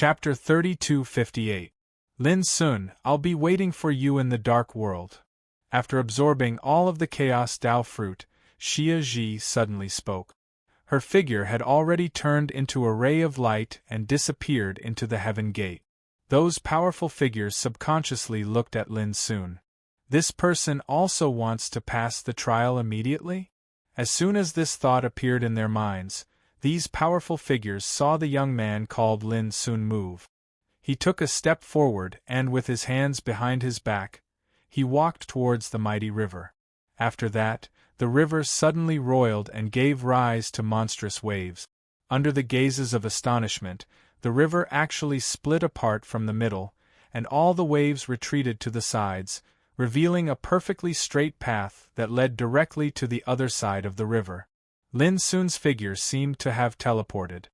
Chapter 3258. Lin Sun, I'll be waiting for you in the dark world. After absorbing all of the Chaos Dao fruit, Xia Ji suddenly spoke. Her figure had already turned into a ray of light and disappeared into the heaven gate. Those powerful figures subconsciously looked at Lin Sun. This person also wants to pass the trial immediately? As soon as this thought appeared in their minds, these powerful figures saw the young man called Lin Sun move. He took a step forward and, with his hands behind his back, he walked towards the mighty river. After that, the river suddenly roiled and gave rise to monstrous waves. Under the gazes of astonishment, the river actually split apart from the middle, and all the waves retreated to the sides, revealing a perfectly straight path that led directly to the other side of the river. Lin Sun's figure seemed to have teleported.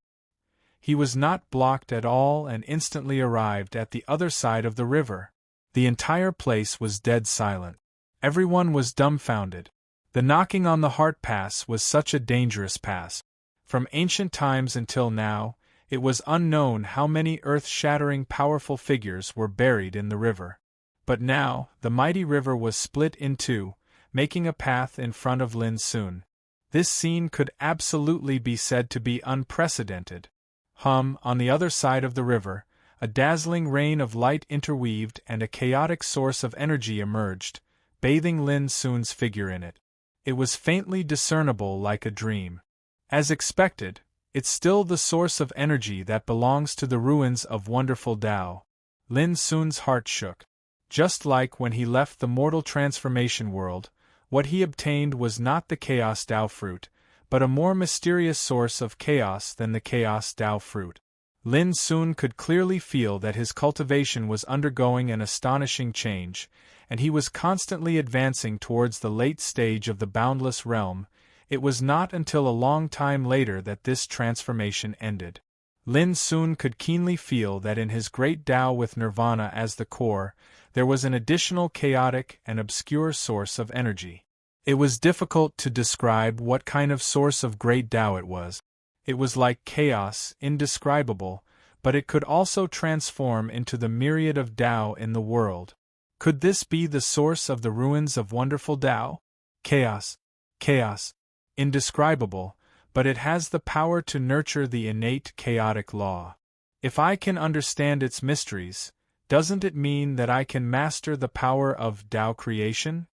He was not blocked at all and instantly arrived at the other side of the river. The entire place was dead silent. Everyone was dumbfounded. The knocking on the heart pass was such a dangerous pass. From ancient times until now, it was unknown how many earth-shattering powerful figures were buried in the river. But now, the mighty river was split in two, making a path in front of Lin Sun. This scene could absolutely be said to be unprecedented. On the other side of the river, a dazzling rain of light interweaved and a chaotic source of energy emerged, bathing Lin Sun's figure in it. It was faintly discernible like a dream. As expected, it's still the source of energy that belongs to the ruins of wonderful Tao. Lin Sun's heart shook. Just like when he left the mortal transformation world, what he obtained was not the Chaos Dao fruit, but a more mysterious source of chaos than the Chaos Dao fruit. Lin Sun could clearly feel that his cultivation was undergoing an astonishing change, and he was constantly advancing towards the late stage of the boundless realm. It was not until a long time later that this transformation ended. Lin Sun could keenly feel that in his great Tao with Nirvana as the core, there was an additional chaotic and obscure source of energy. It was difficult to describe what kind of source of great Tao it was. It was like chaos, indescribable, but it could also transform into the myriad of Tao in the world. Could this be the source of the ruins of wonderful Tao? Chaos, indescribable, but it has the power to nurture the innate chaotic law. If I can understand its mysteries, doesn't it mean that I can master the power of Tao creation?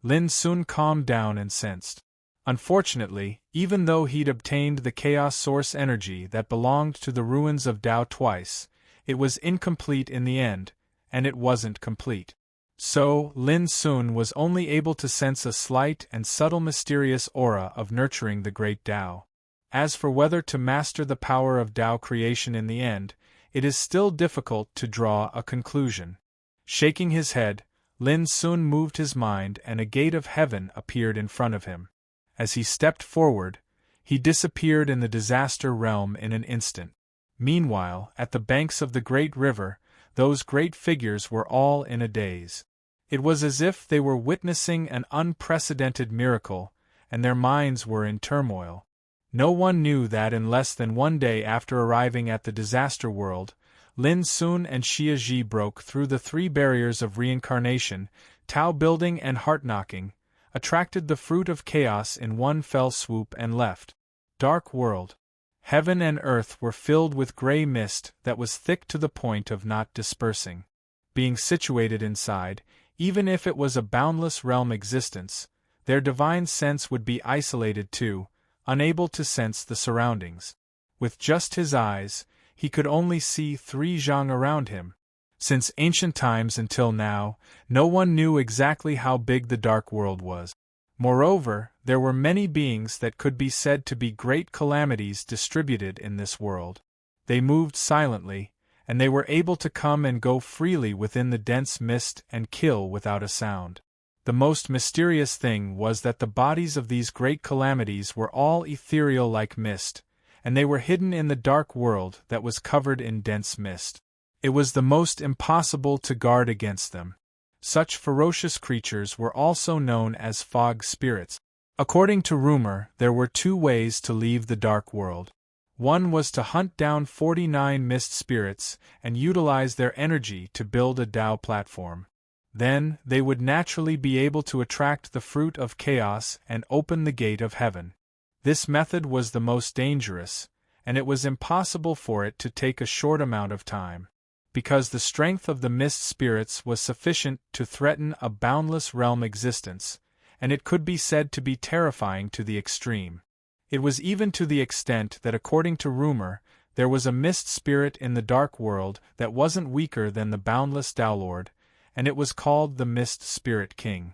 Lin Sun calmed down and sensed. Unfortunately, even though he'd obtained the chaos source energy that belonged to the ruins of Tao twice, it was incomplete in the end, and it wasn't complete. So, Lin Sun was only able to sense a slight and subtle mysterious aura of nurturing the great Tao. As for whether to master the power of Tao creation in the end, it is still difficult to draw a conclusion. Shaking his head, Lin Sun moved his mind and a gate of heaven appeared in front of him. As he stepped forward, he disappeared in the disaster realm in an instant. Meanwhile, at the banks of the great river, those great figures were all in a daze. It was as if they were witnessing an unprecedented miracle, and their minds were in turmoil. No one knew that in less than one day after arriving at the disaster world, Lin Sun and Xia Ji broke through the three barriers of reincarnation, Tao building and heart-knocking, attracted the fruit of chaos in one fell swoop and left. Dark world. Heaven and earth were filled with gray mist that was thick to the point of not dispersing. Being situated inside, even if it was a boundless realm existence, their divine sense would be isolated too, unable to sense the surroundings. With just his eyes, he could only see three zhang around him. Since ancient times until now, no one knew exactly how big the dark world was. Moreover, there were many beings that could be said to be great calamities distributed in this world. They moved silently, and they were able to come and go freely within the dense mist and kill without a sound. The most mysterious thing was that the bodies of these great calamities were all ethereal like mist, and they were hidden in the dark world that was covered in dense mist. It was the most impossible to guard against them. Such ferocious creatures were also known as fog spirits. According to rumor, there were two ways to leave the dark world. One was to hunt down 49 mist spirits and utilize their energy to build a Tao platform. Then, they would naturally be able to attract the fruit of chaos and open the gate of heaven. This method was the most dangerous, and it was impossible for it to take a short amount of time, because the strength of the mist spirits was sufficient to threaten a boundless realm existence, and it could be said to be terrifying to the extreme. It was even to the extent that, according to rumor, there was a mist spirit in the dark world that wasn't weaker than the boundless Tao Lord, and it was called the Mist Spirit King.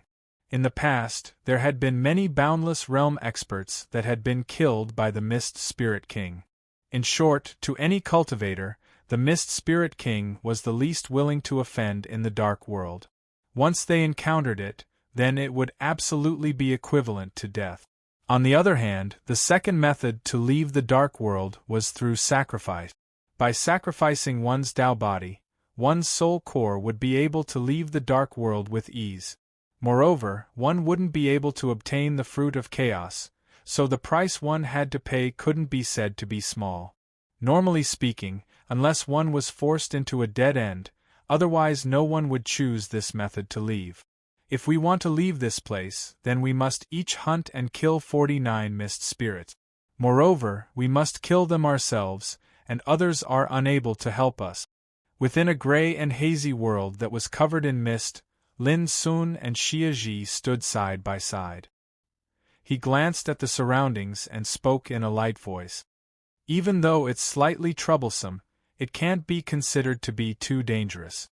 In the past, there had been many boundless realm experts that had been killed by the Mist Spirit King. In short, to any cultivator, the Mist Spirit King was the least willing to offend in the dark world. Once they encountered it, then it would absolutely be equivalent to death. On the other hand, the second method to leave the dark world was through sacrifice. By sacrificing one's Tao body, one's soul core would be able to leave the dark world with ease. Moreover, one wouldn't be able to obtain the fruit of chaos, so the price one had to pay couldn't be said to be small. Normally speaking, unless one was forced into a dead end, otherwise no one would choose this method to leave. If we want to leave this place, then we must each hunt and kill 49 mist spirits. Moreover, we must kill them ourselves, and others are unable to help us. Within a gray and hazy world that was covered in mist, Lin Sun and Xia Ji stood side by side. He glanced at the surroundings and spoke in a light voice. Even though it's slightly troublesome, it can't be considered to be too dangerous.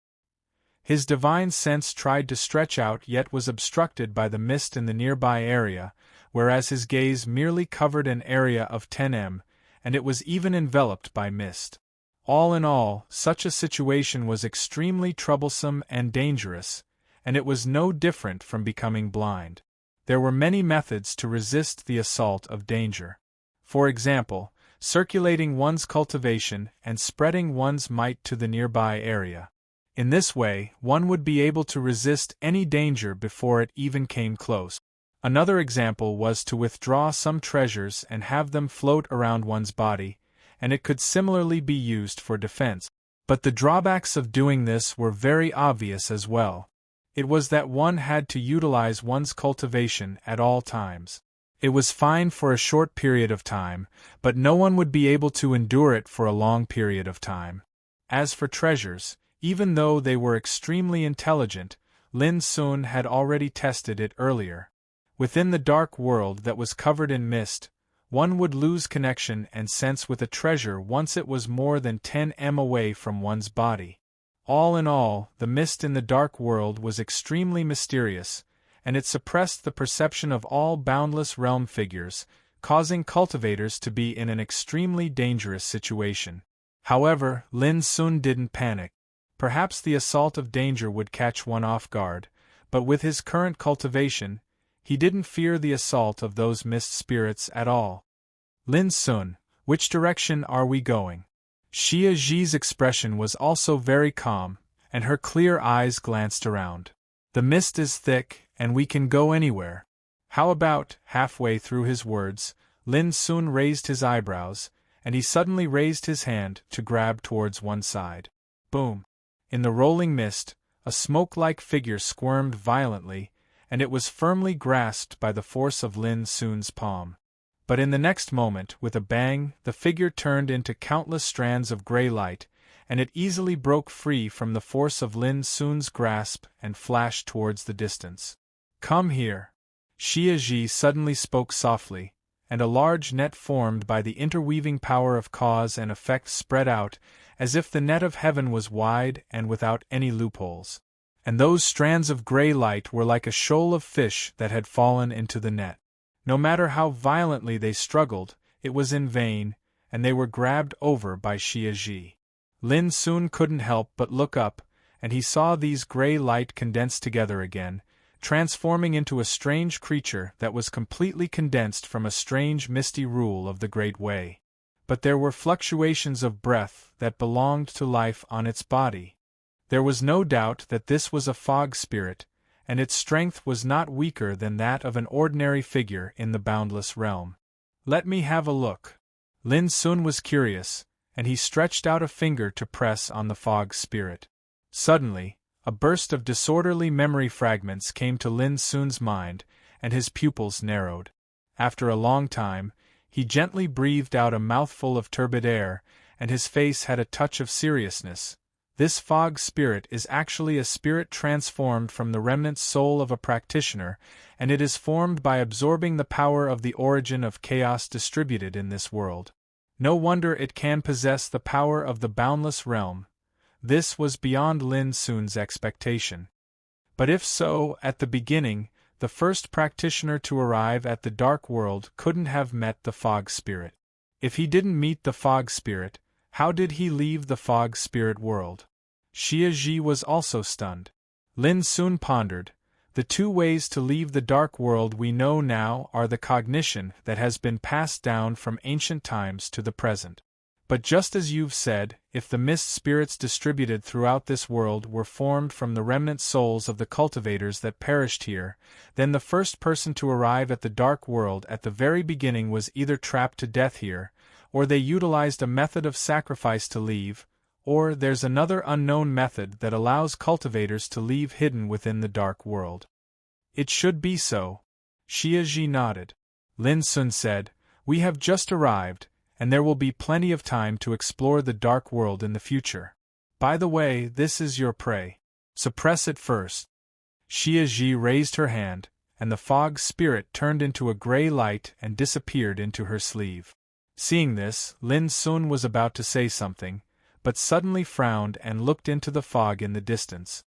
His divine sense tried to stretch out yet was obstructed by the mist in the nearby area, whereas his gaze merely covered an area of 10 m, and it was even enveloped by mist. All in all, such a situation was extremely troublesome and dangerous, and it was no different from becoming blind. There were many methods to resist the assault of danger. For example, circulating one's cultivation and spreading one's might to the nearby area. In this way, one would be able to resist any danger before it even came close. Another example was to withdraw some treasures and have them float around one's body, and it could similarly be used for defense. But the drawbacks of doing this were very obvious as well. It was that one had to utilize one's cultivation at all times. It was fine for a short period of time, but no one would be able to endure it for a long period of time. As for treasures, even though they were extremely intelligent, Lin Sun had already tested it earlier. Within the dark world that was covered in mist, one would lose connection and sense with a treasure once it was more than 10 m away from one's body. All in all, the mist in the dark world was extremely mysterious, and it suppressed the perception of all boundless realm figures, causing cultivators to be in an extremely dangerous situation. However, Lin Sun didn't panic. Perhaps the assault of danger would catch one off guard, but with his current cultivation, he didn't fear the assault of those mist spirits at all. Lin Sun, which direction are we going? Xia Ji's expression was also very calm, and her clear eyes glanced around. The mist is thick, and we can go anywhere. How about, halfway through his words, Lin Sun raised his eyebrows, and he suddenly raised his hand to grab towards one side. Boom! In the rolling mist, a smoke-like figure squirmed violently, and it was firmly grasped by the force of Lin Sun's palm. But in the next moment, with a bang, the figure turned into countless strands of gray light, and it easily broke free from the force of Lin Sun's grasp and flashed towards the distance. Come here. Xia Ji suddenly spoke softly, and a large net formed by the interweaving power of cause and effect spread out, as if the net of heaven was wide and without any loopholes. And those strands of gray light were like a shoal of fish that had fallen into the net. No matter how violently they struggled, it was in vain, and they were grabbed over by Xia Ji. Lin Sun couldn't help but look up, and he saw these gray light condense together again, transforming into a strange creature that was completely condensed from a strange misty rule of the Great Way. But there were fluctuations of breath that belonged to life on its body. There was no doubt that this was a fog spirit, and its strength was not weaker than that of an ordinary figure in the boundless realm. Let me have a look. Lin Sun was curious, and he stretched out a finger to press on the fog spirit. Suddenly, a burst of disorderly memory fragments came to Lin Sun's mind, and his pupils narrowed. After a long time, he gently breathed out a mouthful of turbid air, and his face had a touch of seriousness. This fog spirit is actually a spirit transformed from the remnant soul of a practitioner, and it is formed by absorbing the power of the origin of chaos distributed in this world. No wonder it can possess the power of the boundless realm. This was beyond Lin Sun's expectation. But if so, at the beginning, the first practitioner to arrive at the dark world couldn't have met the fog spirit. If he didn't meet the fog spirit, how did he leave the fog spirit world? Xie Zhi was also stunned. Lin Sun pondered. The two ways to leave the dark world we know now are the cognition that has been passed down from ancient times to the present. But just as you've said, if the mist spirits distributed throughout this world were formed from the remnant souls of the cultivators that perished here, then the first person to arrive at the dark world at the very beginning was either trapped to death here, or they utilized a method of sacrifice to leave, or there's another unknown method that allows cultivators to leave hidden within the dark world. It should be so. Xie Zhi nodded. Lin Sun said, "We have just arrived, and there will be plenty of time to explore the dark world in the future. By the way, this is your prey. Suppress it first." Xie Zhi raised her hand, and the fog spirit turned into a gray light and disappeared into her sleeve. Seeing this, Lin Sun was about to say something, but suddenly frowned and looked into the fog in the distance.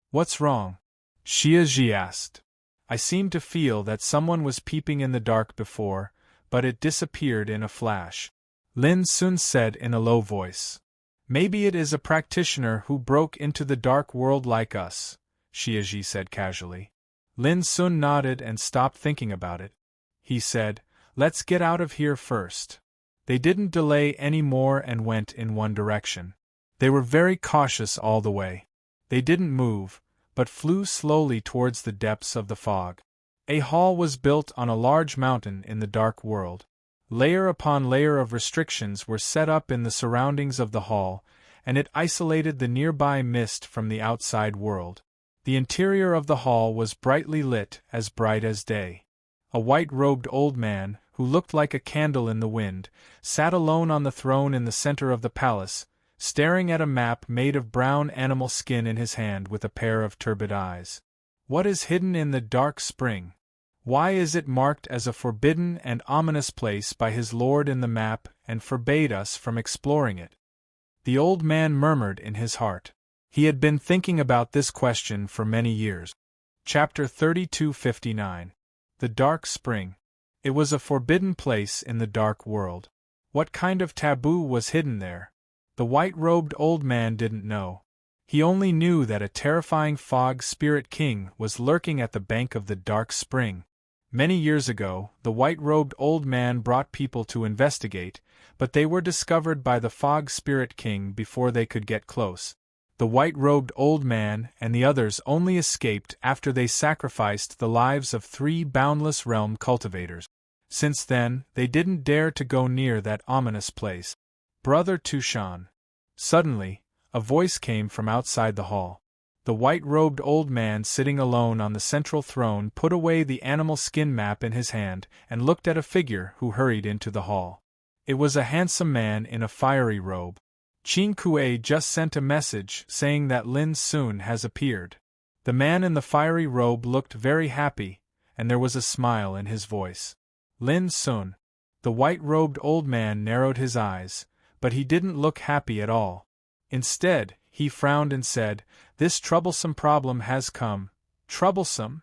"What's wrong?" Xie Zhi asked. "I seemed to feel that someone was peeping in the dark before, but it disappeared in a flash," Lin Sun said in a low voice. "Maybe it is a practitioner who broke into the dark world like us," Xie Zhi said casually. Lin Sun nodded and stopped thinking about it. He said, "Let's get out of here first." They didn't delay any more and went in one direction. They were very cautious all the way. They didn't move, but flew slowly towards the depths of the fog. A hall was built on a large mountain in the dark world. Layer upon layer of restrictions were set up in the surroundings of the hall, and it isolated the nearby mist from the outside world. The interior of the hall was brightly lit, as bright as day. A white-robed old man, who looked like a candle in the wind, sat alone on the throne in the center of the palace, staring at a map made of brown animal skin in his hand with a pair of turbid eyes. What is hidden in the dark spring? Why is it marked as a forbidden and ominous place by his lord in the map and forbade us from exploring it? The old man murmured in his heart. He had been thinking about this question for many years. Chapter 3259. The Dark Spring. It was a forbidden place in the dark world. What kind of taboo was hidden there? The white-robed old man didn't know. He only knew that a terrifying fog spirit king was lurking at the bank of the dark spring. Many years ago, the white-robed old man brought people to investigate, but they were discovered by the fog spirit king before they could get close. The white-robed old man and the others only escaped after they sacrificed the lives of 3 boundless realm cultivators. Since then, they didn't dare to go near that ominous place. "Brother Tushan." Suddenly, a voice came from outside the hall. The white-robed old man sitting alone on the central throne put away the animal skin map in his hand and looked at a figure who hurried into the hall. It was a handsome man in a fiery robe. "Qin Kuei just sent a message saying that Lin Sun has appeared." The man in the fiery robe looked very happy, and there was a smile in his voice. "Lin Sun." The white-robed old man narrowed his eyes, but he didn't look happy at all. Instead, he frowned and said, "This troublesome problem has come." "Troublesome?"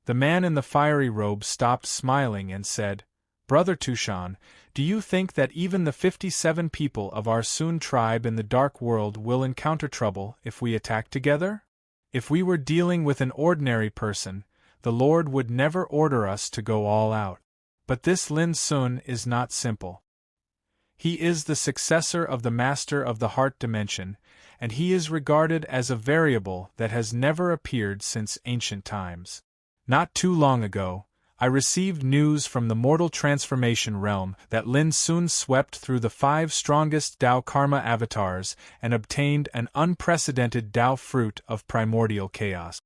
The man in the fiery robe stopped smiling and said, "Brother Tushan, do you think that even the 57 people of our Sun tribe in the dark world will encounter trouble if we attack together? If we were dealing with an ordinary person, the Lord would never order us to go all out. But this Lin Sun is not simple. He is the successor of the Master of the Heart Dimension, and he is regarded as a variable that has never appeared since ancient times. Not too long ago, I received news from the mortal transformation realm that Lin Sun swept through the 5 strongest Tao Karma avatars and obtained an unprecedented Tao fruit of primordial chaos.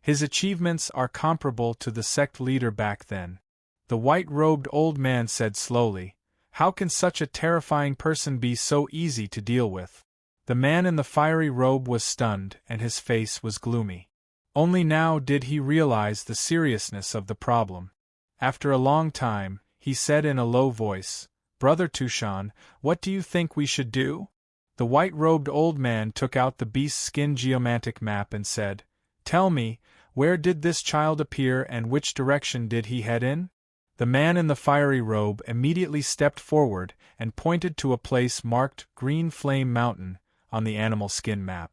His achievements are comparable to the sect leader back then. The white-robed old man said slowly, "How can such a terrifying person be so easy to deal with?" The man in the fiery robe was stunned and his face was gloomy. Only now did he realize the seriousness of the problem. After a long time, he said in a low voice, "Brother Tushan, what do you think we should do?" The white-robed old man took out the beast's skin geomantic map and said, "Tell me, where did this child appear and which direction did he head in?" The man in the fiery robe immediately stepped forward and pointed to a place marked Green Flame Mountain on the animal skin map.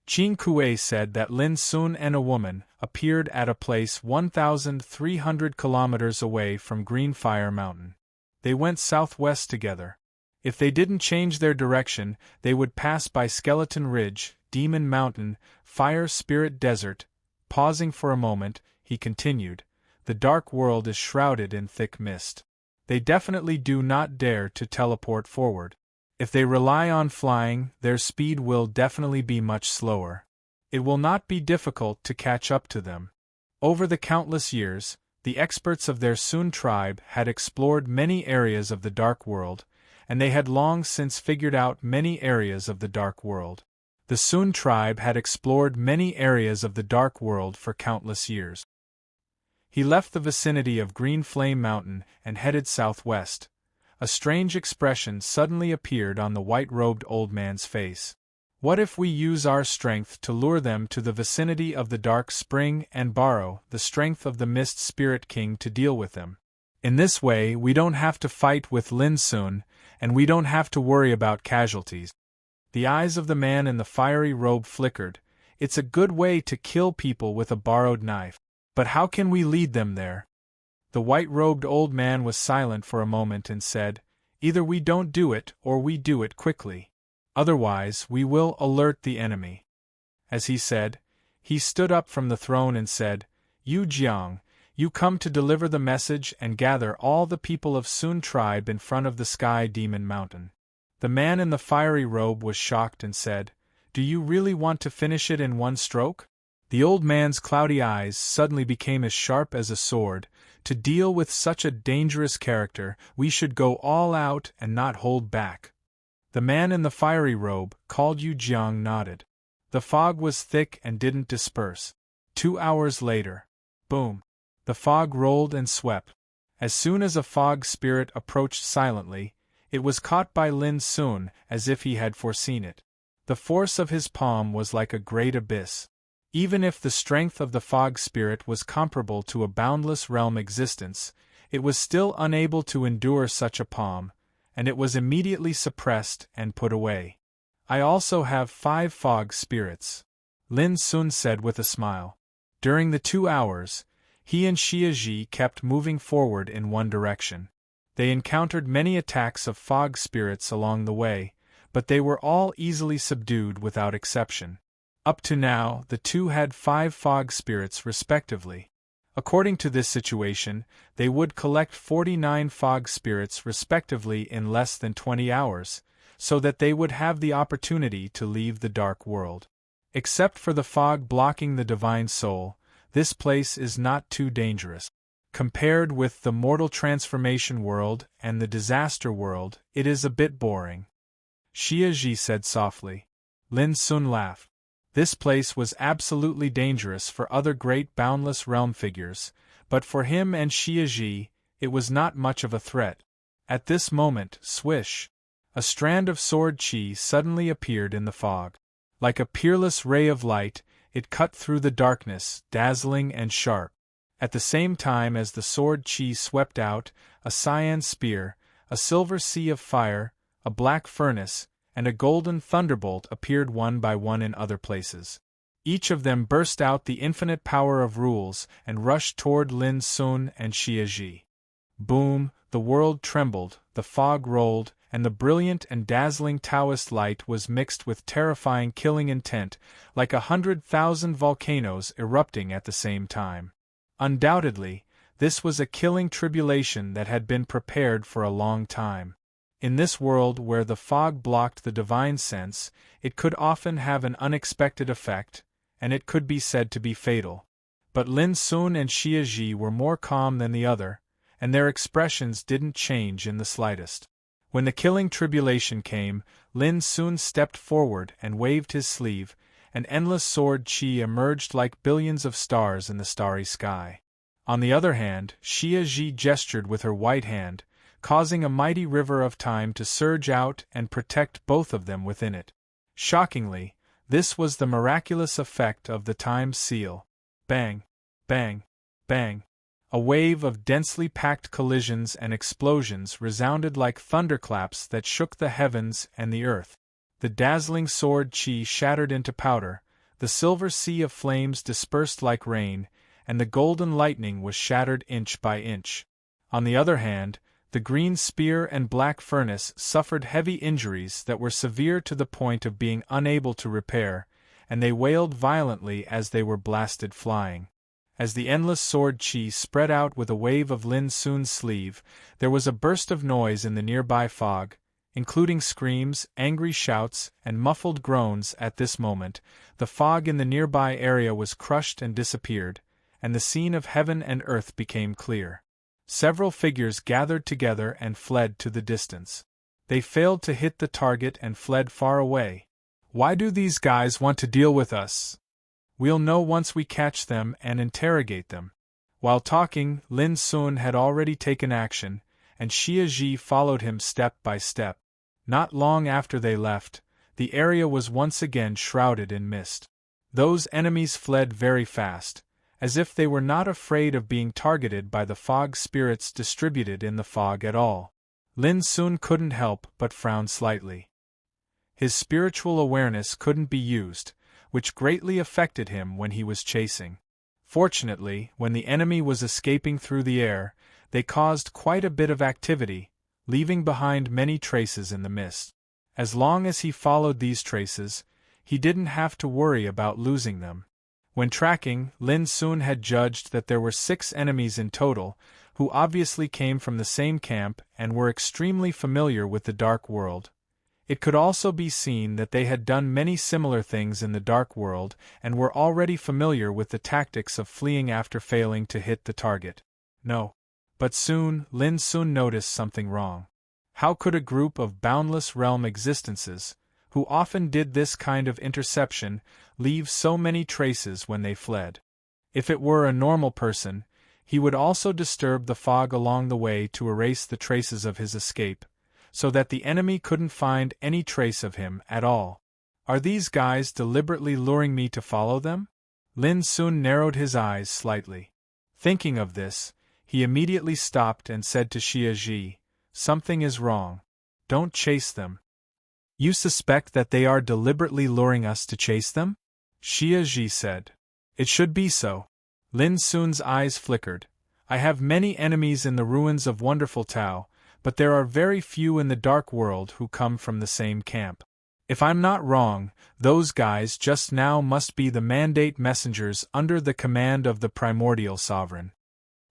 Qin Kuei said that Lin Sun and a woman appeared at a place 1,300 kilometers away from Green Fire Mountain. They went southwest together. If they didn't change their direction, they would pass by Skeleton Ridge, Demon Mountain, Fire Spirit Desert. Pausing for a moment, he continued, "The dark world is shrouded in thick mist. They definitely do not dare to teleport forward. If they rely on flying, their speed will definitely be much slower. It will not be difficult to catch up to them." Over the countless years, the experts of their Sun tribe had explored many areas of the dark world, and they had long since figured out many areas of the dark world. The Sun tribe had explored many areas of the dark world for countless years. He left the vicinity of Green Flame Mountain and headed southwest. A strange expression suddenly appeared on the white-robed old man's face. "What if we use our strength to lure them to the vicinity of the Dark Spring and borrow the strength of the Mist Spirit King to deal with them? In this way we don't have to fight with Lin Sun, and we don't have to worry about casualties." The eyes of the man in the fiery robe flickered. "It's a good way to kill people with a borrowed knife. But how can we lead them there?" The white-robed old man was silent for a moment and said, "Either we don't do it or we do it quickly. Otherwise, we will alert the enemy." As he said, he stood up from the throne and said, "Yu Jiang, you come to deliver the message and gather all the people of Sun tribe in front of the Sky Demon Mountain." The man in the fiery robe was shocked and said, "Do you really want to finish it in one stroke?" The old man's cloudy eyes suddenly became as sharp as a sword. "To deal with such a dangerous character, we should go all out and not hold back." The man in the fiery robe, called Yu Jiang, nodded. The fog was thick and didn't disperse. 2 hours later. Boom! The fog rolled and swept. As soon as a fog spirit approached silently, it was caught by Lin Sun as if he had foreseen it. The force of his palm was like a great abyss. Even if the strength of the fog spirit was comparable to a boundless realm existence, it was still unable to endure such a palm, and it was immediately suppressed and put away. "I also have 5 fog spirits," Lin Sun said with a smile. During the 2 hours, he and Xia Ji kept moving forward in one direction. They encountered many attacks of fog spirits along the way, but they were all easily subdued without exception. Up to now, the two had 5 fog spirits respectively. According to this situation, they would collect 49 fog spirits respectively in less than 20 hours, so that they would have the opportunity to leave the dark world. Except for the fog blocking the divine soul, this place is not too dangerous. Compared with the mortal transformation world and the disaster world, it is a bit boring. Xia Ji said softly. Lin Sun laughed. This place was absolutely dangerous for other great boundless realm figures, but for him and Xia Ji, it was not much of a threat. At this moment, swish! A strand of sword chi suddenly appeared in the fog. Like a peerless ray of light, it cut through the darkness, dazzling and sharp. At the same time as the sword chi swept out, a cyan spear, a silver sea of fire, a black furnace, and a golden thunderbolt appeared one by one in other places. Each of them burst out the infinite power of rules and rushed toward Lin Sun and Xia Ji. Boom! The world trembled, the fog rolled, and the brilliant and dazzling Taoist light was mixed with terrifying killing intent, like 100,000 volcanoes erupting at the same time. Undoubtedly, This was a killing tribulation that had been prepared for a long time. In this world where the fog blocked the divine sense, it could often have an unexpected effect, and it could be said to be fatal. But Lin Sun and Xia Ji were more calm than the other, and their expressions didn't change in the slightest. When the killing tribulation came, Lin Sun stepped forward and waved his sleeve. An endless sword chi emerged like billions of stars in the starry sky. On the other hand, Xia Ji gestured with her white hand, causing a mighty river of time to surge out and protect both of them within it. Shockingly, this was the miraculous effect of the time seal. Bang, bang, bang. A wave of densely packed collisions and explosions resounded like thunderclaps that shook the heavens and the earth. The dazzling sword chi shattered into powder, the silver sea of flames dispersed like rain, and the golden lightning was shattered inch by inch. On the other hand, the green spear and black furnace suffered heavy injuries that were severe to the point of being unable to repair, and they wailed violently as they were blasted flying. As the endless sword chi spread out with a wave of Lin Sun's sleeve, there was a burst of noise in the nearby fog, including screams, angry shouts, and muffled groans. At this moment, the fog in the nearby area was crushed and disappeared, and the scene of heaven and earth became clear. Several figures gathered together and fled to the distance. They failed to hit the target and fled far away. Why do these guys want to deal with us? We'll know once we catch them and interrogate them. While talking, Lin Sun had already taken action, and Xia Ji followed him step by step. Not long after they left, the area was once again shrouded in mist. Those enemies fled very fast, as if they were not afraid of being targeted by the fog spirits distributed in the fog at all. Lin Sun couldn't help but frown slightly. His spiritual awareness couldn't be used, which greatly affected him when he was chasing. Fortunately, when the enemy was escaping through the air, they caused quite a bit of activity, leaving behind many traces in the mist. As long as he followed these traces, he didn't have to worry about losing them. When tracking, Lin Sun had judged that there were 6 enemies in total, who obviously came from the same camp and were extremely familiar with the dark world. It could also be seen that they had done many similar things in the dark world and were already familiar with the tactics of fleeing after failing to hit the target. No. But soon, Lin Sun noticed something wrong. How could a group of boundless realm existences, who often did this kind of interception, leave so many traces when they fled? If it were a normal person, he would also disturb the fog along the way to erase the traces of his escape, so that the enemy couldn't find any trace of him at all. Are these guys deliberately luring me to follow them? Lin Sun narrowed his eyes slightly. Thinking of this, he immediately stopped and said to Xia Ji, "Something is wrong. Don't chase them." "You suspect that they are deliberately luring us to chase them?" Xia Ji said. "It should be so." Lin Sun's eyes flickered. "I have many enemies in the ruins of Wonderful Tao, but there are very few in the dark world who come from the same camp. If I'm not wrong, those guys just now must be the mandate messengers under the command of the primordial sovereign."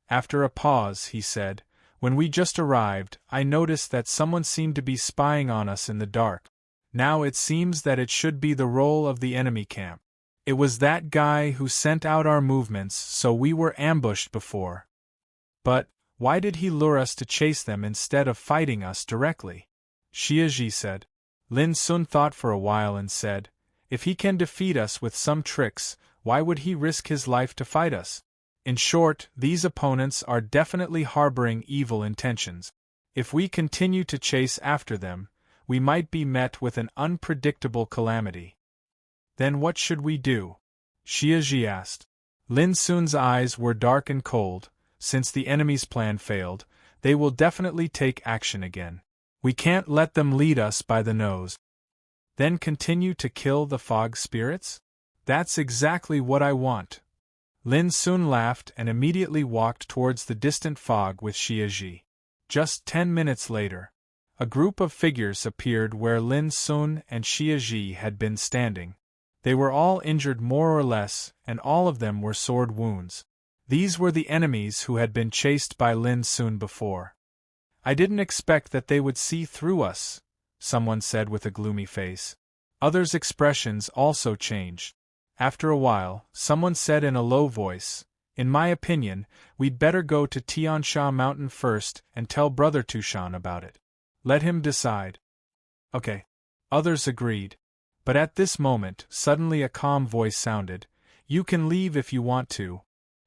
After a pause, he said, "When we just arrived, I noticed that someone seemed to be spying on us in the dark. Now it seems that it should be the role of the enemy camp. It was that guy who sent out our movements, so we were ambushed before. But why did he lure us to chase them instead of fighting us directly?" Xia Ji said. Lin Sun thought for a while and said, "If he can defeat us with some tricks, why would he risk his life to fight us? In short, these opponents are definitely harboring evil intentions. If we continue to chase after them, we might be met with an unpredictable calamity." "Then what should we do?" Xia Ji asked. Lin Sun's eyes were dark and cold. "Since the enemy's plan failed, they will definitely take action again. We can't let them lead us by the nose." "Then continue to kill the fog spirits? That's exactly what I want." Lin Sun laughed and immediately walked towards the distant fog with Xia Ji. Just 10 minutes later, a group of figures appeared where Lin Sun and Xia Ji had been standing. They were all injured more or less, and all of them were sword wounds. These were the enemies who had been chased by Lin Sun before. I didn't expect that they would see through us, someone said with a gloomy face. Others' expressions also changed. After a while, someone said in a low voice, "In my opinion, we'd better go to Tian Sha Mountain first and tell Brother Tushan about it. Let him decide." Okay. Others agreed. But at this moment, suddenly a calm voice sounded, "You can leave if you want to."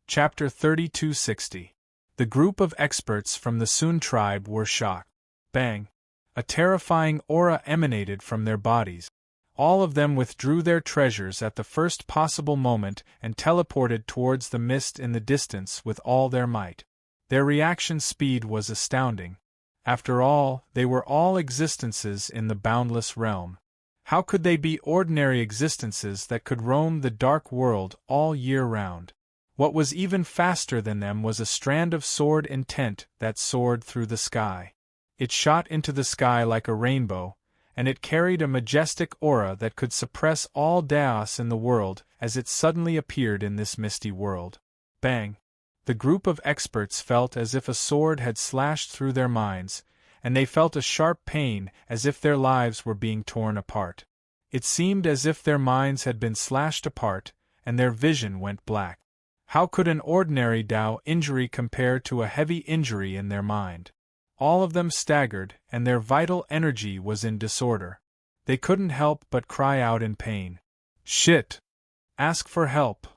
Chapter 3260. The group of experts from the Sun tribe were shocked. Bang! A terrifying aura emanated from their bodies. All of them withdrew their treasures at the first possible moment and teleported towards the mist in the distance with all their might. Their reaction speed was astounding. After all, they were all existences in the boundless realm. How could they be ordinary existences that could roam the dark world all year round? What was even faster than them was a strand of sword intent that soared through the sky. It shot into the sky like a rainbow, and it carried a majestic aura that could suppress all chaos in the world as it suddenly appeared in this misty world. Bang! The group of experts felt as if a sword had slashed through their minds, and they felt a sharp pain as if their lives were being torn apart. It seemed as if their minds had been slashed apart, and their vision went black. How could an ordinary Dao injury compare to a heavy injury in their mind? All of them staggered, and their vital energy was in disorder. They couldn't help but cry out in pain. "Shit! Ask for help!"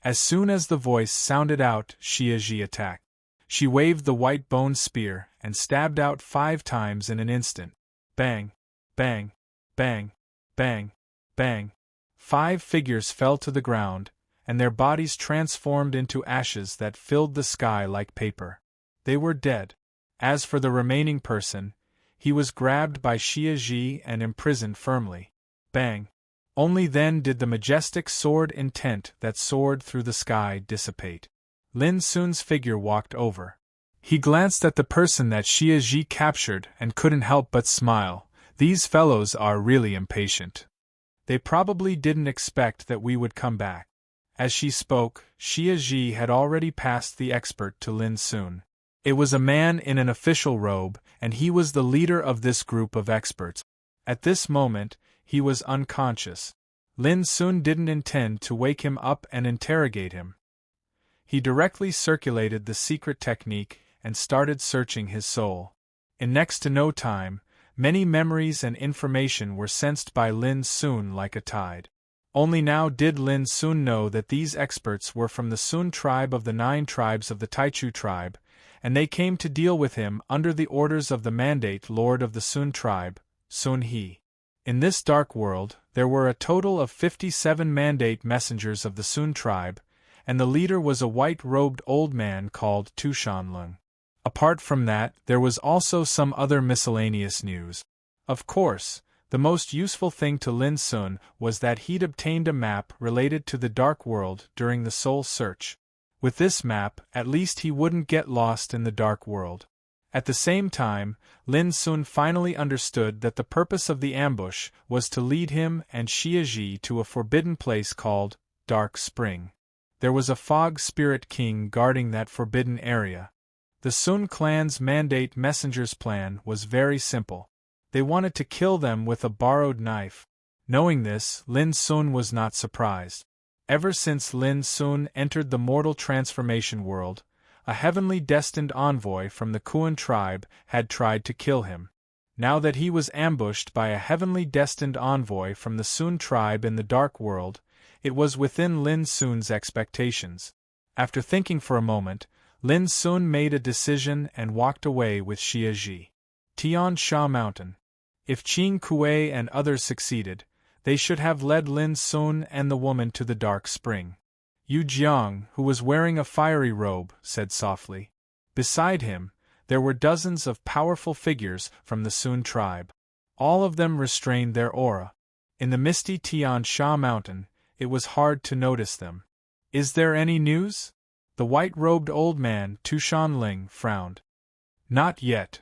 As soon as the voice sounded out, Xia Ji attacked. She waved the white bone spear and stabbed out 5 times in an instant. Bang! Bang! Bang! Bang! Bang! 5 figures fell to the ground, and their bodies transformed into ashes that filled the sky like paper. They were dead. As for the remaining person, he was grabbed by Xia Ji and imprisoned firmly. Bang! Only then did the majestic sword intent that soared through the sky dissipate. Lin Sun's figure walked over. He glanced at the person that Xia Ji captured and couldn't help but smile. These fellows are really impatient. They probably didn't expect that we would come back. As she spoke, Xia Ji had already passed the expert to Lin Sun. It was a man in an official robe, and he was the leader of this group of experts. At this moment, he was unconscious. Lin Sun didn't intend to wake him up and interrogate him. He directly circulated the secret technique and started searching his soul. In next to no time, many memories and information were sensed by Lin Sun like a tide. Only now did Lin Sun know that these experts were from the Sun tribe of the 9 tribes of the Taichu tribe, and they came to deal with him under the orders of the Mandate Lord of the Sun tribe, Sun He. In this dark world, there were a total of 57 Mandate messengers of the Sun tribe, and the leader was a white-robed old man called Tushan Lung. Apart from that, there was also some other miscellaneous news. Of course, the most useful thing to Lin Sun was that he'd obtained a map related to the Dark World during the Soul Search. With this map, at least he wouldn't get lost in the Dark World. At the same time, Lin Sun finally understood that the purpose of the ambush was to lead him and Xia Ji to a forbidden place called Dark Spring. There was a Fog Spirit King guarding that forbidden area. The Sun clan's Mandate Messenger's plan was very simple. They wanted to kill them with a borrowed knife. Knowing this, Lin Sun was not surprised. Ever since Lin Sun entered the mortal transformation world, a heavenly destined envoy from the Kuan tribe had tried to kill him. Now that he was ambushed by a heavenly destined envoy from the Sun tribe in the Dark World, it was within Lin Sun's expectations. After thinking for a moment, Lin Sun made a decision and walked away with Xia Ji. Tian Sha Mountain. If Qing Kuei and others succeeded, they should have led Lin Sun and the woman to the Dark Spring. Yu Jiang, who was wearing a fiery robe, said softly. Beside him, there were dozens of powerful figures from the Sun tribe. All of them restrained their aura. In the misty Tian Sha Mountain, it was hard to notice them. Is there any news? The white-robed old man, Tushan Ling, frowned. Not yet.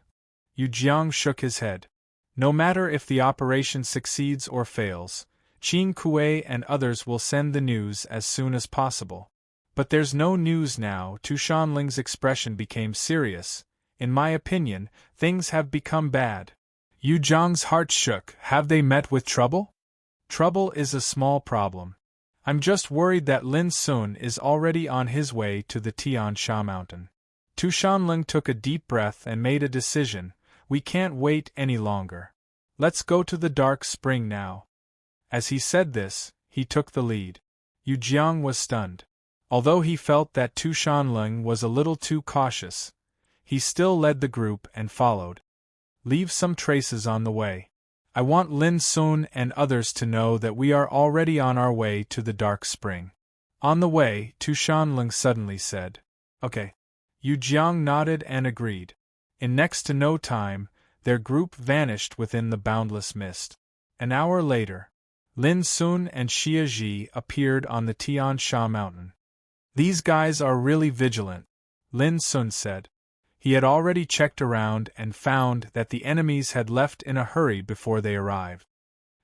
Yu Jiang shook his head. No matter if the operation succeeds or fails, Qing Kuei and others will send the news as soon as possible. But there's no news now. Tu Shanling's expression became serious. In my opinion, things have become bad. Yu Zhang's heart shook. Have they met with trouble? Trouble is a small problem. I'm just worried that Lin Sun is already on his way to the Tian Sha mountain. Tu Shanling took a deep breath and made a decision. We can't wait any longer. Let's go to the dark spring now. As he said this, he took the lead. Yu Jiang was stunned. Although he felt that Tu Shanling was a little too cautious, he still led the group and followed. Leave some traces on the way. I want Lin Sun and others to know that we are already on our way to the dark spring. On the way, Tu Shanling suddenly said, Okay. Yu Jiang nodded and agreed. In next to no time, their group vanished within the boundless mist. An hour later, Lin Sun and Xia Ji appeared on the Tian Sha mountain. These guys are really vigilant, Lin Sun said. He had already checked around and found that the enemies had left in a hurry before they arrived.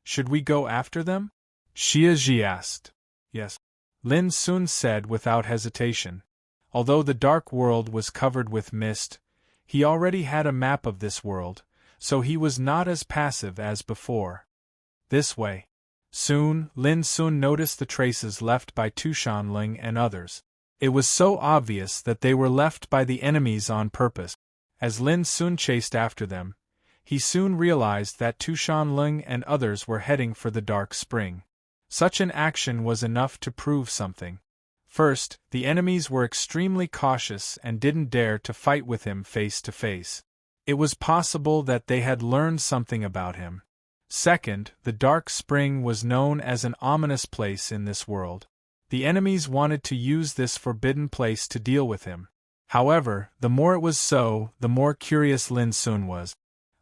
Should we go after them? Xia Ji asked. Yes, Lin Sun said without hesitation. Although the dark world was covered with mist, he already had a map of this world, so he was not as passive as before. This way. Soon, Lin Sun noticed the traces left by Tu Shanling and others. It was so obvious that they were left by the enemies on purpose. As Lin Sun chased after them, he soon realized that Tu Shanling and others were heading for the dark spring. Such an action was enough to prove something. First, the enemies were extremely cautious and didn't dare to fight with him face to face. It was possible that they had learned something about him. Second, the dark spring was known as an ominous place in this world. The enemies wanted to use this forbidden place to deal with him. However, the more it was so, the more curious Lin Sun was.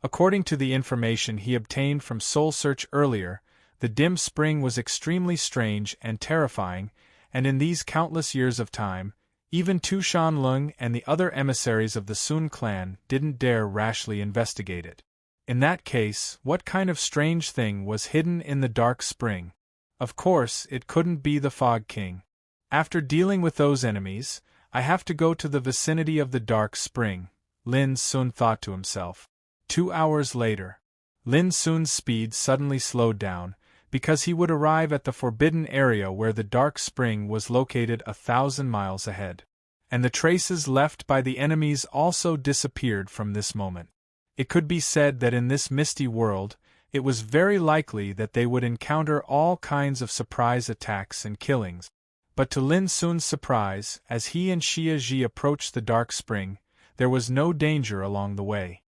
According to the information he obtained from Soul Search earlier, the dim spring was extremely strange and terrifying, and in these countless years of time, even Tu Shanlung and the other emissaries of the Sun clan didn't dare rashly investigate it. In that case, what kind of strange thing was hidden in the dark spring? Of course, it couldn't be the Fog King. After dealing with those enemies, I have to go to the vicinity of the dark spring, Lin Sun thought to himself. 2 hours later, Lin Sun's speed suddenly slowed down, because he would arrive at the forbidden area where the dark spring was located 1,000 miles ahead. And the traces left by the enemies also disappeared from this moment. It could be said that in this misty world, it was very likely that they would encounter all kinds of surprise attacks and killings. But to Lin Sun's surprise, as he and Xia Ji approached the dark spring, there was no danger along the way.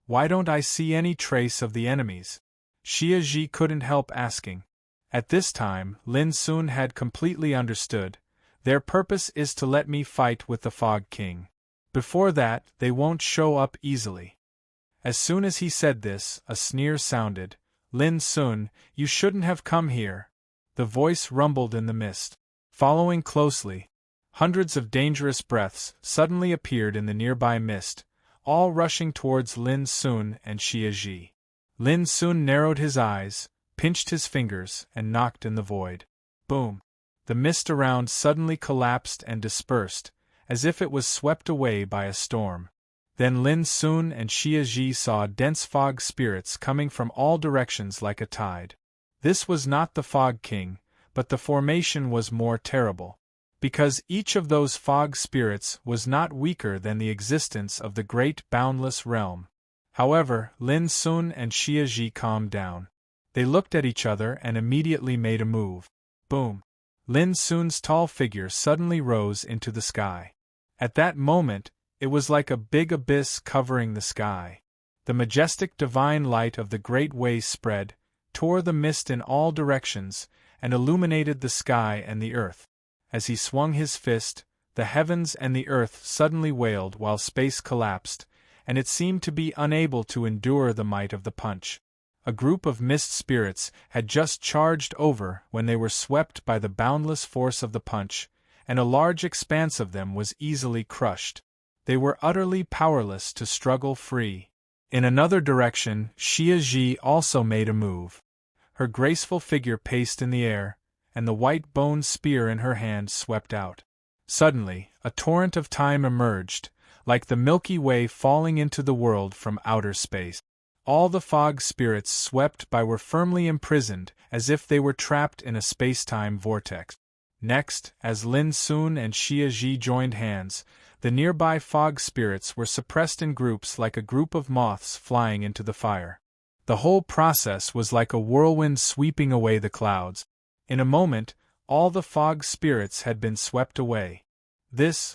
Why don't I see any trace of the enemies? Xia Ji couldn't help asking. At this time, Lin Sun had completely understood. Their purpose is to let me fight with the Fog King. Before that, they won't show up easily. As soon as he said this, a sneer sounded. Lin Sun, you shouldn't have come here. The voice rumbled in the mist. Following closely, hundreds of dangerous breaths suddenly appeared in the nearby mist, all rushing towards Lin Sun and Xia Ji. Lin Sun narrowed his eyes, pinched his fingers, and knocked in the void. Boom! The mist around suddenly collapsed and dispersed, as if it was swept away by a storm. Then Lin Sun and Xia Ji saw dense fog spirits coming from all directions like a tide. This was not the Fog King, but the formation was more terrible. Because each of those fog spirits was not weaker than the existence of the great boundless realm. However, Lin Sun and Xia Ji calmed down. They looked at each other and immediately made a move. Boom! Lin Sun's tall figure suddenly rose into the sky. At that moment, it was like a big abyss covering the sky. The majestic divine light of the great way spread, tore the mist in all directions, and illuminated the sky and the earth. As he swung his fist, the heavens and the earth suddenly wailed while space collapsed, and it seemed to be unable to endure the might of the punch. A group of mist spirits had just charged over when they were swept by the boundless force of the punch, and a large expanse of them was easily crushed. They were utterly powerless to struggle free. In another direction, Xia Ji also made a move. Her graceful figure paced in the air, and the white bone spear in her hand swept out. Suddenly, a torrent of time emerged, like the Milky Way falling into the world from outer space. All the fog spirits swept by were firmly imprisoned, as if they were trapped in a space-time vortex. Next, as Lin Sun and Xia Ji joined hands, the nearby fog spirits were suppressed in groups like a group of moths flying into the fire. The whole process was like a whirlwind sweeping away the clouds. In a moment, all the fog spirits had been swept away.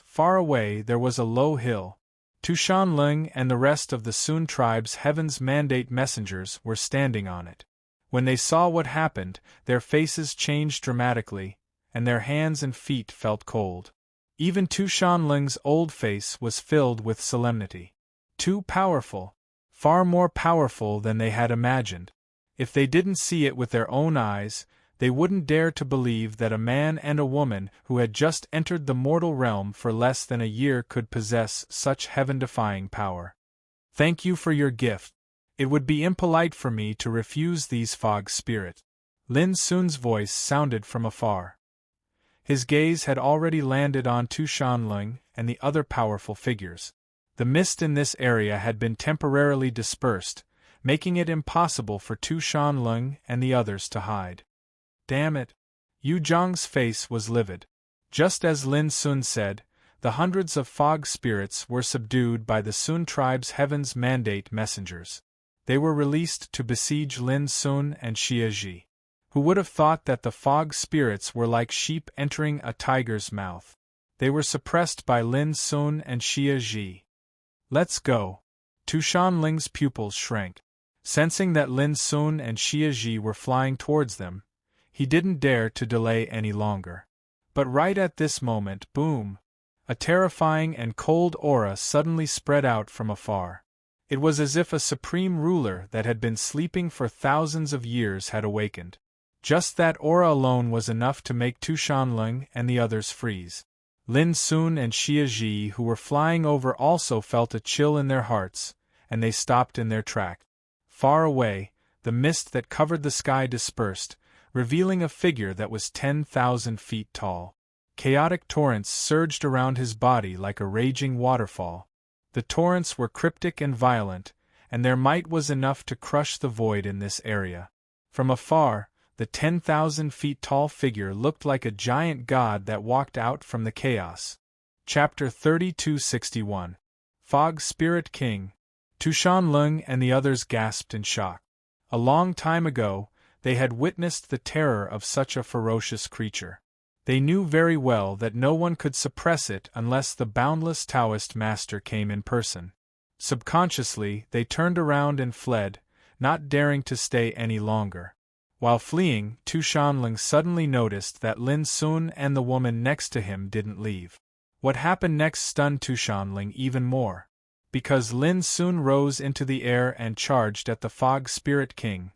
Far away, there was a low hill. Tu Shanlung and the rest of the Sun tribe's Heaven's Mandate messengers were standing on it. When they saw what happened, their faces changed dramatically, and their hands and feet felt cold. Even Tu Shanlung's old face was filled with solemnity. Too powerful. Far more powerful than they had imagined. If they didn't see it with their own eyes, they wouldn't dare to believe that a man and a woman who had just entered the mortal realm for less than a year could possess such heaven-defying power. Thank you for your gift. It would be impolite for me to refuse these fog spirits. Lin Sun's voice sounded from afar. His gaze had already landed on Tu Shanlung and the other powerful figures. The mist in this area had been temporarily dispersed, making it impossible for Tu Shanlung and the others to hide. Damn it! Yu Zhang's face was livid. Just as Lin Sun said, the hundreds of fog spirits were subdued by the Sun tribe's Heaven's Mandate messengers. They were released to besiege Lin Sun and Xia Ji. Who would have thought that the fog spirits were like sheep entering a tiger's mouth? They were suppressed by Lin Sun and Xia Ji. Let's go. Tu Shanling's pupils shrank. Sensing that Lin Sun and Xia Ji were flying towards them, he didn't dare to delay any longer. But right at this moment, boom! A terrifying and cold aura suddenly spread out from afar. It was as if a supreme ruler that had been sleeping for thousands of years had awakened. Just that aura alone was enough to make Tu Shanlung and the others freeze. Lin Sun and Xia Ji, who were flying over, also felt a chill in their hearts, and they stopped in their track. Far away, the mist that covered the sky dispersed, revealing a figure that was 10,000 feet tall. Chaotic torrents surged around his body like a raging waterfall. The torrents were cryptic and violent, and their might was enough to crush the void in this area. From afar, the 10,000 feet tall figure looked like a giant god that walked out from the chaos. Chapter 3261. Fog Spirit King. Tu Shanlung and the others gasped in shock. A long time ago, they had witnessed the terror of such a ferocious creature. They knew very well that no one could suppress it unless the boundless Taoist master came in person. Subconsciously, they turned around and fled, not daring to stay any longer. While fleeing, Tu Shanlung suddenly noticed that Lin Sun and the woman next to him didn't leave. What happened next stunned Tu Shanlung even more. Because Lin Sun rose into the air and charged at the Fog Spirit King.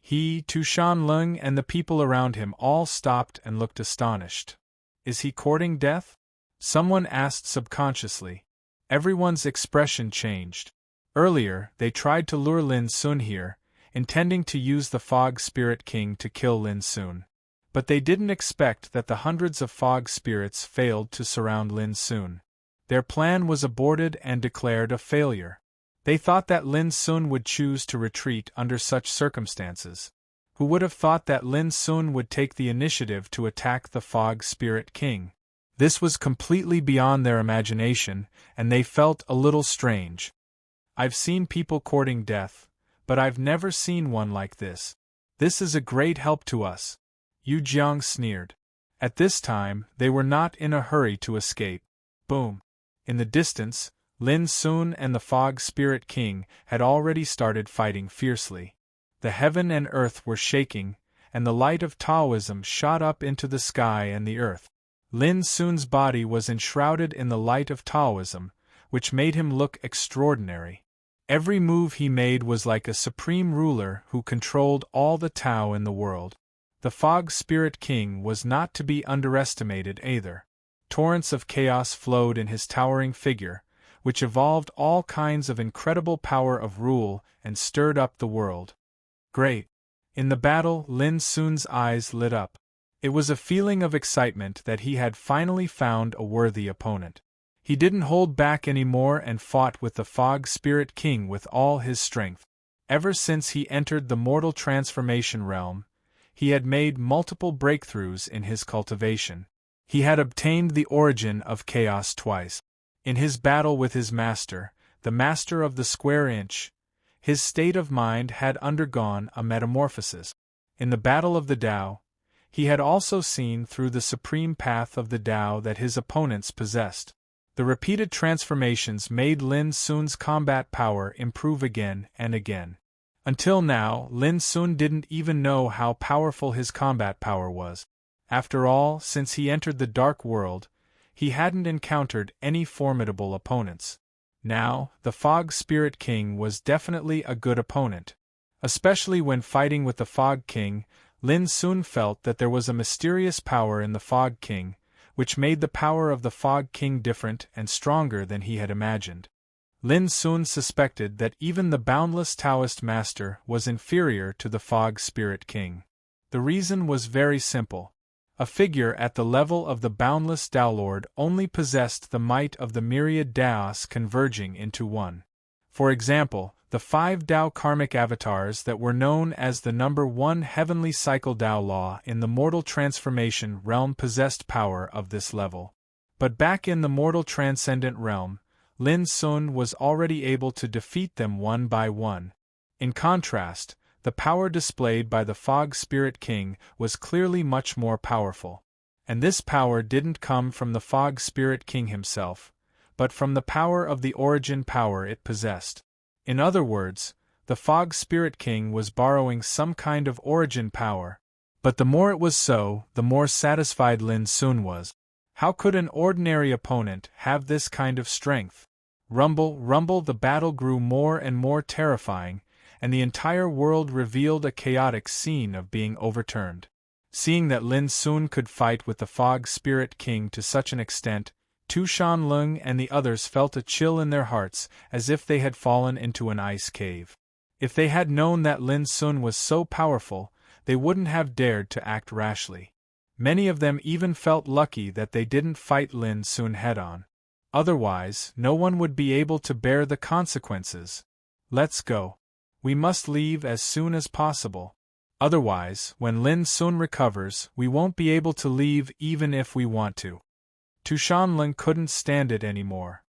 He, Tu Shanlung, and the people around him all stopped and looked astonished. Is he courting death? Someone asked subconsciously. Everyone's expression changed. Earlier, they tried to lure Lin Sun here, intending to use the Fog Spirit King to kill Lin Sun. But they didn't expect that the hundreds of fog spirits failed to surround Lin Sun. Their plan was aborted and declared a failure. They thought that Lin Sun would choose to retreat under such circumstances. Who would have thought that Lin Sun would take the initiative to attack the Fog Spirit King? This was completely beyond their imagination, and they felt a little strange. I've seen people courting death, but I've never seen one like this. This is a great help to us. Yu Jiang sneered. At this time, they were not in a hurry to escape. Boom! In the distance, Lin Sun and the Fog Spirit King had already started fighting fiercely. The heaven and earth were shaking, and the light of Taoism shot up into the sky and the earth. Lin Sun's body was enshrouded in the light of Taoism, which made him look extraordinary. Every move he made was like a supreme ruler who controlled all the Tao in the world. The Fog Spirit King was not to be underestimated either. Torrents of chaos flowed in his towering figure, which evolved all kinds of incredible power of rule and stirred up the world. Great! In the battle, Lin Sun's eyes lit up. It was a feeling of excitement that he had finally found a worthy opponent. He didn't hold back anymore and fought with the Fog Spirit King with all his strength. Ever since he entered the mortal transformation realm, he had made multiple breakthroughs in his cultivation. He had obtained the origin of chaos twice. In his battle with his master, the master of the square inch, his state of mind had undergone a metamorphosis. In the battle of the Tao, he had also seen through the supreme path of the Tao that his opponents possessed. The repeated transformations made Lin Sun's combat power improve again and again. Until now, Lin Sun didn't even know how powerful his combat power was. After all, since he entered the Dark World, he hadn't encountered any formidable opponents. Now, the Fog Spirit King was definitely a good opponent. Especially when fighting with the Fog King, Lin Sun felt that there was a mysterious power in the Fog King, which made the power of the Fog King different and stronger than he had imagined. Lin Sun suspected that even the boundless Taoist master was inferior to the Fog Spirit King. The reason was very simple. A figure at the level of the boundless Tao Lord only possessed the might of the myriad Taos converging into one. For example, the 5 Tao karmic avatars that were known as the number 1 heavenly cycle Tao law in the mortal transformation realm possessed power of this level. But back in the mortal transcendent realm, Lin Sun was already able to defeat them one by one. In contrast, the power displayed by the Fog Spirit King was clearly much more powerful. And this power didn't come from the Fog Spirit King himself, but from the power of the origin power it possessed. In other words, the Fog Spirit King was borrowing some kind of origin power. But the more it was so, the more satisfied Lin Sun was. How could an ordinary opponent have this kind of strength? Rumble, rumble, the battle grew more and more terrifying, and the entire world revealed a chaotic scene of being overturned. Seeing that Lin Sun could fight with the Fog Spirit King to such an extent, Tu Shanlong and the others felt a chill in their hearts as if they had fallen into an ice cave. If they had known that Lin Sun was so powerful, they wouldn't have dared to act rashly. Many of them even felt lucky that they didn't fight Lin Sun head-on. Otherwise, no one would be able to bear the consequences. Let's go. We must leave as soon as possible. Otherwise, when Lin Sun recovers, we won't be able to leave even if we want to. Tu Shanlong couldn't stand it anymore.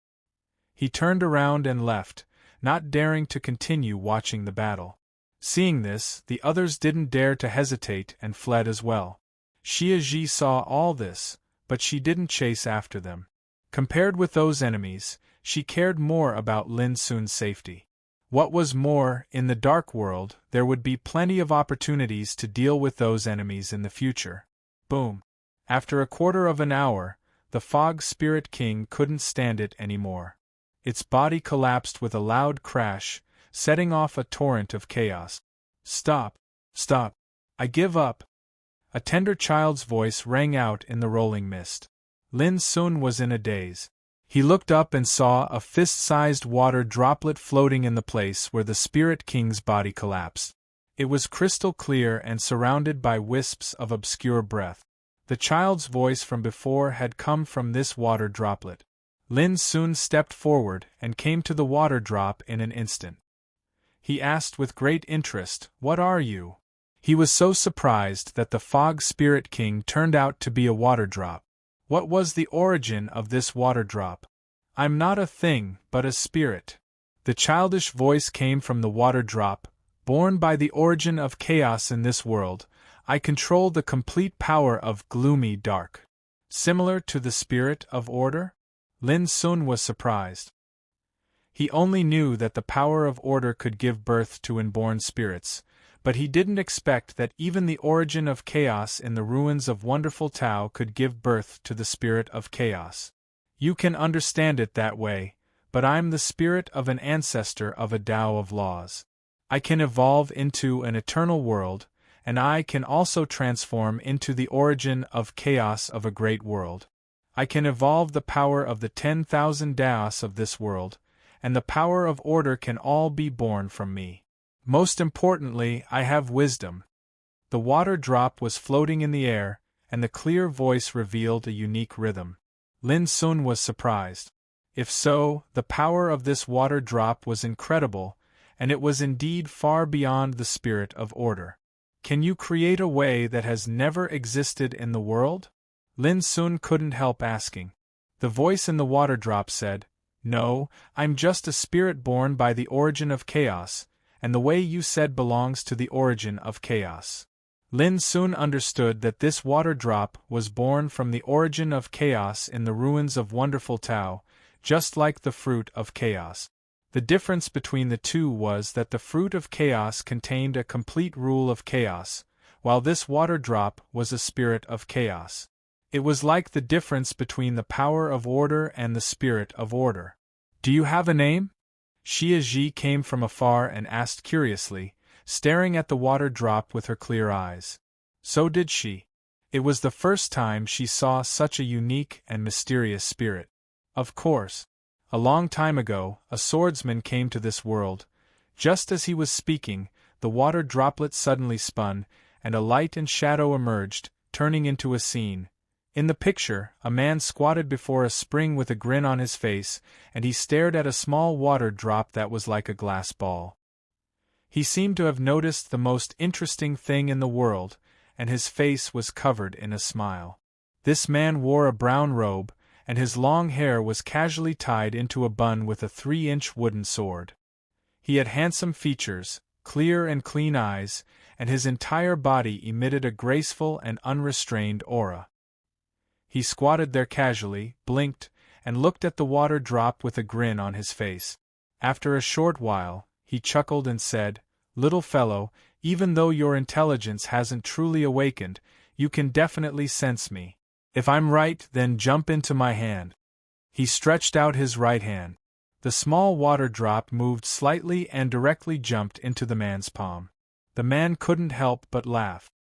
He turned around and left, not daring to continue watching the battle. Seeing this, the others didn't dare to hesitate and fled as well. Xia Ji saw all this, but she didn't chase after them. Compared with those enemies, she cared more about Lin Sun's safety. What was more, in the Dark World, there would be plenty of opportunities to deal with those enemies in the future. Boom! After a quarter of an hour, the Fog Spirit King couldn't stand it anymore. Its body collapsed with a loud crash, setting off a torrent of chaos. Stop! Stop! I give up! A tender child's voice rang out in the rolling mist. Lin Sun was in a daze. He looked up and saw a fist-sized water droplet floating in the place where the Spirit King's body collapsed. It was crystal clear and surrounded by wisps of obscure breath. The child's voice from before had come from this water droplet. Lin Sun stepped forward and came to the water drop in an instant. He asked with great interest, "What are you?" He was so surprised that the Fog Spirit King turned out to be a water drop. What was the origin of this water drop? "I'm not a thing, but a spirit." The childish voice came from the water drop. "Born by the origin of chaos in this world, I control the complete power of gloomy dark." Similar to the spirit of order? Lin Sun was surprised. He only knew that the power of order could give birth to inborn spirits, but he didn't expect that even the origin of chaos in the ruins of wonderful Tao could give birth to the spirit of chaos. You can understand it that way, but I'm the spirit of an ancestor of a Tao of laws. I can evolve into an eternal world, and I can also transform into the origin of chaos of a great world. I can evolve the power of the 10,000 Taos of this world, and the power of order can all be born from me. Most importantly, I have wisdom. The water drop was floating in the air, and the clear voice revealed a unique rhythm. Lin Sun was surprised. If so, the power of this water drop was incredible, and it was indeed far beyond the spirit of order. Can you create a way that has never existed in the world? Lin Sun couldn't help asking. The voice in the water drop said, No, I'm just a spirit born by the origin of chaos, and the way you said belongs to the origin of chaos. Lin Sun understood that this water drop was born from the origin of chaos in the ruins of wonderful Tao, just like the fruit of chaos. The difference between the two was that the fruit of chaos contained a complete rule of chaos, while this water drop was a spirit of chaos. It was like the difference between the power of order and the spirit of order. Do you have a name? Xia Ji came from afar and asked curiously, staring at the water drop with her clear eyes. So did she. It was the first time she saw such a unique and mysterious spirit. Of course. A long time ago, a swordsman came to this world. Just as he was speaking, the water droplet suddenly spun, and a light and shadow emerged, turning into a scene. In the picture, a man squatted before a spring with a grin on his face, and he stared at a small water drop that was like a glass ball. He seemed to have noticed the most interesting thing in the world, and his face was covered in a smile. This man wore a brown robe, and his long hair was casually tied into a bun with a 3-inch wooden sword. He had handsome features, clear and clean eyes, and his entire body emitted a graceful and unrestrained aura. He squatted there casually, blinked, and looked at the water drop with a grin on his face. After a short while, he chuckled and said, "Little fellow, even though your intelligence hasn't truly awakened, you can definitely sense me. If I'm right, then jump into my hand." He stretched out his right hand. The small water drop moved slightly and directly jumped into the man's palm. The man couldn't help but laugh.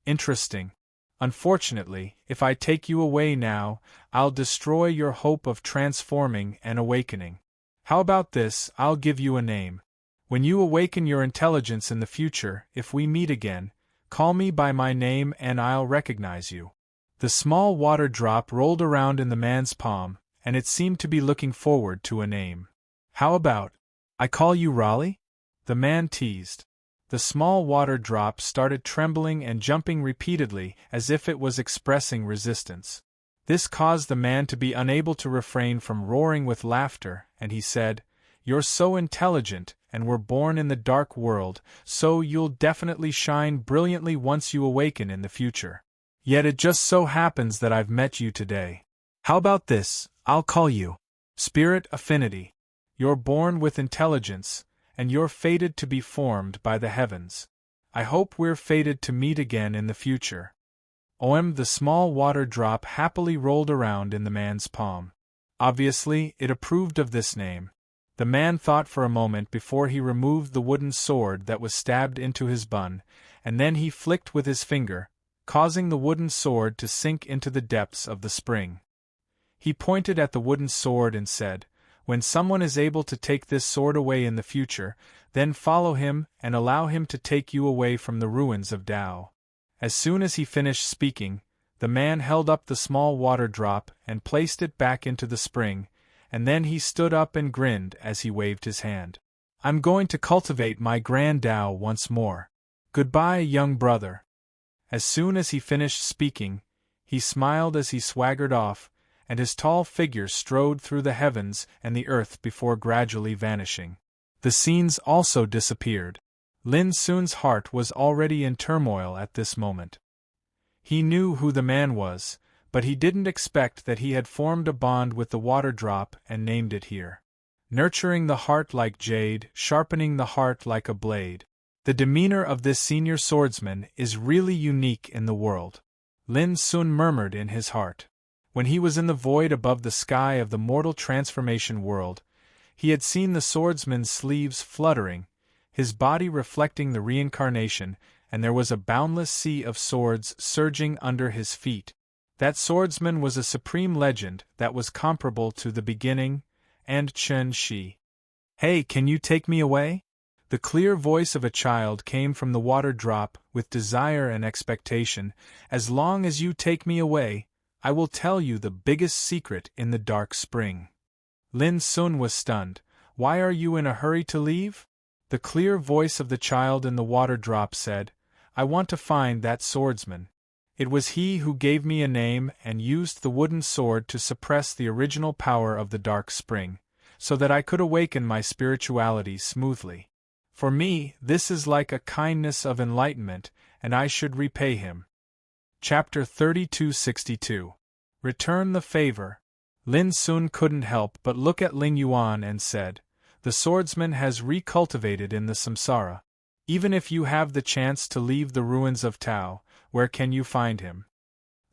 Interesting. Unfortunately, if I take you away now, I'll destroy your hope of transforming and awakening. How about this? I'll give you a name. When you awaken your intelligence in the future, if we meet again, call me by my name and I'll recognize you. The small water drop rolled around in the man's palm, and it seemed to be looking forward to a name. How about, I call you Raleigh? The man teased. The small water drop started trembling and jumping repeatedly as if it was expressing resistance. This caused the man to be unable to refrain from roaring with laughter, and he said, "You're so intelligent, and were born in the dark world, so you'll definitely shine brilliantly once you awaken in the future. Yet it just so happens that I've met you today. How about this? I'll call you Spirit Affinity. You're born with intelligence, and you're fated to be formed by the heavens. I hope we're fated to meet again in the future." The small water drop happily rolled around in the man's palm. Obviously, it approved of this name. The man thought for a moment before he removed the wooden sword that was stabbed into his bun, and then he flicked with his finger, causing the wooden sword to sink into the depths of the spring. He pointed at the wooden sword and said, "When someone is able to take this sword away in the future, then follow him and allow him to take you away from the ruins of Tao." As soon as he finished speaking, the man held up the small water drop and placed it back into the spring, and then he stood up and grinned as he waved his hand. "I'm going to cultivate my grand Tao once more. Goodbye, young brother." As soon as he finished speaking, he smiled as he swaggered off, and his tall figure strode through the heavens and the earth before gradually vanishing. The scenes also disappeared. Lin Sun's heart was already in turmoil at this moment. He knew who the man was, but he didn't expect that he had formed a bond with the water drop and named it here. Nurturing the heart like jade, sharpening the heart like a blade. The demeanor of this senior swordsman is really unique in the world. Lin Sun murmured in his heart. When he was in the void above the sky of the mortal transformation world, he had seen the swordsman's sleeves fluttering, his body reflecting the reincarnation, and there was a boundless sea of swords surging under his feet. That swordsman was a supreme legend that was comparable to the beginning, and Chen Shi. "Hey, can you take me away?" The clear voice of a child came from the water drop with desire and expectation. As long as you take me away, I will tell you the biggest secret in the dark spring. Lin Sun was stunned. Why are you in a hurry to leave? The clear voice of the child in the water drop said, I want to find that swordsman. It was he who gave me a name and used the wooden sword to suppress the original power of the dark spring, so that I could awaken my spirituality smoothly. For me, this is like a kindness of enlightenment, and I should repay him. Chapter 3262. Return the favor. Lin Sun couldn't help but look at Ling Yuan and said, The swordsman has recultivated in the samsara. Even if you have the chance to leave the ruins of Tao, where can you find him?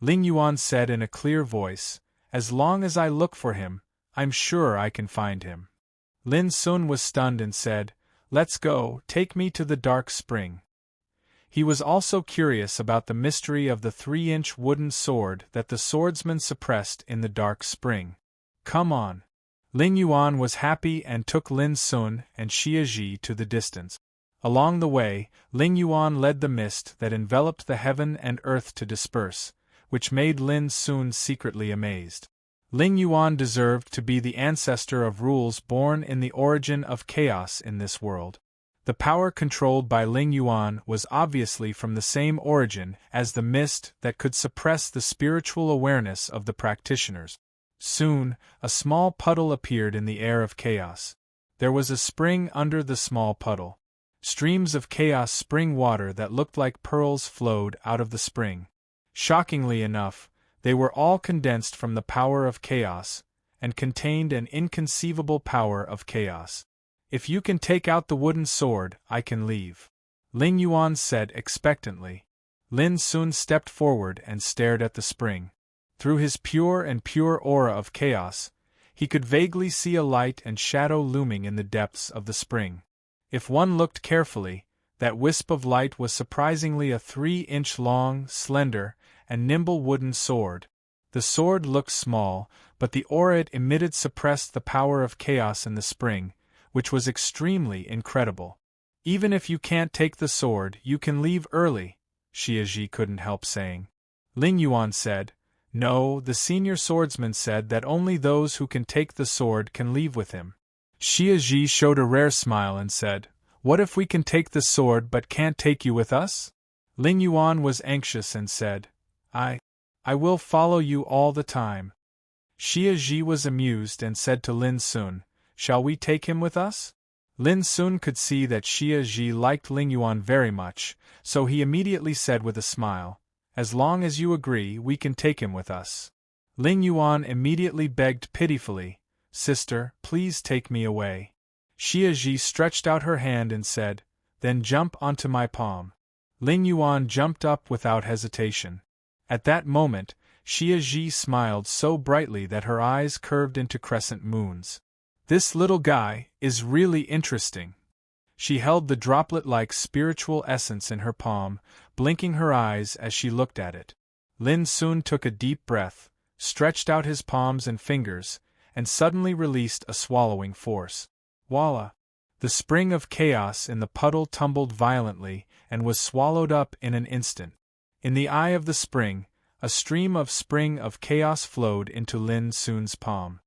Ling Yuan said in a clear voice, As long as I look for him, I'm sure I can find him. Lin Sun was stunned and said, Let's go, take me to the dark spring. He was also curious about the mystery of the 3-inch wooden sword that the swordsman suppressed in the dark spring. Come on. Ling Yuan was happy and took Lin Sun and Xia Ji to the distance. Along the way, Ling Yuan led the mist that enveloped the heaven and earth to disperse, which made Lin Sun secretly amazed. Ling Yuan deserved to be the ancestor of rules born in the origin of chaos in this world. The power controlled by Ling Yuan was obviously from the same origin as the mist that could suppress the spiritual awareness of the practitioners. Soon, a small puddle appeared in the air of chaos. There was a spring under the small puddle. Streams of chaos spring water that looked like pearls flowed out of the spring. Shockingly enough, they were all condensed from the power of chaos, and contained an inconceivable power of chaos. If you can take out the wooden sword, I can leave. Ling Yuan said expectantly. Lin Sun stepped forward and stared at the spring. Through his pure aura of chaos, he could vaguely see a light and shadow looming in the depths of the spring. If one looked carefully, that wisp of light was surprisingly a 3-inch long, slender, and nimble wooden sword. The sword looked small, but the aura it emitted suppressed the power of chaos in the spring, which was extremely incredible. Even if you can't take the sword, you can leave early, Xia Ji couldn't help saying. Ling Yuan said, No, the senior swordsman said that only those who can take the sword can leave with him. Xia Ji showed a rare smile and said, What if we can take the sword but can't take you with us? Ling Yuan was anxious and said, I will follow you all the time. Xia Ji was amused and said to Lin Sun, Shall we take him with us? Lin Sun could see that Xia Ji liked Ling Yuan very much, so he immediately said with a smile, As long as you agree, we can take him with us. Ling Yuan immediately begged pitifully, Sister, please take me away. Xia Ji stretched out her hand and said, Then jump onto my palm. Ling Yuan jumped up without hesitation. At that moment, Xia Ji smiled so brightly that her eyes curved into crescent moons. This little guy is really interesting. She held the droplet-like spiritual essence in her palm, blinking her eyes as she looked at it. Lin Sun took a deep breath, stretched out his palms and fingers, and suddenly released a swallowing force. Voila! The spring of chaos in the puddle tumbled violently and was swallowed up in an instant. In the eye of the spring, a stream of chaos flowed into Lin Sun's palm.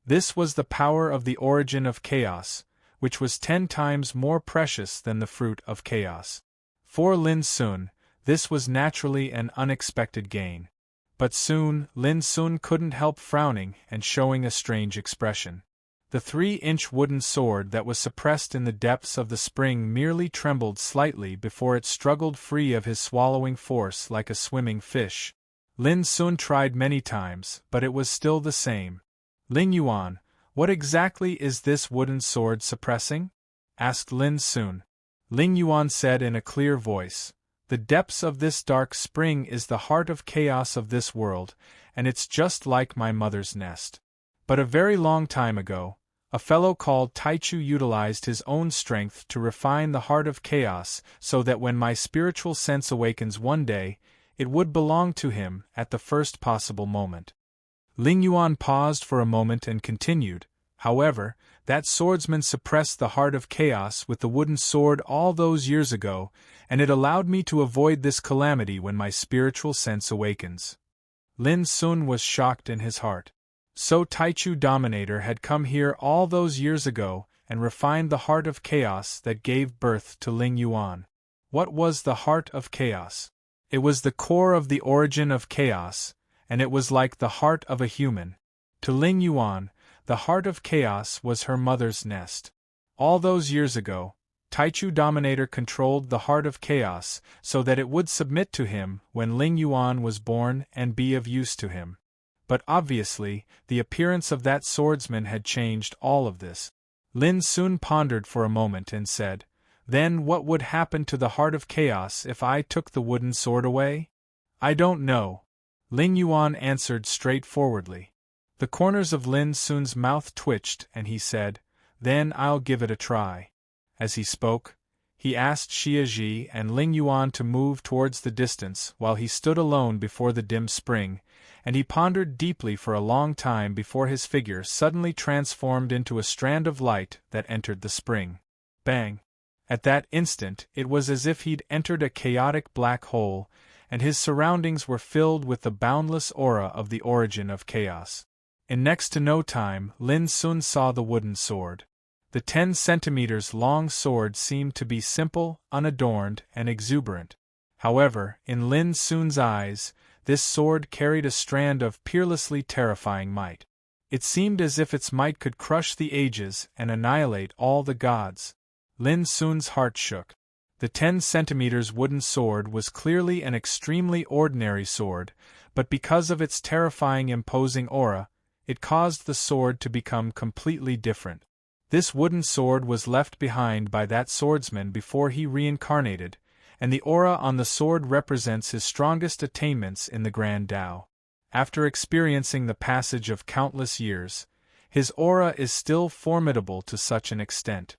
This was the power of the origin of chaos, which was 10 times more precious than the fruit of chaos. For Lin Sun, this was naturally an unexpected gain. But soon, Lin Sun couldn't help frowning and showing a strange expression. The 3-inch wooden sword that was suppressed in the depths of the spring merely trembled slightly before it struggled free of his swallowing force like a swimming fish. Lin Sun tried many times, but it was still the same. Ling Yuan, what exactly is this wooden sword suppressing? Asked Lin Sun. Ling Yuan said in a clear voice, The depths of this dark spring is the heart of chaos of this world, and it's just like my mother's nest. But a very long time ago, a fellow called Taichu utilized his own strength to refine the heart of chaos so that when my spiritual sense awakens one day, it would belong to him at the first possible moment. Ling Yuan paused for a moment and continued, However, That swordsman suppressed the heart of chaos with the wooden sword all those years ago, and it allowed me to avoid this calamity when my spiritual sense awakens. Lin Sun was shocked in his heart. So Taichu Dominator had come here all those years ago and refined the heart of chaos that gave birth to Ling Yuan. What was the heart of chaos? It was the core of the origin of chaos, and it was like the heart of a human. To Ling Yuan, the heart of chaos was her mother's nest. All those years ago, Taichu Dominator controlled the heart of chaos so that it would submit to him when Ling Yuan was born and be of use to him. But obviously, the appearance of that swordsman had changed all of this. Lin Sun pondered for a moment and said, "Then what would happen to the heart of chaos if I took the wooden sword away?" "I don't know," Ling Yuan answered straightforwardly. The corners of Lin Sun's mouth twitched and he said, "Then I'll give it a try." As he spoke, he asked Xia Ji and Ling Yuan to move towards the distance while he stood alone before the dim spring, and he pondered deeply for a long time before his figure suddenly transformed into a strand of light that entered the spring. Bang! At that instant it was as if he'd entered a chaotic black hole, and his surroundings were filled with the boundless aura of the origin of chaos. In next to no time, Lin Sun saw the wooden sword. The 10 centimeters long sword seemed to be simple, unadorned, and exuberant. However, in Lin Sun's eyes, this sword carried a strand of peerlessly terrifying might. It seemed as if its might could crush the ages and annihilate all the gods. Lin Sun's heart shook. The 10 centimeters wooden sword was clearly an extremely ordinary sword, but because of its terrifying imposing aura, it caused the sword to become completely different. This wooden sword was left behind by that swordsman before he reincarnated, and the aura on the sword represents his strongest attainments in the Grand Tao. After experiencing the passage of countless years, his aura is still formidable to such an extent.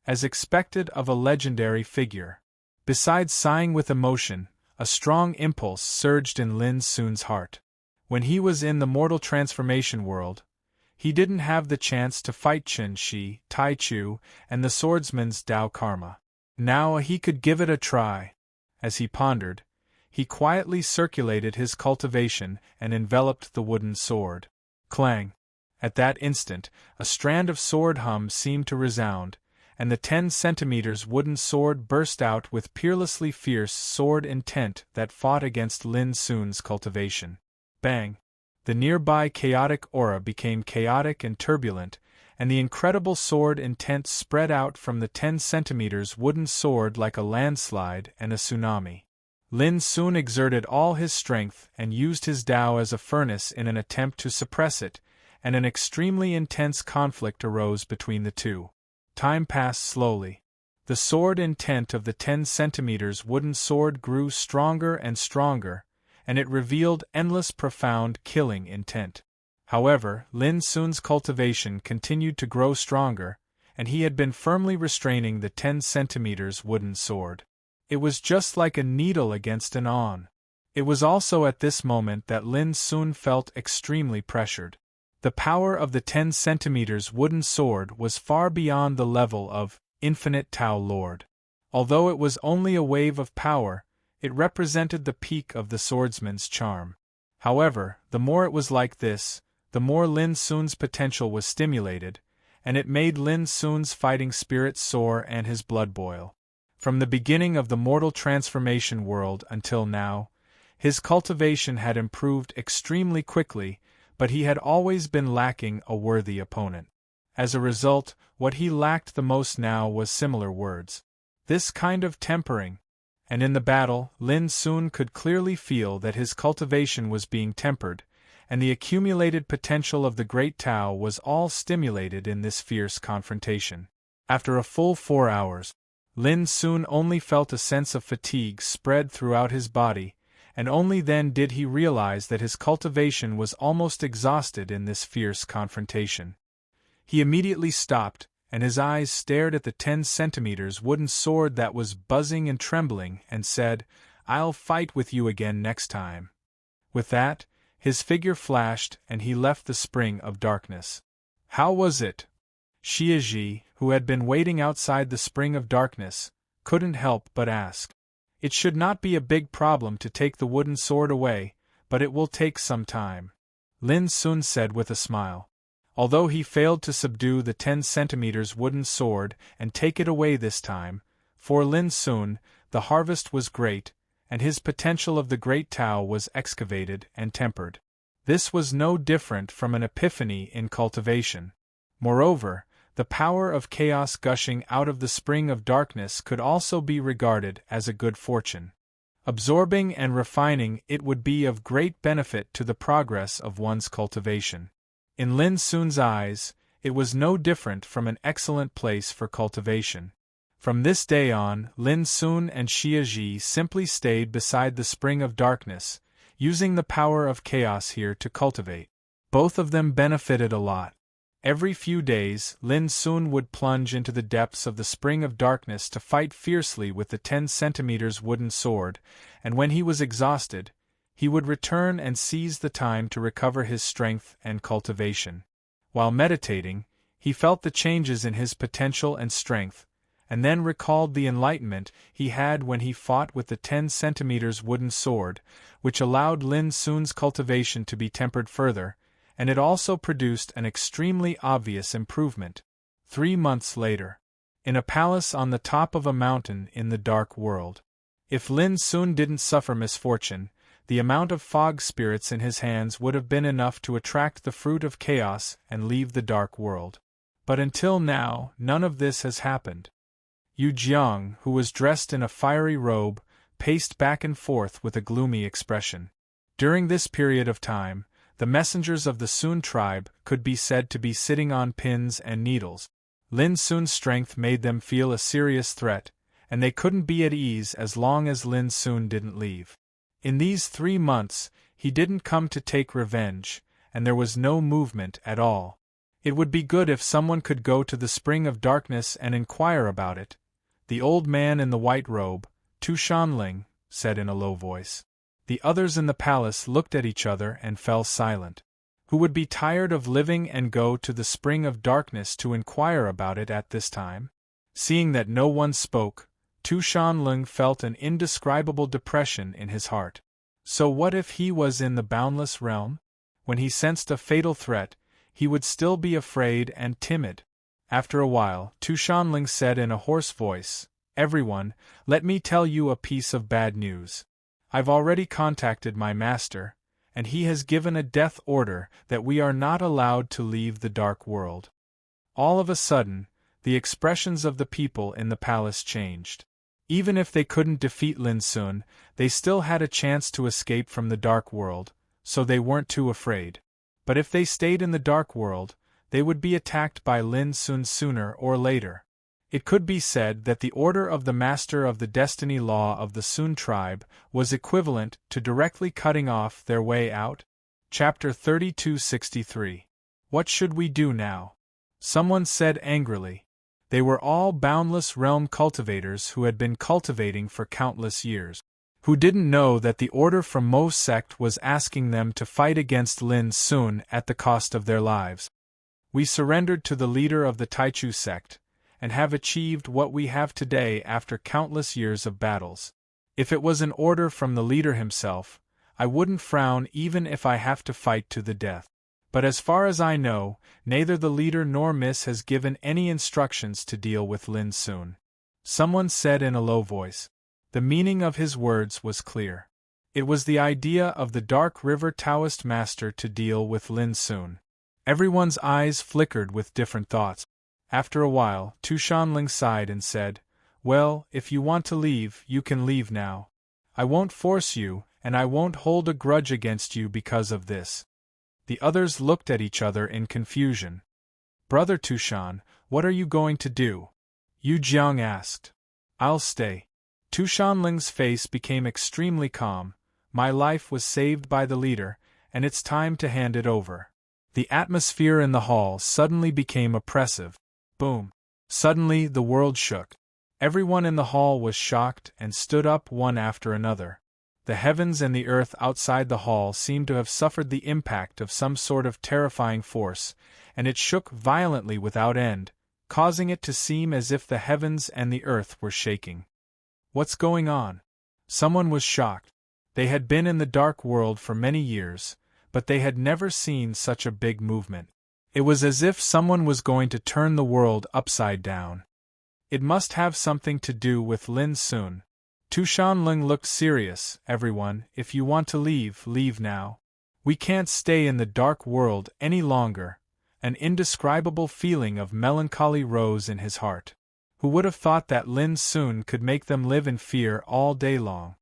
As expected of a legendary figure. Besides sighing with emotion, a strong impulse surged in Lin Sun's heart. When he was in the mortal transformation world, he didn't have the chance to fight Qin Shi, Taichu, and the swordsman's Tao Karma. Now he could give it a try. As he pondered, he quietly circulated his cultivation and enveloped the wooden sword. Clang! At that instant, a strand of sword hum seemed to resound, and the 10 centimeters wooden sword burst out with peerlessly fierce sword intent that fought against Lin Sun's cultivation. Bang! The nearby chaotic aura became chaotic and turbulent, and the incredible sword intent spread out from the 10 centimeters wooden sword like a landslide and a tsunami. Lin Sun exerted all his strength and used his Tao as a furnace in an attempt to suppress it, and an extremely intense conflict arose between the two. Time passed slowly. The sword intent of the 10 centimeters wooden sword grew stronger and stronger, and it revealed endless profound killing intent. However, Lin Sun's cultivation continued to grow stronger, and he had been firmly restraining the 10 centimeters wooden sword. It was just like a needle against an awn. It was also at this moment that Lin Sun felt extremely pressured. The power of the 10 centimeters wooden sword was far beyond the level of infinite Tao Lord. Although it was only a wave of power, it represented the peak of the swordsman's charm. However, the more it was like this, the more Lin Sun's potential was stimulated, and it made Lin Sun's fighting spirit soar and his blood boil. From the beginning of the mortal transformation world until now, his cultivation had improved extremely quickly, but he had always been lacking a worthy opponent. As a result, what he lacked the most now was similar words. This kind of tempering. And in the battle, Lin Sun could clearly feel that his cultivation was being tempered, and the accumulated potential of the Great Tao was all stimulated in this fierce confrontation. After a full 4 hours, Lin Sun only felt a sense of fatigue spread throughout his body, and only then did he realize that his cultivation was almost exhausted in this fierce confrontation. He immediately stopped, and his eyes stared at the 10 centimeters wooden sword that was buzzing and trembling, and said, "I'll fight with you again next time." With that, his figure flashed and he left the spring of darkness. "How was it?" Xiaji, who had been waiting outside the Spring of Darkness, couldn't help but ask. It should not be a big problem to take the wooden sword away, but it will take some time. Lin Sun said with a smile. Although he failed to subdue the 10 centimeters wooden sword and take it away this time, for Lin Sun, the harvest was great, and his potential of the Great Tao was excavated and tempered. This was no different from an epiphany in cultivation. Moreover, the power of chaos gushing out of the Spring of Darkness could also be regarded as a good fortune. Absorbing and refining it would be of great benefit to the progress of one's cultivation. In Lin Sun's eyes, it was no different from an excellent place for cultivation. From this day on, Lin Sun and Xiaji simply stayed beside the Spring of Darkness, using the power of chaos here to cultivate. Both of them benefited a lot. Every few days, Lin Sun would plunge into the depths of the Spring of Darkness to fight fiercely with the 10 centimeters wooden sword, and when he was exhausted, he would return and seize the time to recover his strength and cultivation. While meditating, he felt the changes in his potential and strength, and then recalled the enlightenment he had when he fought with the 10 centimeters wooden sword, which allowed Lin Sun's cultivation to be tempered further, and it also produced an extremely obvious improvement. 3 months later, in a palace on the top of a mountain in the dark world. If Lin Sun didn't suffer misfortune, the amount of fog spirits in his hands would have been enough to attract the fruit of chaos and leave the dark world. But until now, none of this has happened. Yu Jiang, who was dressed in a fiery robe, paced back and forth with a gloomy expression. During this period of time, the messengers of the Sun tribe could be said to be sitting on pins and needles. Lin Sun's strength made them feel a serious threat, and they couldn't be at ease as long as Lin Sun didn't leave. In these 3 months, he didn't come to take revenge, and there was no movement at all. It would be good if someone could go to the Spring of Darkness and inquire about it. The old man in the white robe, Tu Shanling, said in a low voice. The others in the palace looked at each other and fell silent. Who would be tired of living and go to the Spring of Darkness to inquire about it at this time? Seeing that no one spoke, Tu Shanling felt an indescribable depression in his heart. So what if he was in the boundless realm? When he sensed a fatal threat, he would still be afraid and timid. After a while, Tu Shanling said in a hoarse voice, "Everyone, let me tell you a piece of bad news. I've already contacted my master, and he has given a death order that we are not allowed to leave the dark world." All of a sudden, the expressions of the people in the palace changed. Even if they couldn't defeat Lin Sun, they still had a chance to escape from the dark world, so they weren't too afraid. But if they stayed in the dark world, they would be attacked by Lin Sun sooner or later. It could be said that the order of the Master of the Destiny Law of the Sun tribe was equivalent to directly cutting off their way out. Chapter 3263. What should we do now? Someone said angrily. They were all boundless realm cultivators who had been cultivating for countless years, who didn't know that the order from Mo sect was asking them to fight against Lin Sun at the cost of their lives. We surrendered to the leader of the Taichu sect, and have achieved what we have today after countless years of battles. If it was an order from the leader himself, I wouldn't frown even if I have to fight to the death. But as far as I know, neither the leader nor Miss has given any instructions to deal with Lin Sun. Someone said in a low voice. The meaning of his words was clear. It was the idea of the Dark River Taoist master to deal with Lin Sun. Everyone's eyes flickered with different thoughts. After a while, Tu Shanling sighed and said, "Well, if you want to leave, you can leave now. I won't force you, and I won't hold a grudge against you because of this." The others looked at each other in confusion. "Brother Tushan, what are you going to do?" Yu Jiang asked. "I'll stay." Tu Shanling's face became extremely calm. "My life was saved by the leader, and it's time to hand it over." The atmosphere in the hall suddenly became oppressive. Boom! Suddenly the world shook. Everyone in the hall was shocked and stood up one after another. The heavens and the earth outside the hall seemed to have suffered the impact of some sort of terrifying force, and it shook violently without end, causing it to seem as if the heavens and the earth were shaking. What's going on? Someone was shocked. They had been in the dark world for many years, but they had never seen such a big movement. It was as if someone was going to turn the world upside down. It must have something to do with Lin Sun. Tu Shanling looked serious. Everyone, if you want to leave, leave now. We can't stay in the dark world any longer. An indescribable feeling of melancholy rose in his heart. Who would have thought that Lin Sun could make them live in fear all day long?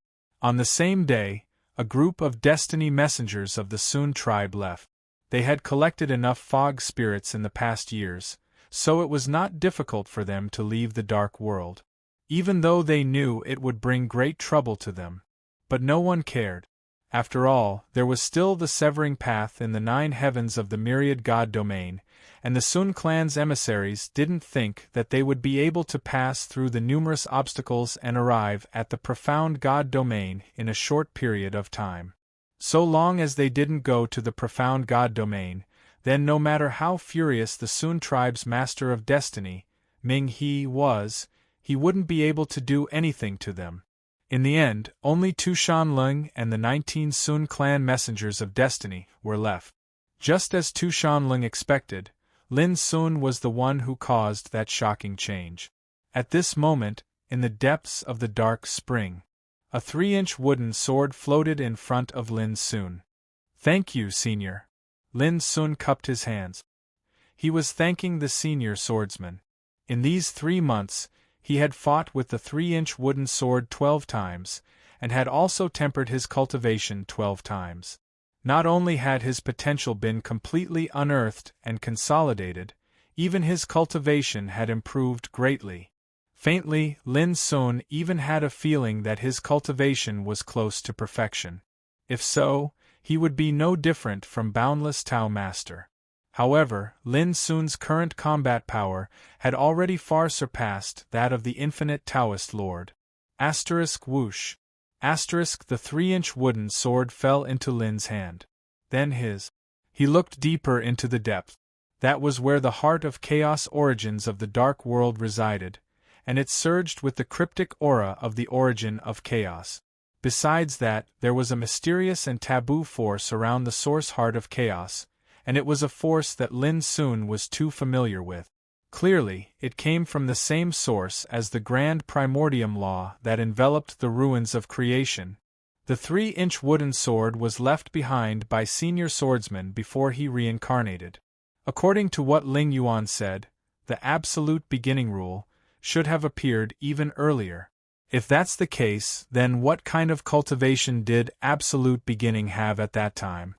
On the same day, a group of destiny messengers of the Sun tribe left. They had collected enough fog spirits in the past years, so it was not difficult for them to leave the dark world, even though they knew it would bring great trouble to them. But no one cared. After all, there was still the severing path in the 9 heavens of the myriad god domain, and the Sun clan's emissaries didn't think that they would be able to pass through the numerous obstacles and arrive at the profound god domain in a short period of time. So long as they didn't go to the profound god domain, then no matter how furious the Sun tribe's master of destiny, Ming He was, he wouldn't be able to do anything to them. In the end, only Tu Shanling and the 19 Sun clan messengers of destiny were left. Just as Tu Shanling expected, Lin Sun was the one who caused that shocking change. At this moment, in the depths of the dark spring, a 3-inch wooden sword floated in front of Lin Sun. "Thank you, Senior." Lin Sun cupped his hands. He was thanking the senior swordsman. In these 3 months, he had fought with the 3-inch wooden sword 12 times, and had also tempered his cultivation 12 times. Not only had his potential been completely unearthed and consolidated, even his cultivation had improved greatly. Faintly, Lin Sun even had a feeling that his cultivation was close to perfection. If so, he would be no different from boundless Tao Master. However, Lin Sun's current combat power had already far surpassed that of the infinite Taoist Lord. Whoosh. The 3-inch wooden sword fell into Lin's hand. Then his. He looked deeper into the depth. That was where the heart of chaos origins of the dark world resided, and it surged with the cryptic aura of the origin of chaos. Besides that, there was a mysterious and taboo force around the source heart of chaos, and it was a force that Lin Sun was too familiar with. Clearly, it came from the same source as the grand primordium law that enveloped the ruins of creation. The 3-inch wooden sword was left behind by senior swordsman before he reincarnated. According to what Ling Yuan said, the absolute beginning rule should have appeared even earlier. If that's the case, then what kind of cultivation did absolute beginning have at that time?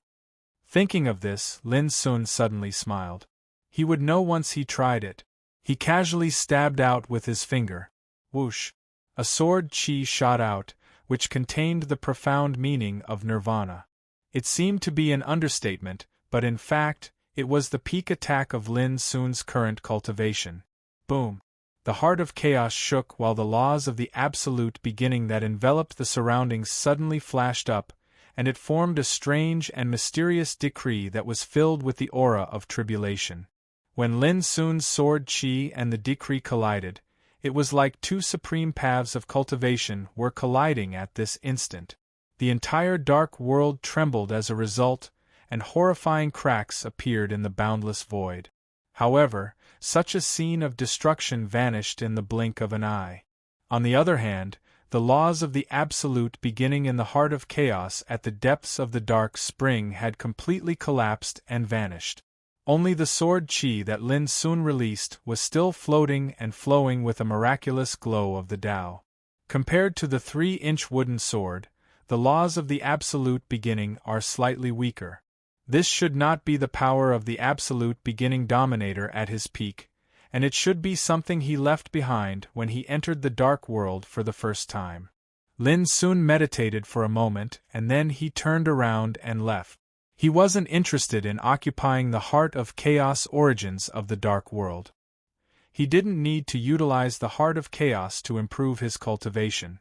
Thinking of this, Lin Sun suddenly smiled. He would know once he tried it. He casually stabbed out with his finger. Whoosh! A sword chi shot out, which contained the profound meaning of nirvana. It seemed to be an understatement, but in fact, it was the peak attack of Lin Sun's current cultivation. Boom! The heart of chaos shook while the laws of the absolute beginning that enveloped the surroundings suddenly flashed up, and it formed a strange and mysterious decree that was filled with the aura of tribulation. When Lin Sun's sword chi and the decree collided, it was like 2 supreme paths of cultivation were colliding at this instant. The entire dark world trembled as a result, and horrifying cracks appeared in the boundless void. However, such a scene of destruction vanished in the blink of an eye. On the other hand, the laws of the absolute beginning in the heart of chaos at the depths of the dark spring had completely collapsed and vanished. Only the sword chi that Lin Sun released was still floating and flowing with a miraculous glow of the Tao. Compared to the 3-inch wooden sword, the laws of the absolute beginning are slightly weaker. This should not be the power of the absolute beginning dominator at his peak, and it should be something he left behind when he entered the dark world for the first time. Lin Sun meditated for a moment and then he turned around and left. He wasn't interested in occupying the heart of chaos origins of the dark world. He didn't need to utilize the heart of chaos to improve his cultivation.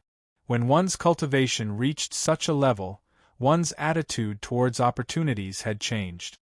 When one's cultivation reached such a level, one's attitude towards opportunities had changed.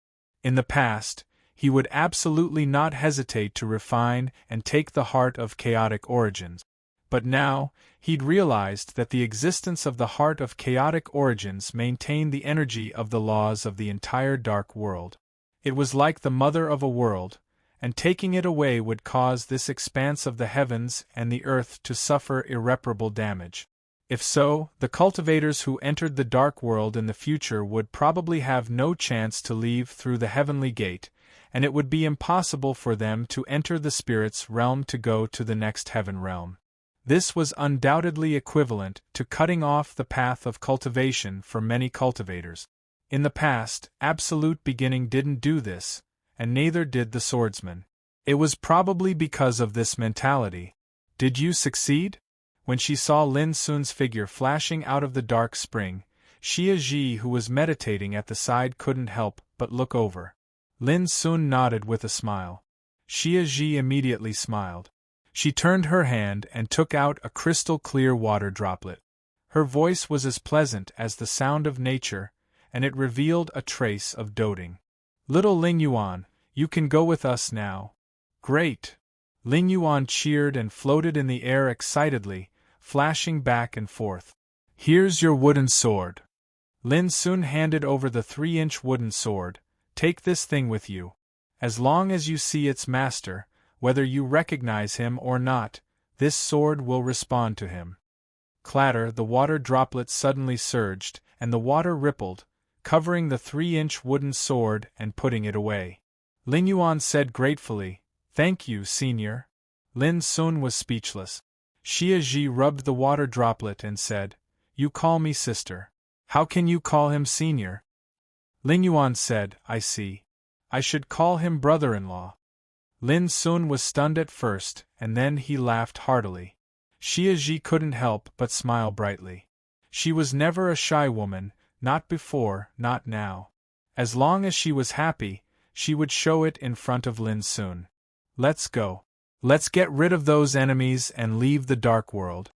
In the past, he would absolutely not hesitate to refine and take the heart of chaotic origins. But now, he'd realized that the existence of the heart of chaotic origins maintained the energy of the laws of the entire dark world. It was like the mother of a world, and taking it away would cause this expanse of the heavens and the earth to suffer irreparable damage. If so, the cultivators who entered the dark world in the future would probably have no chance to leave through the heavenly gate, and it would be impossible for them to enter the spirit's realm to go to the next heaven realm. This was undoubtedly equivalent to cutting off the path of cultivation for many cultivators. In the past, absolute beginning didn't do this, and neither did the swordsman. It was probably because of this mentality. Did you succeed? When she saw Lin Sun's figure flashing out of the dark spring, Xia Ji, who was meditating at the side, couldn't help but look over. Lin Sun nodded with a smile. Xia Ji immediately smiled. She turned her hand and took out a crystal-clear water droplet. Her voice was as pleasant as the sound of nature, and it revealed a trace of doting. "Little Ling Yuan, you can go with us now." "Great!" Ling Yuan cheered and floated in the air excitedly, flashing back and forth. "Here's your wooden sword." Lin Sun handed over the 3-inch wooden sword. "Take this thing with you. As long as you see its master, whether you recognize him or not, this sword will respond to him." Clatter, the water droplet suddenly surged, and the water rippled, covering the 3-inch wooden sword and putting it away. Ling Yuan said gratefully, "Thank you, senior." Lin Sun was speechless. Xia Ji rubbed the water droplet and said, "You call me sister. How can you call him senior?" Ling Yuan said, "I see. I should call him brother-in-law." Lin Sun was stunned at first, and then he laughed heartily. Xia Ji couldn't help but smile brightly. She was never a shy woman, not before, not now. As long as she was happy, she would show it in front of Lin Sun. "Let's go. Let's get rid of those enemies and leave the dark world,"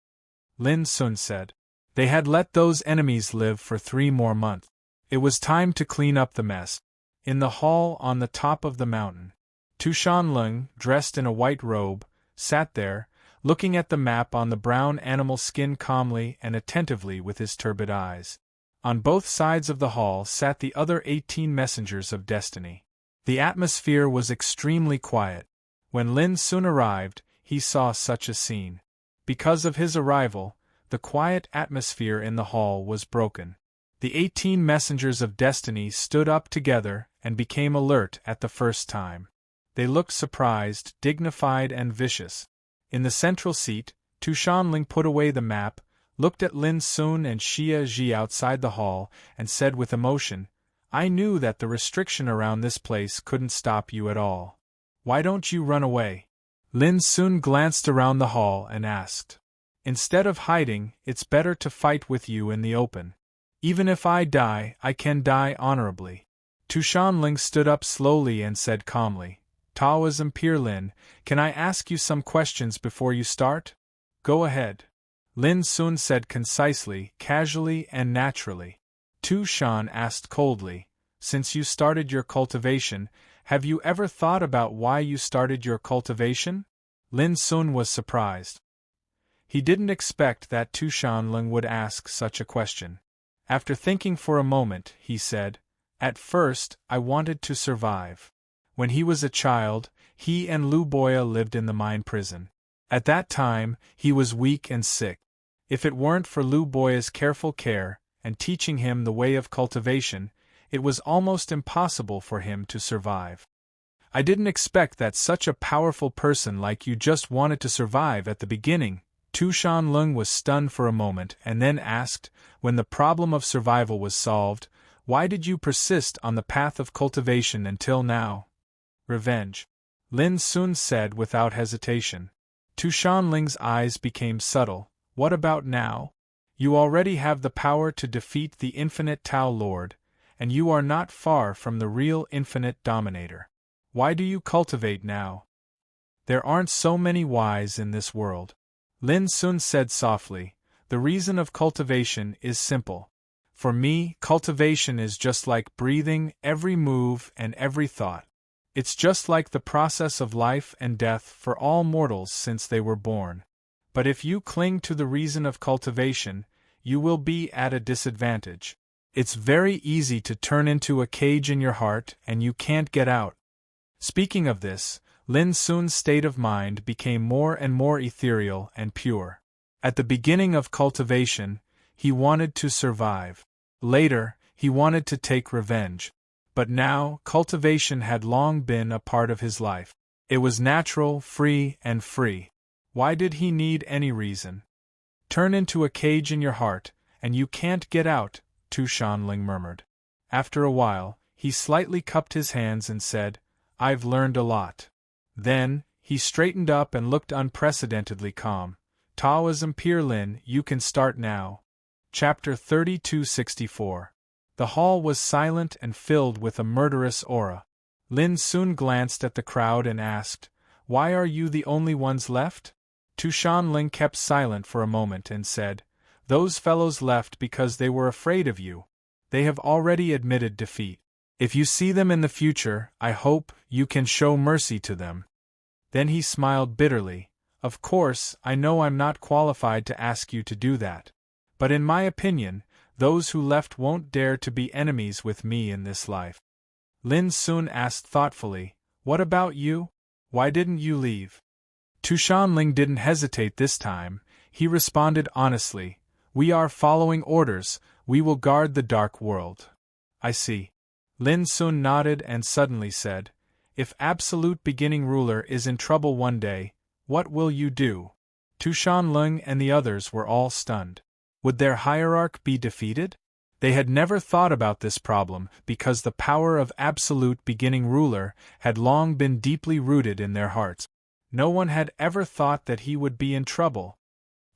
Lin Sun said. They had let those enemies live for 3 more months. It was time to clean up the mess. In the hall on the top of the mountain, Tu Shanlung, dressed in a white robe, sat there, looking at the map on the brown animal skin calmly and attentively with his turbid eyes. On both sides of the hall sat the other 18 messengers of destiny. The atmosphere was extremely quiet. When Lin Sun arrived, he saw such a scene. Because of his arrival, the quiet atmosphere in the hall was broken. The 18 messengers of destiny stood up together and became alert at the first time. They looked surprised, dignified, and vicious. In the central seat, Tu Shanling put away the map, looked at Lin Sun and Xia Ji outside the hall, and said with emotion, "I knew that the restriction around this place couldn't stop you at all. Why don't you run away?" Lin Sun glanced around the hall and asked. "Instead of hiding, it's better to fight with you in the open. Even if I die, I can die honorably." Tu Shanling stood up slowly and said calmly, "Taoism Peer Lin, can I ask you some questions before you start?" "Go ahead," Lin Sun said concisely, casually, and naturally. Tu Shan asked coldly, "Since you started your cultivation, have you ever thought about why you started your cultivation?" Lin Sun was surprised. He didn't expect that Tu Shanlung would ask such a question. After thinking for a moment, he said, "At first, I wanted to survive. When he was a child, he and Lu Boya lived in the mine prison. At that time, he was weak and sick. If it weren't for Lu Boya's careful care, and teaching him the way of cultivation, it was almost impossible for him to survive. I didn't expect that such a powerful person like you just wanted to survive at the beginning." Tu Shanlung was stunned for a moment and then asked, when the problem of survival was solved, "Why did you persist on the path of cultivation until now?" "Revenge," Lin Sun said without hesitation. Tu Shanling's eyes became subtle. "What about now? You already have the power to defeat the infinite Tao Lord, and you are not far from the real infinite dominator. Why do you cultivate now?" "There aren't so many whys in this world," Lin Sun said softly, The reason of cultivation is simple. For me, cultivation is just like breathing, every move and every thought. It's just like the process of life and death for all mortals since they were born. But if you cling to the reason of cultivation, you will be at a disadvantage. It's very easy to turn into a cage in your heart and you can't get out. Speaking of this, Lin Sun's state of mind became more and more ethereal and pure. At the beginning of cultivation, he wanted to survive. Later, he wanted to take revenge. But now, cultivation had long been a part of his life. It was natural, free, and free. Why did he need any reason? Turn into a cage in your heart, and you can't get out, Tu Shanling murmured. After a while, he slightly cupped his hands and said, I've learned a lot. Then, he straightened up and looked unprecedentedly calm. Taoism Pier Lin, you can start now. Chapter 3264. The hall was silent and filled with a murderous aura. Lin Sun glanced at the crowd and asked, Why are you the only ones left? Tu Shanling kept silent for a moment and said, Those fellows left because they were afraid of you. They have already admitted defeat. If you see them in the future, I hope you can show mercy to them. Then he smiled bitterly. Of course, I know I'm not qualified to ask you to do that. But in my opinion, those who left won't dare to be enemies with me in this life. Lin Sun asked thoughtfully, What about you? Why didn't you leave? Tu Shanling didn't hesitate this time. He responded honestly, We are following orders, we will guard the dark world. I see. Lin Sun nodded and suddenly said, If absolute beginning ruler is in trouble one day, what will you do? Tu Shanling and the others were all stunned. Would their hierarch be defeated? They had never thought about this problem because the power of absolute beginning ruler had long been deeply rooted in their hearts. No one had ever thought that he would be in trouble.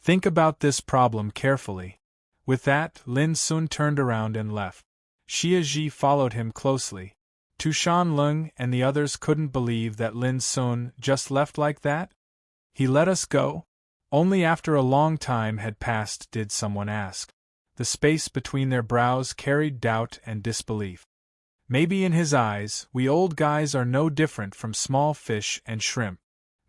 Think about this problem carefully. With that, Lin Sun turned around and left. Xie Ji followed him closely. Tu Shanling and the others couldn't believe that Lin Sun just left like that. He let us go? Only after a long time had passed did someone ask. The space between their brows carried doubt and disbelief. Maybe in his eyes, we old guys are no different from small fish and shrimp.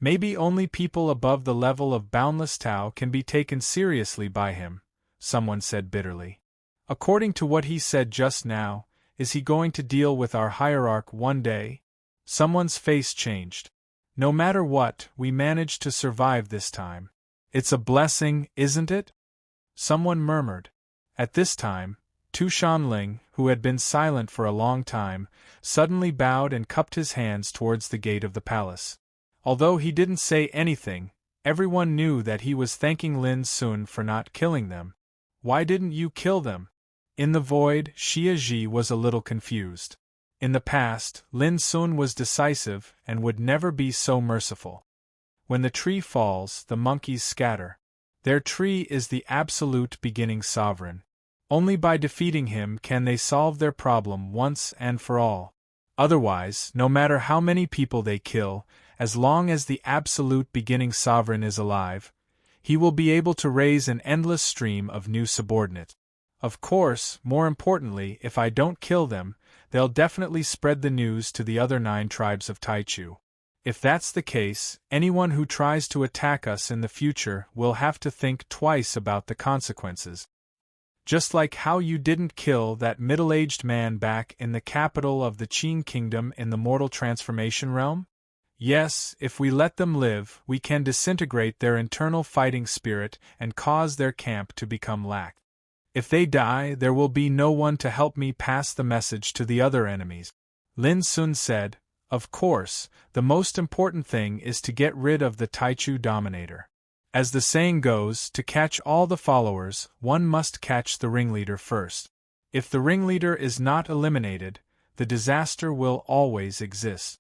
Maybe only people above the level of boundless Tao can be taken seriously by him, someone said bitterly. According to what he said just now, is he going to deal with our hierarch one day? Someone's face changed. No matter what, we managed to survive this time. It's a blessing, isn't it? Someone murmured. At this time, Tu Shanling, who had been silent for a long time, suddenly bowed and cupped his hands towards the gate of the palace. Although he didn't say anything, everyone knew that he was thanking Lin Sun for not killing them. Why didn't you kill them? In the void, Xie Ji was a little confused. In the past, Lin Sun was decisive and would never be so merciful. When the tree falls, the monkeys scatter. Their tree is the absolute beginning sovereign. Only by defeating him can they solve their problem once and for all. Otherwise, no matter how many people they kill, as long as the absolute beginning sovereign is alive, he will be able to raise an endless stream of new subordinates. Of course, more importantly, if I don't kill them, they'll definitely spread the news to the other 9 tribes of Taichu. If that's the case, anyone who tries to attack us in the future will have to think twice about the consequences. Just like how you didn't kill that middle-aged man back in the capital of the Qin Kingdom in the mortal transformation realm? Yes, if we let them live, we can disintegrate their internal fighting spirit and cause their camp to become lax. If they die, there will be no one to help me pass the message to the other enemies. Lin Sun said, Of course, the most important thing is to get rid of the Taichu dominator. As the saying goes, to catch all the followers, one must catch the ringleader first. If the ringleader is not eliminated, the disaster will always exist.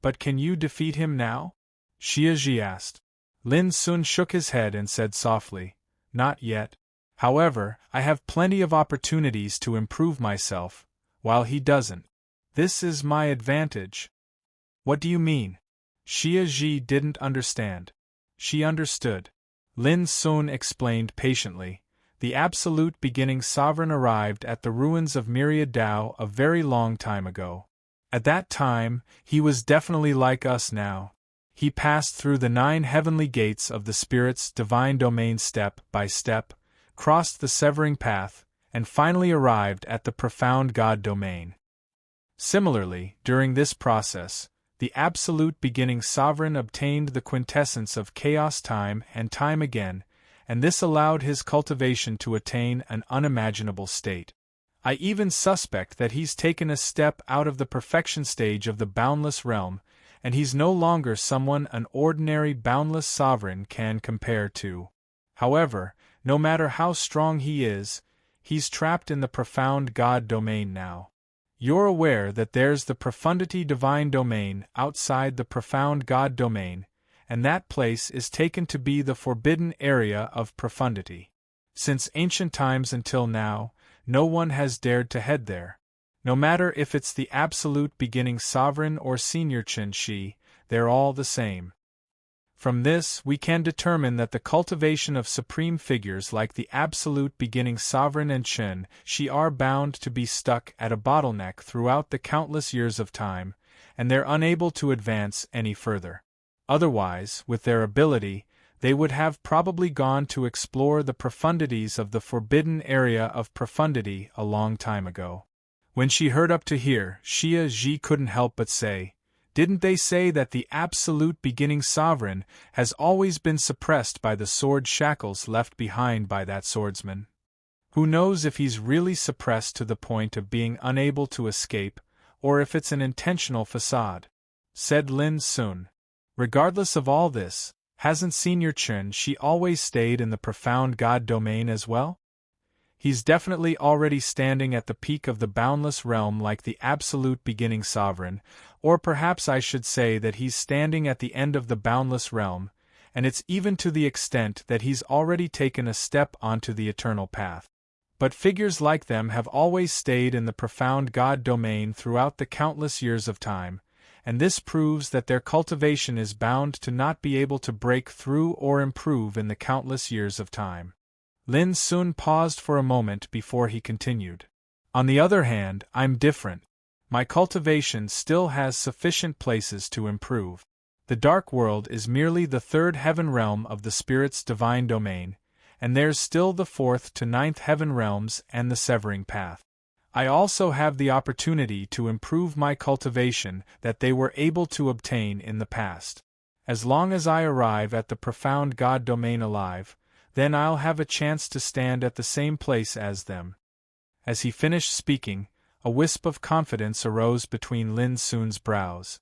But can you defeat him now? Xie Ji asked. Lin Sun shook his head and said softly, Not yet. However, I have plenty of opportunities to improve myself, while he doesn't. This is my advantage. What do you mean? Xie Ji didn't understand. She understood. Lin Sun explained patiently. The absolute beginning sovereign arrived at the ruins of Myriad Tao a very long time ago. At that time, he was definitely like us now. He passed through the 9 heavenly gates of the Spirit's divine domain step by step, crossed the severing path, and finally arrived at the profound God domain. Similarly, during this process, the absolute beginning sovereign obtained the quintessence of chaos time and time again, and this allowed his cultivation to attain an unimaginable state. I even suspect that he's taken a step out of the perfection stage of the boundless realm, and he's no longer someone an ordinary boundless sovereign can compare to. However, no matter how strong he is, he's trapped in the profound God domain now. You're aware that there's the profundity divine domain outside the profound God domain, and that place is taken to be the forbidden area of profundity. Since ancient times until now, no one has dared to head there. No matter if it's the absolute beginning sovereign or senior Qin Shi, they're all the same. From this, we can determine that the cultivation of supreme figures like the absolute beginning sovereign and Qin Shi are bound to be stuck at a bottleneck throughout the countless years of time, and they're unable to advance any further. Otherwise, with their ability, they would have probably gone to explore the profundities of the forbidden area of profundity a long time ago. When she heard up to here, Xia Ji couldn't help but say, "Didn't they say that the absolute beginning sovereign has always been suppressed by the sword shackles left behind by that swordsman? Who knows if he's really suppressed to the point of being unable to escape, or if it's an intentional facade?" said Lin Sun. "Regardless of all this, hasn't Senior Qin Shi always stayed in the profound God domain as well? He's definitely already standing at the peak of the boundless realm like the absolute beginning sovereign, or perhaps I should say that he's standing at the end of the boundless realm, and it's even to the extent that he's already taken a step onto the eternal path. But figures like them have always stayed in the profound God domain throughout the countless years of time, and this proves that their cultivation is bound to not be able to break through or improve in the countless years of time." Lin Sun paused for a moment before he continued. "On the other hand, I'm different. My cultivation still has sufficient places to improve. The dark world is merely the 3rd heaven realm of the Spirit's divine domain, and there's still the 4th to 9th heaven realms and the severing path. I also have the opportunity to improve my cultivation that they were able to obtain in the past. As long as I arrive at the profound God domain alive, then I'll have a chance to stand at the same place as them." As he finished speaking, a wisp of confidence arose between Lin Sun's brows.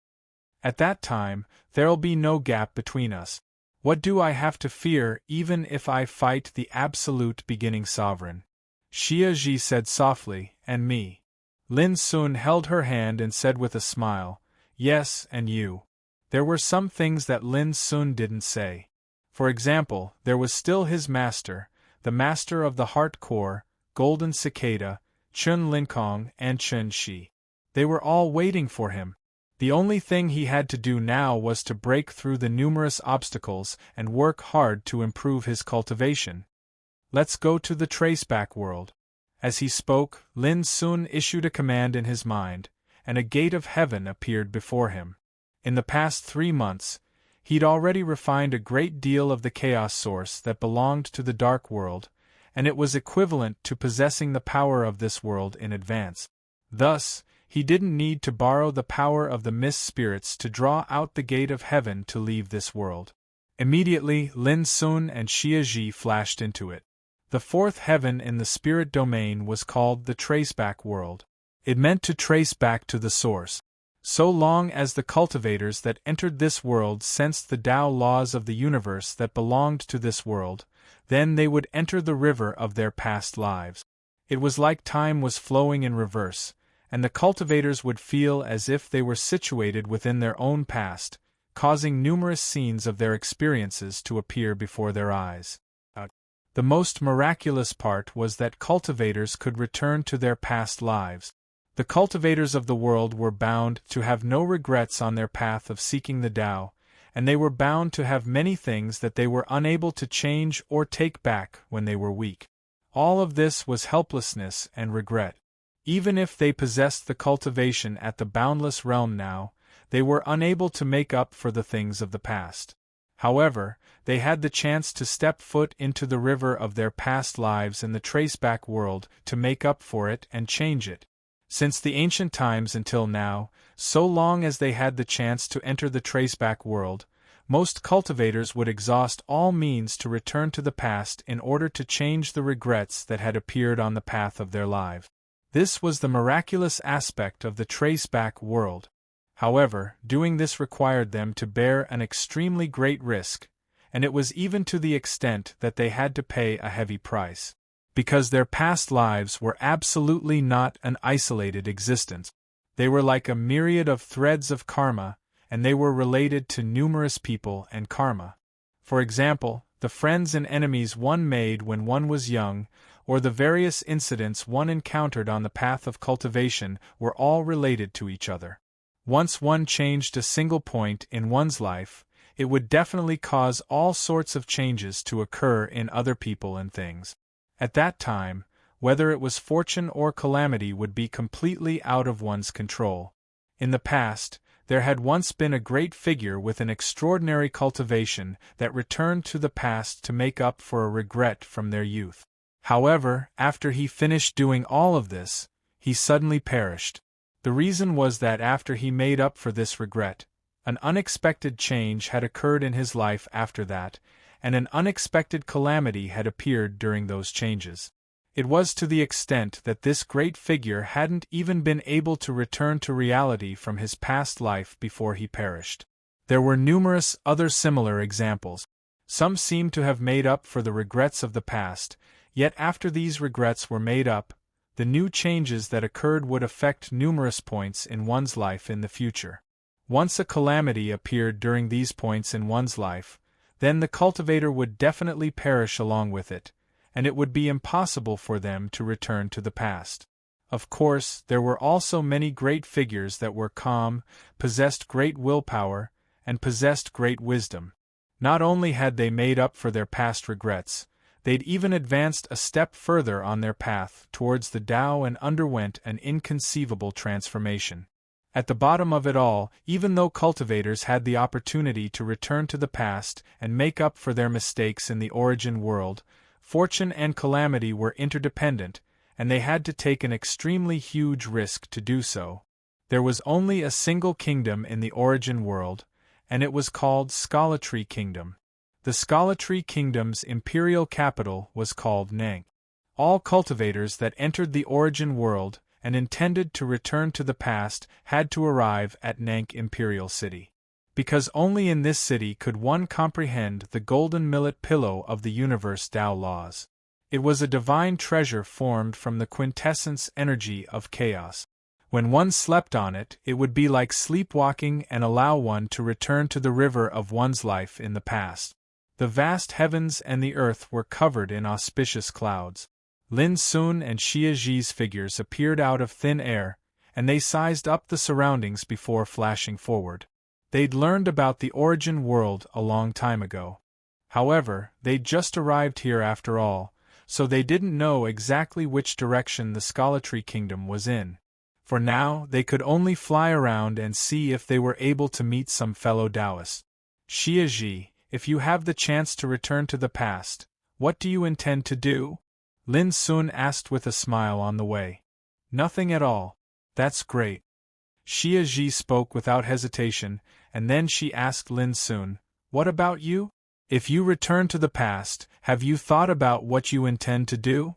"At that time, there'll be no gap between us. What do I have to fear even if I fight the absolute beginning sovereign?" Xia Ji said softly, "And me?" Lin Sun held her hand and said with a smile, "Yes, and you." There were some things that Lin Sun didn't say. For example, there was still his master, the master of the heart core, Golden Cicada, Chun Linkong, and Qin Shi. They were all waiting for him. The only thing he had to do now was to break through the numerous obstacles and work hard to improve his cultivation. "Let's go to the traceback world." As he spoke, Lin Sun issued a command in his mind, and a gate of heaven appeared before him. In the past 3 months, he'd already refined a great deal of the chaos source that belonged to the dark world, and it was equivalent to possessing the power of this world in advance. Thus, he didn't need to borrow the power of the mist spirits to draw out the gate of heaven to leave this world. Immediately, Lin Sun and Xia Ji flashed into it. The 4th heaven in the spirit domain was called the traceback world. It meant to trace back to the source. So long as the cultivators that entered this world sensed the Tao laws of the universe that belonged to this world, then they would enter the river of their past lives. It was like time was flowing in reverse, and the cultivators would feel as if they were situated within their own past, causing numerous scenes of their experiences to appear before their eyes. The most miraculous part was that cultivators could return to their past lives. The cultivators of the world were bound to have no regrets on their path of seeking the Tao, and they were bound to have many things that they were unable to change or take back when they were weak. All of this was helplessness and regret. Even if they possessed the cultivation at the boundless realm now, they were unable to make up for the things of the past. However, they had the chance to step foot into the river of their past lives in the traceback world to make up for it and change it. Since the ancient times until now, so long as they had the chance to enter the traceback world, most cultivators would exhaust all means to return to the past in order to change the regrets that had appeared on the path of their lives. This was the miraculous aspect of the traceback world. However, doing this required them to bear an extremely great risk, and it was even to the extent that they had to pay a heavy price. Because their past lives were absolutely not an isolated existence. They were like a myriad of threads of karma, and they were related to numerous people and karma. For example, the friends and enemies one made when one was young, or the various incidents one encountered on the path of cultivation were all related to each other. Once one changed a single point in one's life, it would definitely cause all sorts of changes to occur in other people and things. At that time, whether it was fortune or calamity would be completely out of one's control. In the past, there had once been a great figure with an extraordinary cultivation that returned to the past to make up for a regret from their youth. However, after he finished doing all of this, he suddenly perished. The reason was that after he made up for this regret, an unexpected change had occurred in his life after that, and an unexpected calamity had appeared during those changes. It was to the extent that this great figure hadn't even been able to return to reality from his past life before he perished. There were numerous other similar examples. Some seemed to have made up for the regrets of the past, yet after these regrets were made up, the new changes that occurred would affect numerous points in one's life in the future. Once a calamity appeared during these points in one's life, then the cultivator would definitely perish along with it, and it would be impossible for them to return to the past. Of course, there were also many great figures that were calm, possessed great willpower, and possessed great wisdom. Not only had they made up for their past regrets, they'd even advanced a step further on their path towards the Tao and underwent an inconceivable transformation. At the bottom of it all, even though cultivators had the opportunity to return to the past and make up for their mistakes in the origin world, fortune and calamity were interdependent, and they had to take an extremely huge risk to do so. There was only a single kingdom in the origin world, and it was called Scholatry Kingdom. The Scholatry Kingdom's imperial capital was called Nank. All cultivators that entered the origin world and intended to return to the past had to arrive at Nank Imperial City. Because only in this city could one comprehend the golden millet pillow of the universe Tao laws. It was a divine treasure formed from the quintessence energy of chaos. When one slept on it, it would be like sleepwalking and allow one to return to the river of one's life in the past. The vast heavens and the earth were covered in auspicious clouds. Lin Sun and Xia Zhi's figures appeared out of thin air, and they sized up the surroundings before flashing forward. They'd learned about the origin world a long time ago. However, they'd just arrived here after all, so they didn't know exactly which direction the Scholatry Kingdom was in. For now, they could only fly around and see if they were able to meet some fellow Taoists. Xia Zhi, if you have the chance to return to the past, what do you intend to do? Lin Sun asked with a smile on the way. Nothing at all. That's great. Xia Zhi spoke without hesitation, and then she asked Lin Sun, what about you? If you return to the past, have you thought about what you intend to do?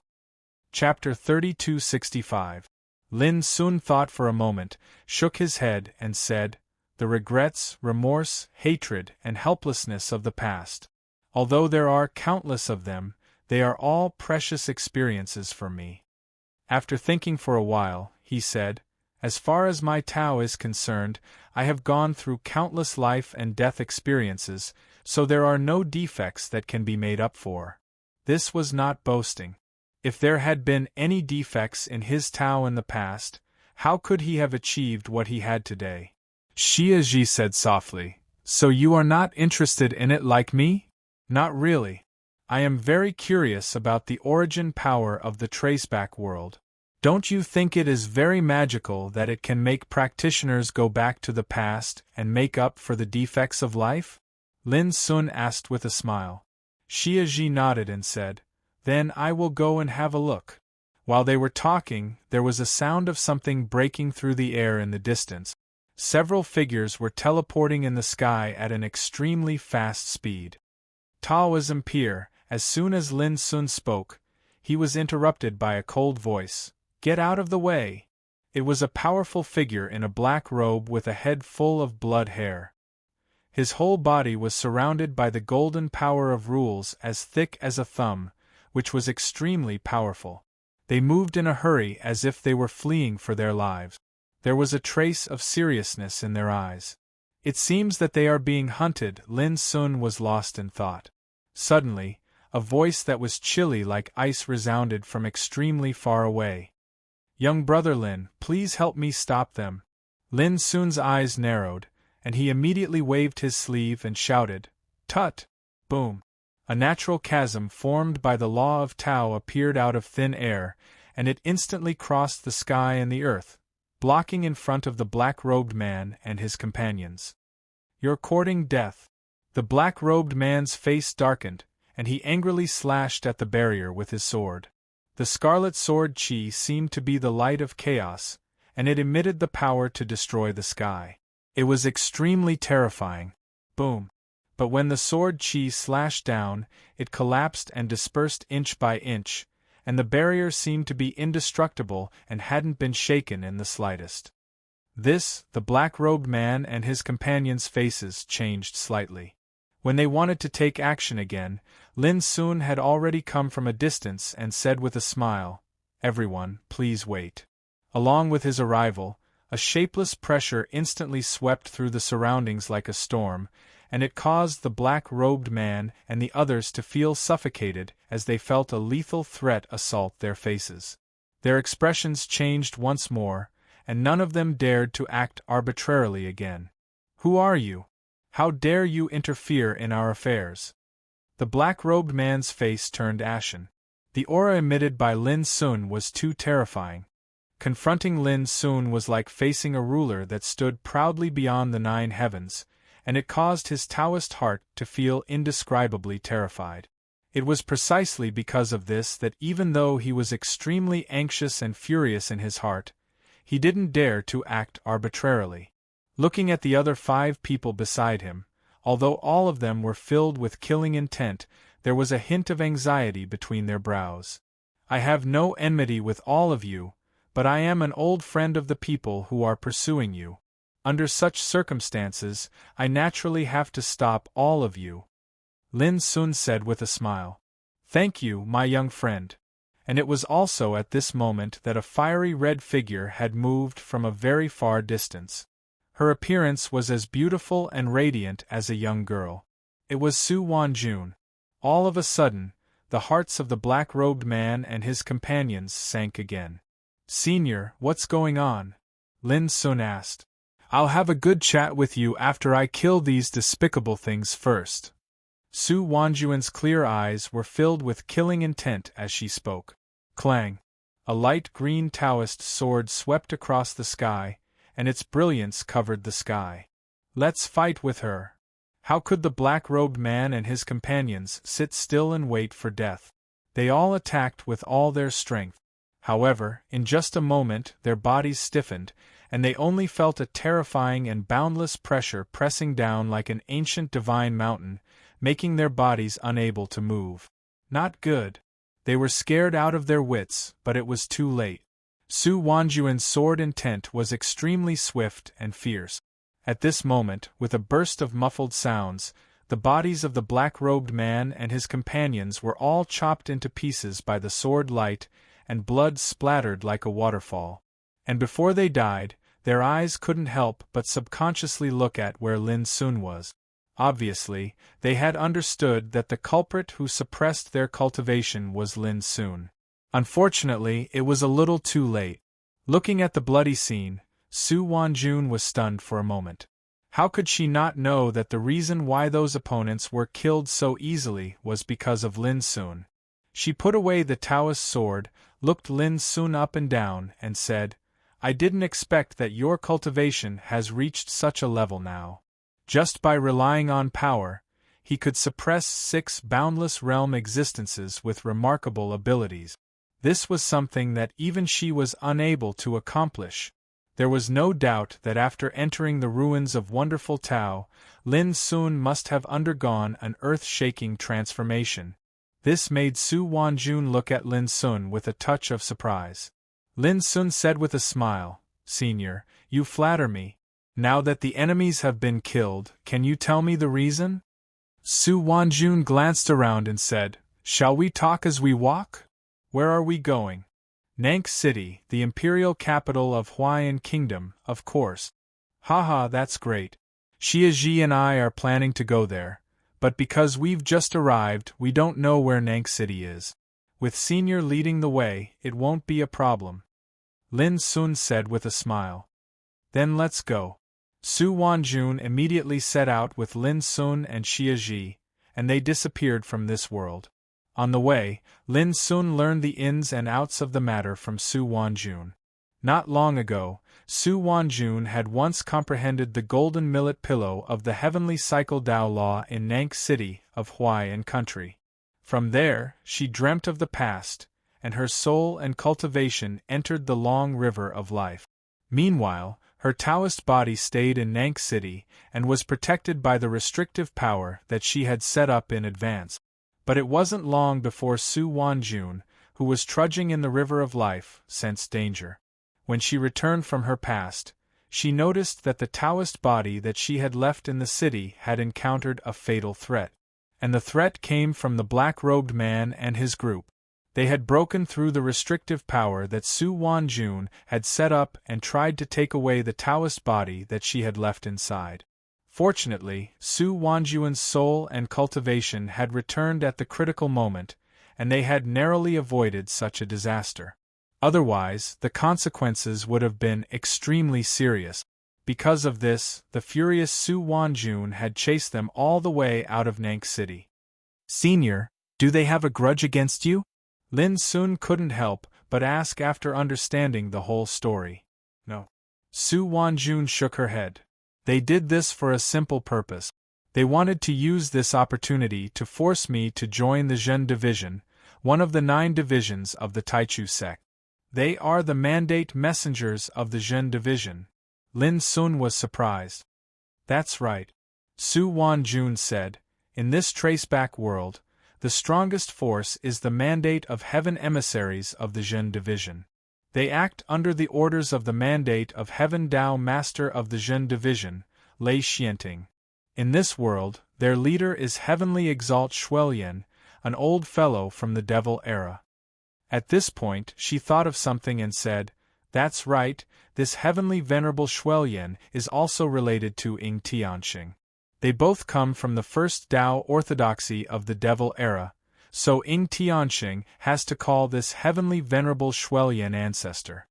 Chapter 3265. Lin Sun thought for a moment, shook his head, and said, the regrets, remorse, hatred, and helplessness of the past. Although there are countless of them, they are all precious experiences for me. After thinking for a while, he said, as far as my Tao is concerned, I have gone through countless life and death experiences, so there are no defects that can be made up for. This was not boasting. If there had been any defects in his Tao in the past, how could he have achieved what he had today? Xia Zhi said softly, So you are not interested in it like me? Not really. I am very curious about the origin power of the traceback world. Don't you think it is very magical that it can make practitioners go back to the past and make up for the defects of life? Lin Sun asked with a smile. Xia Ji nodded and said, Then I will go and have a look. While they were talking, there was a sound of something breaking through the air in the distance. Several figures were teleporting in the sky at an extremely fast speed. Taoism Pier, as soon as Lin Sun spoke, he was interrupted by a cold voice. Get out of the way! It was a powerful figure in a black robe with a head full of blood hair. His whole body was surrounded by the golden power of rules as thick as a thumb, which was extremely powerful. They moved in a hurry as if they were fleeing for their lives. There was a trace of seriousness in their eyes. It seems that they are being hunted. Lin Sun was lost in thought. Suddenly, a voice that was chilly like ice resounded from extremely far away. Young brother Lin, please help me stop them. Lin Sun's eyes narrowed, and he immediately waved his sleeve and shouted, Tut! Boom! A natural chasm formed by the law of Tao appeared out of thin air, and it instantly crossed the sky and the earth, blocking in front of the black-robed man and his companions. You're courting death. The black-robed man's face darkened, and he angrily slashed at the barrier with his sword. The scarlet sword Qi seemed to be the light of chaos, and it emitted the power to destroy the sky. It was extremely terrifying. Boom! But when the sword Qi slashed down, it collapsed and dispersed inch by inch, and the barrier seemed to be indestructible and hadn't been shaken in the slightest. The black-robed man and his companions' faces changed slightly. When they wanted to take action again, Lin Sun had already come from a distance and said with a smile, Everyone, please wait. Along with his arrival, a shapeless pressure instantly swept through the surroundings like a storm, and it caused the black-robed man and the others to feel suffocated as they felt a lethal threat assault their faces. Their expressions changed once more, and none of them dared to act arbitrarily again. Who are you? How dare you interfere in our affairs? The black-robed man's face turned ashen. The aura emitted by Lin Sun was too terrifying. Confronting Lin Sun was like facing a ruler that stood proudly beyond the 9 heavens, and it caused his Taoist heart to feel indescribably terrified. It was precisely because of this that even though he was extremely anxious and furious in his heart, he didn't dare to act arbitrarily. Looking at the other 5 people beside him, although all of them were filled with killing intent, there was a hint of anxiety between their brows. I have no enmity with all of you, but I am an old friend of the people who are pursuing you. Under such circumstances, I naturally have to stop all of you. Lin Sun said with a smile. Thank you, my young friend. And it was also at this moment that a fiery red figure had moved from a very far distance. Her appearance was as beautiful and radiant as a young girl. It was Su Wanjun. All of a sudden, the hearts of the black-robed man and his companions sank again. Senior, what's going on? Lin Sun asked. I'll have a good chat with you after I kill these despicable things first. Su Wanjun's clear eyes were filled with killing intent as she spoke. Clang! A light green Taoist sword swept across the sky, and its brilliance covered the sky. Let's fight with her. How could the black-robed man and his companions sit still and wait for death? They all attacked with all their strength. However, in just a moment their bodies stiffened, and they only felt a terrifying and boundless pressure pressing down like an ancient divine mountain, making their bodies unable to move. Not good. They were scared out of their wits, but it was too late. Su Wanjun's sword intent was extremely swift and fierce. At this moment, with a burst of muffled sounds, the bodies of the black-robed man and his companions were all chopped into pieces by the sword light, and blood splattered like a waterfall. And before they died, their eyes couldn't help but subconsciously look at where Lin Sun was. Obviously, they had understood that the culprit who suppressed their cultivation was Lin Sun. Unfortunately, it was a little too late. Looking at the bloody scene, Su Wanjun was stunned for a moment. How could she not know that the reason why those opponents were killed so easily was because of Lin Sun? She put away the Taoist sword, looked Lin Sun up and down, and said, I didn't expect that your cultivation has reached such a level now. Just by relying on power, he could suppress 6 boundless realm existences with remarkable abilities. This was something that even she was unable to accomplish. There was no doubt that after entering the ruins of wonderful Tao, Lin Sun must have undergone an earth-shaking transformation. This made Su Wanjun look at Lin Sun with a touch of surprise. Lin Sun said with a smile, Senior, you flatter me. Now that the enemies have been killed, can you tell me the reason? Su Wanjun glanced around and said, Shall we talk as we walk? Where are we going? Nank City, the imperial capital of Huayan Kingdom, of course. Haha, that's great. Xia Ji and I are planning to go there, but because we've just arrived, we don't know where Nank City is. With Senior leading the way, it won't be a problem. Lin Sun said with a smile. Then let's go. Su Wanjun immediately set out with Lin Sun and Xia Ji, and they disappeared from this world. On the way, Lin Sun learned the ins and outs of the matter from Su Wanjun. Not long ago, Su Wanjun had once comprehended the golden millet pillow of the heavenly cycle Tao law in Nank City of Huayan country. From there, she dreamt of the past, and her soul and cultivation entered the long river of life. Meanwhile, her Taoist body stayed in Nank City and was protected by the restrictive power that she had set up in advance. But it wasn't long before Su Wanjun, who was trudging in the river of life, sensed danger. When she returned from her past, she noticed that the Taoist body that she had left in the city had encountered a fatal threat. And the threat came from the black-robed man and his group. They had broken through the restrictive power that Su Wanjun had set up and tried to take away the Taoist body that she had left inside. Fortunately, Su Wanjun's soul and cultivation had returned at the critical moment, and they had narrowly avoided such a disaster. Otherwise, the consequences would have been extremely serious. Because of this, the furious Su Wanjun had chased them all the way out of Nank City. Senior, do they have a grudge against you? Lin Sun couldn't help but ask after understanding the whole story. No. Su Wanjun shook her head. They did this for a simple purpose. They wanted to use this opportunity to force me to join the Zhen Division, one of the 9 divisions of the Taichu sect. They are the mandate messengers of the Zhen Division. Lin Sun was surprised. That's right. Su Wanjun said, in this traceback world, the strongest force is the mandate of heaven emissaries of the Zhen Division. They act under the orders of the mandate of Heaven Dao Master of the Zhen Division, Lei Xianting. In this world, their leader is Heavenly Exalt Shuelyan, an old fellow from the Devil era. At this point, she thought of something and said, That's right, this Heavenly Venerable Shuelyan is also related to Ying Tianxing. They both come from the first Tao orthodoxy of the Devil era, so Ying Tianxing has to call this Heavenly Venerable Shuelyan ancestor.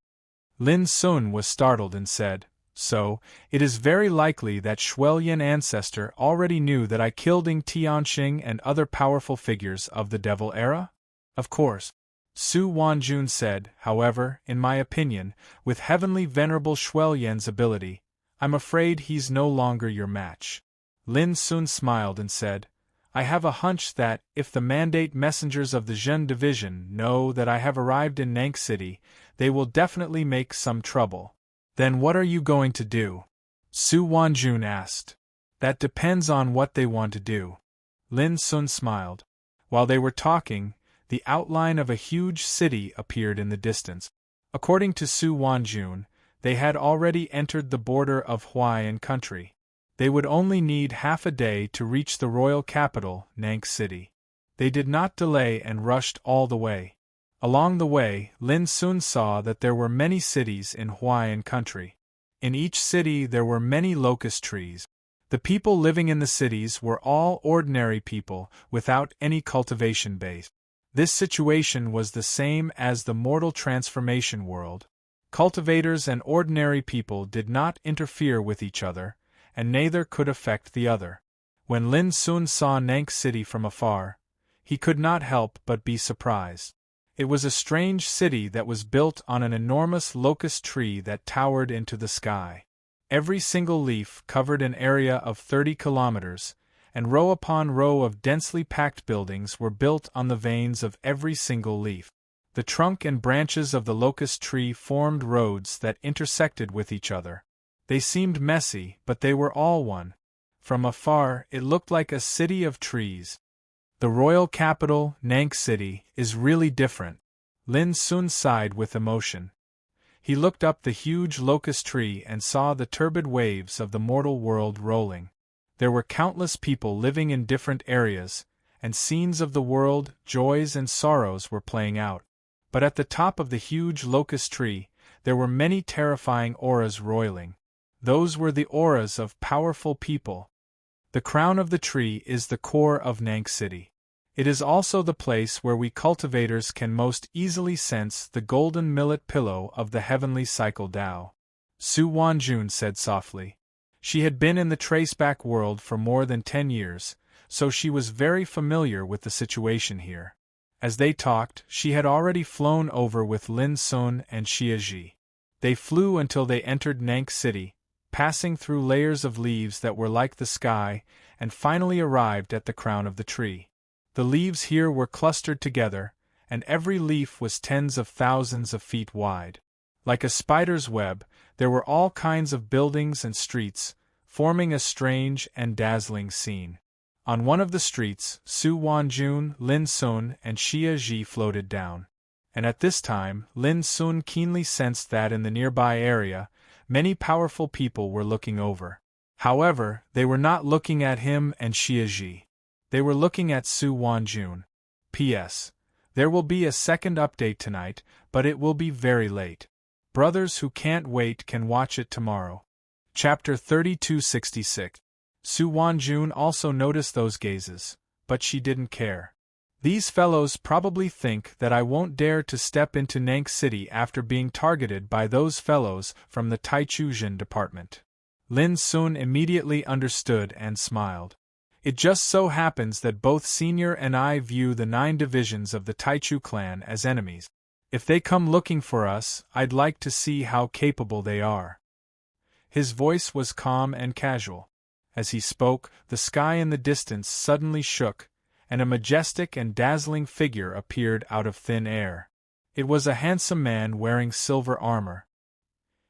Lin Sun was startled and said, So, it is very likely that Shuelyan ancestor already knew that I killed Ying Tianxing and other powerful figures of the Devil era? Of course. Su Wanjun said, however, in my opinion, with Heavenly Venerable Shuelyan's ability, I'm afraid he's no longer your match. Lin Sun smiled and said, I have a hunch that, if the mandate messengers of the Zhen Division know that I have arrived in Nank City, they will definitely make some trouble. Then what are you going to do? Su Wanjun asked. That depends on what they want to do. Lin Sun smiled. While they were talking, the outline of a huge city appeared in the distance. According to Su Wanjun, they had already entered the border of Huayan country. They would only need half a day to reach the royal capital, Nank City. They did not delay and rushed all the way. Along the way, Lin Sun saw that there were many cities in Huayan country. In each city there were many locust trees. The people living in the cities were all ordinary people, without any cultivation base. This situation was the same as the mortal transformation world. Cultivators and ordinary people did not interfere with each other, and neither could affect the other. When Lin Sun saw Nank City from afar, he could not help but be surprised. It was a strange city that was built on an enormous locust tree that towered into the sky. Every single leaf covered an area of 30 kilometers, and row upon row of densely packed buildings were built on the veins of every single leaf. The trunk and branches of the locust tree formed roads that intersected with each other. They seemed messy, but they were all one. From afar, it looked like a city of trees. The royal capital, Nank City, is really different. Lin Sun sighed with emotion. He looked up the huge locust tree and saw the turbid waves of the mortal world rolling. There were countless people living in different areas, and scenes of the world, joys and sorrows were playing out. But at the top of the huge locust tree, there were many terrifying auras roiling. Those were the auras of powerful people. The crown of the tree is the core of Nank City. It is also the place where we cultivators can most easily sense the golden millet pillow of the heavenly cycle Tao. Su Wanjun said softly. She had been in the traceback world for more than 10 years, so she was very familiar with the situation here. As they talked, she had already flown over with Lin Sun and Xia Ji. They flew until they entered Nank City, passing through layers of leaves that were like the sky, and finally arrived at the crown of the tree. The leaves here were clustered together, and every leaf was tens of thousands of feet wide. Like a spider's web, there were all kinds of buildings and streets, forming a strange and dazzling scene. On one of the streets, Su Wanjun, Lin Sun, and Xia Ji floated down. And at this time, Lin Sun keenly sensed that in the nearby area, many powerful people were looking over. However, they were not looking at him and Xia Ji. They were looking at Su Wanjun. P.S. There will be a second update tonight, but it will be very late. Brothers who can't wait can watch it tomorrow. Chapter 3266. Su Wanjun also noticed those gazes, but she didn't care. These fellows probably think that I won't dare to step into Nank City after being targeted by those fellows from the Taichujin department. Lin Sun immediately understood and smiled. It just so happens that both Senior and I view the 9 divisions of the Taichu clan as enemies. If they come looking for us, I'd like to see how capable they are. His voice was calm and casual. As he spoke, the sky in the distance suddenly shook, and a majestic and dazzling figure appeared out of thin air. It was a handsome man wearing silver armor.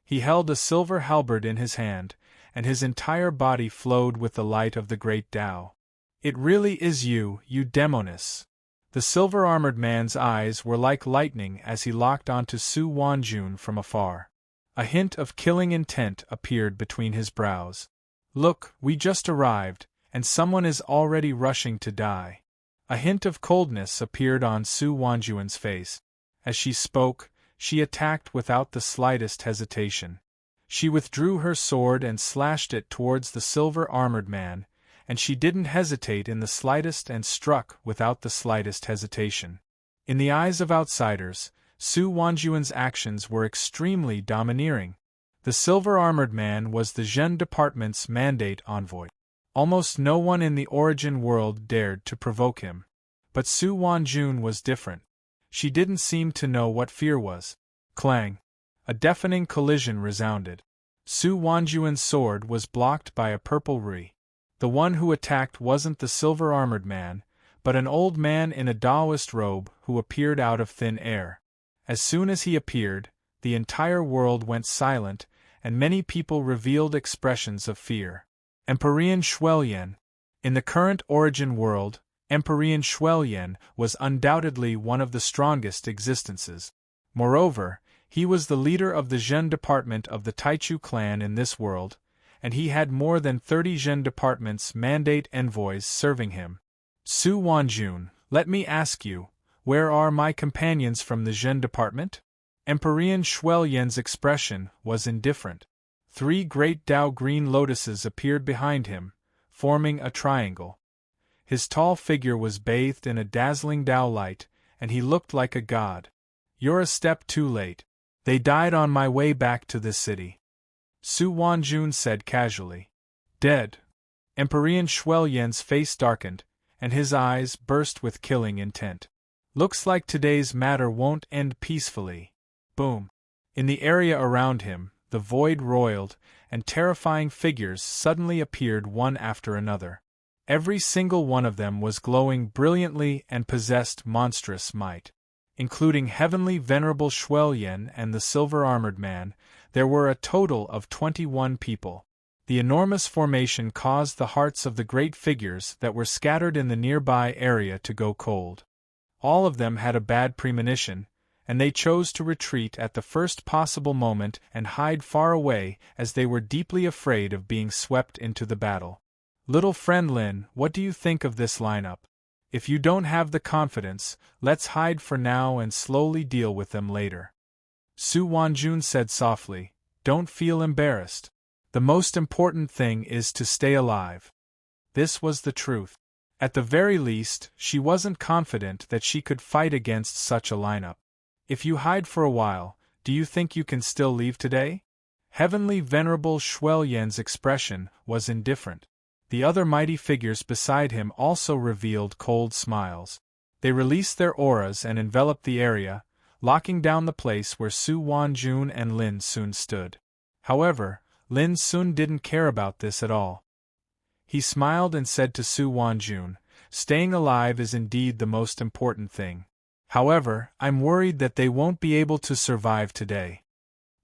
He held a silver halberd in his hand, and his entire body flowed with the light of the great Tao. It really is you, you Demonis. The silver-armored man's eyes were like lightning as he locked onto Su Wanjun from afar. A hint of killing intent appeared between his brows. Look, we just arrived, and someone is already rushing to die. A hint of coldness appeared on Su Wanjun's face. As she spoke, she attacked without the slightest hesitation. She withdrew her sword and slashed it towards the silver-armored man, and she didn't hesitate in the slightest and struck without the slightest hesitation. In the eyes of outsiders, Su Wanjun's actions were extremely domineering. The silver-armored man was the Zhen Department's mandate envoy. Almost no one in the origin world dared to provoke him. But Su Wanjun was different. She didn't seem to know what fear was. Clang! A deafening collision resounded. Su Wanjun's sword was blocked by a purple ri. The one who attacked wasn't the silver-armored man, but an old man in a Taoist robe who appeared out of thin air. As soon as he appeared, the entire world went silent, and many people revealed expressions of fear. Emperor Shuelyan. In the current origin world, Emperor Shuelyan was undoubtedly one of the strongest existences. Moreover, he was the leader of the Zhen department of the Taichu clan in this world, and he had more than 30 Zhen department's mandate envoys serving him. Su Wanjun, let me ask you, where are my companions from the Zhen department? Emperor Shuelyan's expression was indifferent. 3 great Tao green lotuses appeared behind him, forming a triangle. His tall figure was bathed in a dazzling Tao light, and he looked like a god. You're a step too late. They died on my way back to this city. Su Wanjun said casually. Dead. Empyrean Shuelyen's face darkened, and his eyes burst with killing intent. Looks like today's matter won't end peacefully. Boom. In the area around him, the void roiled, and terrifying figures suddenly appeared one after another. Every single one of them was glowing brilliantly and possessed monstrous might. Including heavenly venerable Shuelyen and the silver-armored man, there were a total of 21 people. The enormous formation caused the hearts of the great figures that were scattered in the nearby area to go cold. All of them had a bad premonition, and they chose to retreat at the first possible moment and hide far away as they were deeply afraid of being swept into the battle. Little friend Lin, what do you think of this lineup? If you don't have the confidence, let's hide for now and slowly deal with them later. Su Wanjun said softly, don't feel embarrassed. The most important thing is to stay alive. This was the truth. At the very least, she wasn't confident that she could fight against such a lineup. If you hide for a while, do you think you can still leave today? Heavenly Venerable Shuelyen's expression was indifferent. The other mighty figures beside him also revealed cold smiles. They released their auras and enveloped the area, locking down the place where Su Wanjun and Lin Sun stood. However, Lin Sun didn't care about this at all. He smiled and said to Su Wanjun, staying alive is indeed the most important thing. However, I'm worried that they won't be able to survive today.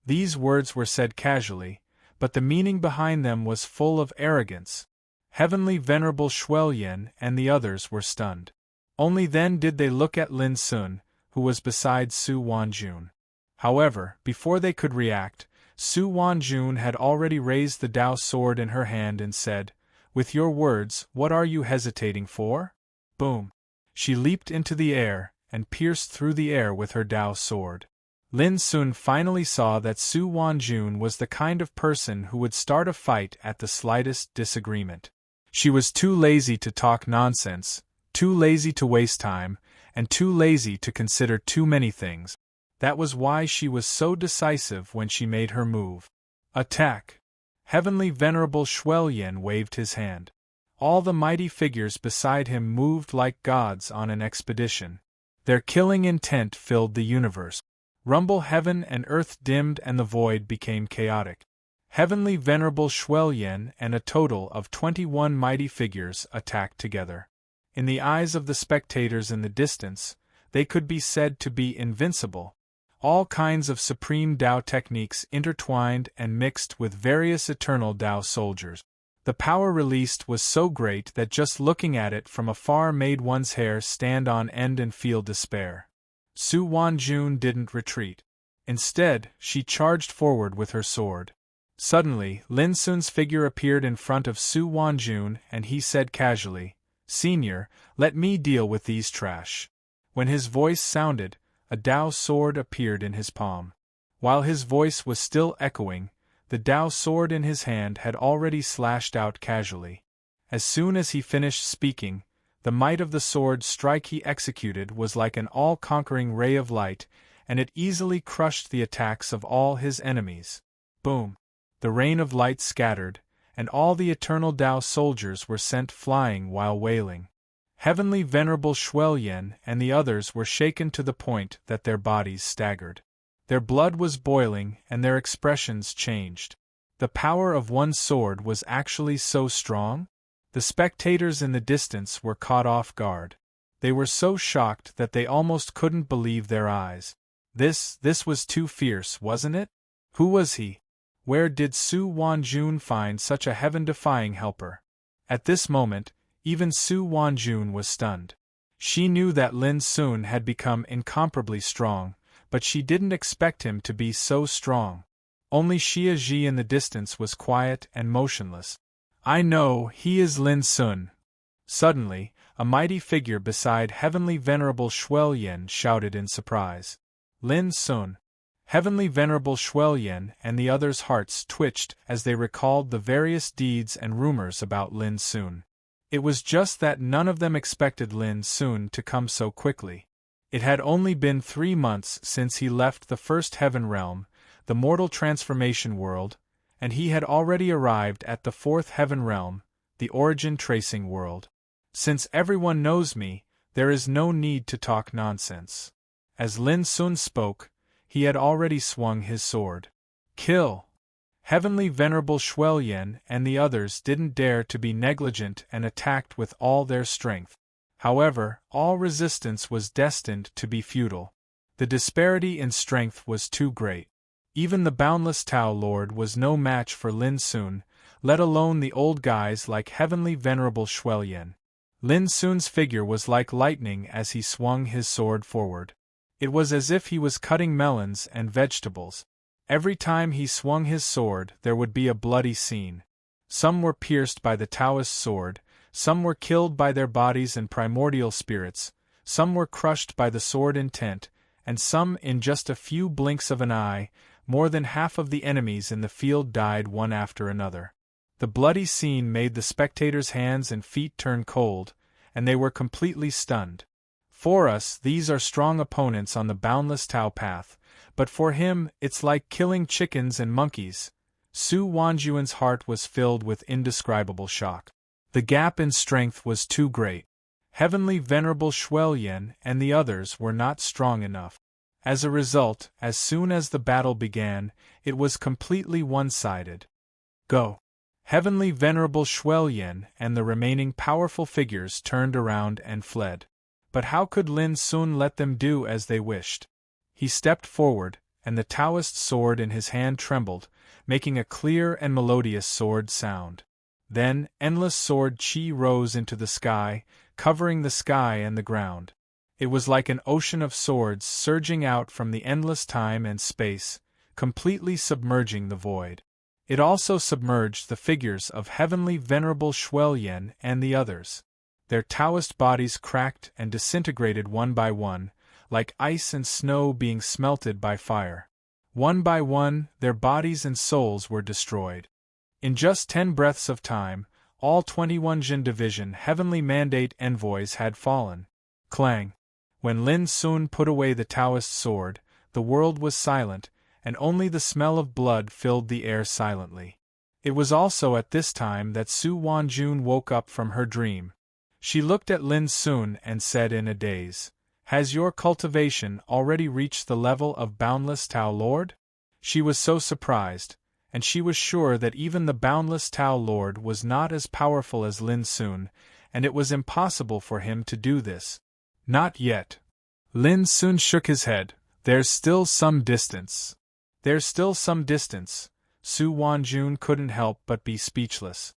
These words were said casually, but the meaning behind them was full of arrogance. Heavenly Venerable Shuelyen and the others were stunned. Only then did they look at Lin Sun, who was beside Su Wanjun. However, before they could react, Su Wanjun had already raised the Dao sword in her hand and said, with your words, what are you hesitating for? Boom! She leaped into the air, and pierced through the air with her Dao sword. Lin Sun finally saw that Su Wanjun was the kind of person who would start a fight at the slightest disagreement. She was too lazy to talk nonsense, too lazy to waste time, and too lazy to consider too many things. That was why she was so decisive when she made her move. Attack! Heavenly Venerable Shuelyen waved his hand. All the mighty figures beside him moved like gods on an expedition. Their killing intent filled the universe. Rumble heaven and earth dimmed and the void became chaotic. Heavenly Venerable Shuelyen and a total of 21 mighty figures attacked together. In the eyes of the spectators in the distance, they could be said to be invincible. All kinds of supreme Dao techniques intertwined and mixed with various eternal Dao soldiers. The power released was so great that just looking at it from afar made one's hair stand on end and feel despair. Su Wanjun didn't retreat. Instead, she charged forward with her sword. Suddenly, Lin Sun's figure appeared in front of Su Wanjun and he said casually, Senior, let me deal with these trash. When his voice sounded, a Dao sword appeared in his palm. While his voice was still echoing, the Dao sword in his hand had already slashed out casually. As soon as he finished speaking, the might of the sword strike he executed was like an all-conquering ray of light, and it easily crushed the attacks of all his enemies. Boom! The rain of light scattered, and all the eternal Dao soldiers were sent flying while wailing. Heavenly Venerable Shuelyen and the others were shaken to the point that their bodies staggered. Their blood was boiling and their expressions changed. The power of one sword was actually so strong? The spectators in the distance were caught off guard. They were so shocked that they almost couldn't believe their eyes. This was too fierce, wasn't it? Who was he? Where did Su Wanjun find such a heaven-defying helper? At this moment, even Su Wanjun was stunned. She knew that Lin Sun had become incomparably strong, but she didn't expect him to be so strong. Only Xia Ji in the distance was quiet and motionless. I know, he is Lin Sun. Suddenly, a mighty figure beside Heavenly Venerable Shuelyen shouted in surprise. Lin Sun. Heavenly Venerable Shuelyen and the others' hearts twitched as they recalled the various deeds and rumors about Lin Sun. It was just that none of them expected Lin Sun to come so quickly. It had only been 3 months since he left the first heaven realm, the mortal transformation world, and he had already arrived at the fourth heaven realm, the origin tracing world. Since everyone knows me, there is no need to talk nonsense. As Lin Sun spoke, he had already swung his sword. Kill! Heavenly Venerable Xuelian and the others didn't dare to be negligent and attacked with all their strength. However, all resistance was destined to be futile. The disparity in strength was too great. Even the boundless Tao Lord was no match for Lin Sun, let alone the old guys like Heavenly Venerable Xuelian. Lin Sun's figure was like lightning as he swung his sword forward. It was as if he was cutting melons and vegetables. Every time he swung his sword, there would be a bloody scene. Some were pierced by the Taoist sword, some were killed by their bodies and primordial spirits, some were crushed by the sword intent, and some, in just a few blinks of an eye, more than half of the enemies in the field died one after another. The bloody scene made the spectators' hands and feet turn cold, and they were completely stunned. For us, these are strong opponents on the boundless Tao path, but for him, it's like killing chickens and monkeys. Su Wanjuan's heart was filled with indescribable shock. The gap in strength was too great. Heavenly Venerable Xuelian and the others were not strong enough. As a result, as soon as the battle began, it was completely one-sided. Go! Heavenly Venerable Xuelian and the remaining powerful figures turned around and fled. But how could Lin Sun let them do as they wished? He stepped forward, and the Taoist sword in his hand trembled, making a clear and melodious sword sound. Then, endless sword chi rose into the sky, covering the sky and the ground. It was like an ocean of swords surging out from the endless time and space, completely submerging the void. It also submerged the figures of Heavenly Venerable Xuelian and the others. Their Taoist bodies cracked and disintegrated one by one, like ice and snow being smelted by fire. One by one, their bodies and souls were destroyed. In just 10 breaths of time, all 21 Jin Division Heavenly Mandate envoys had fallen. Clang! When Lin Sun put away the Taoist sword, the world was silent, and only the smell of blood filled the air silently. It was also at this time that Su Wanjun woke up from her dream. She looked at Lin Sun and said in a daze, "Has your cultivation already reached the level of boundless Tao Lord?" She was so surprised, and she was sure that even the boundless Tao Lord was not as powerful as Lin Sun, and it was impossible for him to do this. Not yet. Lin Sun shook his head. There's still some distance. There's still some distance. Su Wanjun couldn't help but be speechless.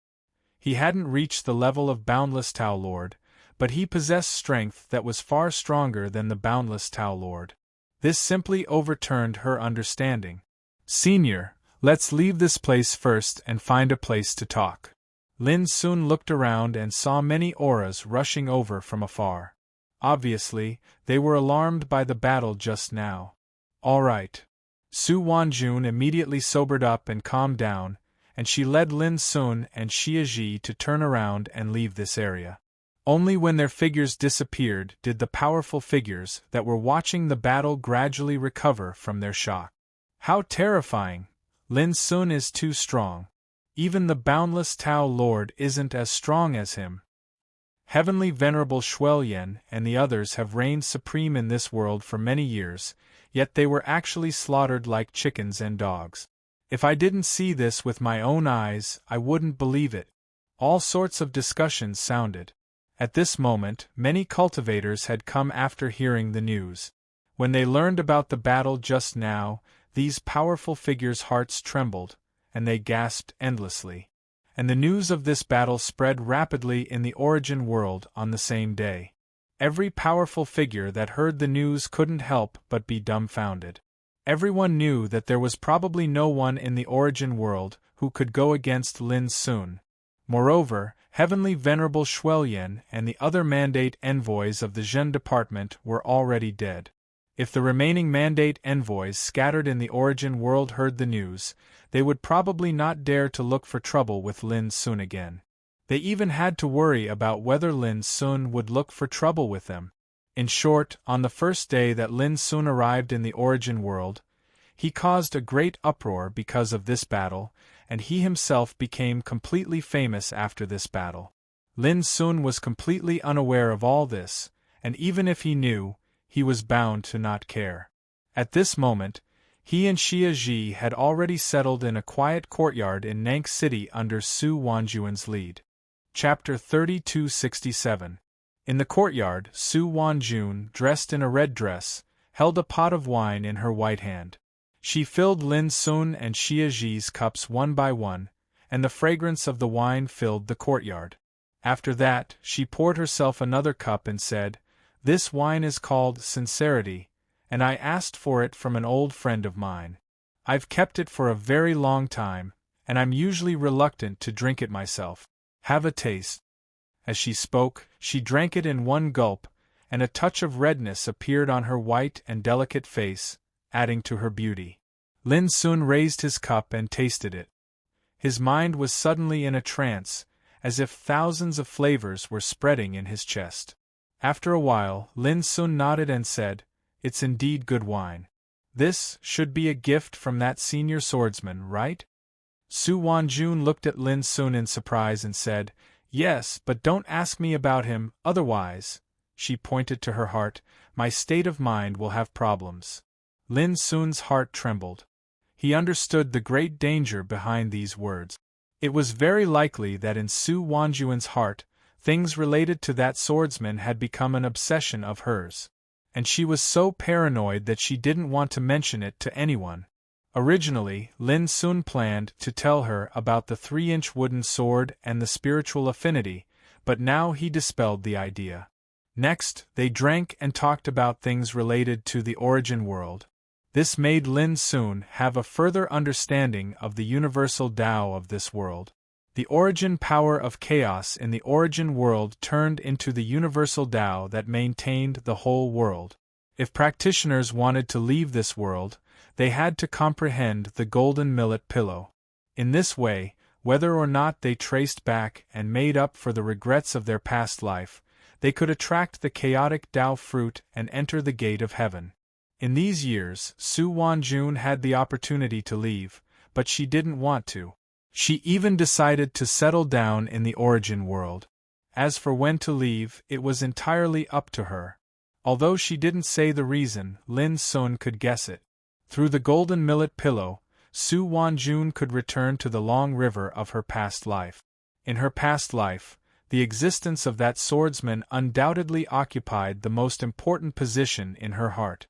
He hadn't reached the level of boundless Tao Lord, but he possessed strength that was far stronger than the boundless Tao Lord. This simply overturned her understanding. "Senior, let's leave this place first and find a place to talk." Lin Sun looked around and saw many auras rushing over from afar. Obviously, they were alarmed by the battle just now. "All right." Su Wanjun immediately sobered up and calmed down, and she led Lin Sun and Xia Ji to turn around and leave this area. Only when their figures disappeared did the powerful figures that were watching the battle gradually recover from their shock. How terrifying! Lin Sun is too strong. Even the boundless Tao Lord isn't as strong as him. Heavenly Venerable Xuelian and the others have reigned supreme in this world for many years, yet they were actually slaughtered like chickens and dogs. If I didn't see this with my own eyes, I wouldn't believe it. All sorts of discussions sounded. At this moment, many cultivators had come after hearing the news. When they learned about the battle just now, these powerful figures' hearts trembled, and they gasped endlessly. And the news of this battle spread rapidly in the origin world on the same day. Every powerful figure that heard the news couldn't help but be dumbfounded. Everyone knew that there was probably no one in the origin world who could go against Lin Sun. Moreover, Heavenly Venerable Xuelian and the other mandate envoys of the Zhen department were already dead. If the remaining mandate envoys scattered in the origin world heard the news, they would probably not dare to look for trouble with Lin Sun again. They even had to worry about whether Lin Sun would look for trouble with them. In short, on the first day that Lin Sun arrived in the origin world, he caused a great uproar because of this battle, and he himself became completely famous after this battle. Lin Sun was completely unaware of all this, and even if he knew, he was bound to not care. At this moment, he and Xia Ji had already settled in a quiet courtyard in Nank City under Su Wanjuan's lead. Chapter 3267. In the courtyard, Su Wanjun, dressed in a red dress, held a pot of wine in her white hand. She filled Lin Sun and Xia Ji's cups one by one, and the fragrance of the wine filled the courtyard. After that, she poured herself another cup and said, "This wine is called sincerity, and I asked for it from an old friend of mine. I've kept it for a very long time, and I'm usually reluctant to drink it myself. Have a taste." As she spoke, she drank it in one gulp, and a touch of redness appeared on her white and delicate face, adding to her beauty. Lin Sun raised his cup and tasted it. His mind was suddenly in a trance, as if thousands of flavors were spreading in his chest. After a while, Lin Sun nodded and said, "It's indeed good wine. This should be a gift from that senior swordsman, right?" Su Wanjun looked at Lin Sun in surprise and said, "Yes, but don't ask me about him, otherwise," she pointed to her heart, "my state of mind will have problems." Lin Sun's heart trembled. He understood the great danger behind these words. It was very likely that in Su Wanjuan's heart, things related to that swordsman had become an obsession of hers. And she was so paranoid that she didn't want to mention it to anyone. Originally, Lin Sun planned to tell her about the 3-inch wooden sword and the spiritual affinity, but now he dispelled the idea. Next, they drank and talked about things related to the origin world. This made Lin Sun have a further understanding of the universal Tao of this world. The origin power of chaos in the origin world turned into the universal Tao that maintained the whole world. If practitioners wanted to leave this world, they had to comprehend the golden millet pillow. In this way, whether or not they traced back and made up for the regrets of their past life, they could attract the chaotic Tao fruit and enter the gate of heaven. In these years, Su Wanjun had the opportunity to leave, but she didn't want to. She even decided to settle down in the origin world. As for when to leave, it was entirely up to her. Although she didn't say the reason, Lin Sun could guess it. Through the golden millet pillow, Su Wanjun could return to the long river of her past life. In her past life, the existence of that swordsman undoubtedly occupied the most important position in her heart.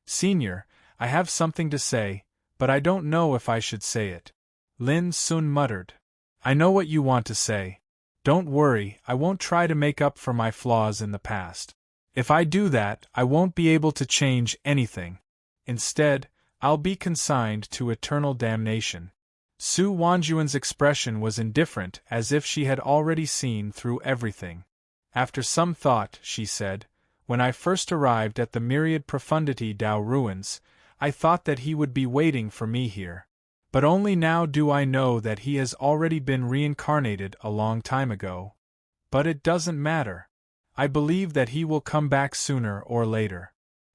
"Senior, I have something to say, but I don't know if I should say it," Lin Sun muttered. "I know what you want to say. Don't worry, I won't try to make up for my flaws in the past. If I do that, I won't be able to change anything. Instead, I'll be consigned to eternal damnation." Su Wanjuan's expression was indifferent, as if she had already seen through everything. After some thought, she said, "When I first arrived at the Myriad Profundity Tao ruins, I thought that he would be waiting for me here. But only now do I know that he has already been reincarnated a long time ago. But it doesn't matter. I believe that he will come back sooner or later.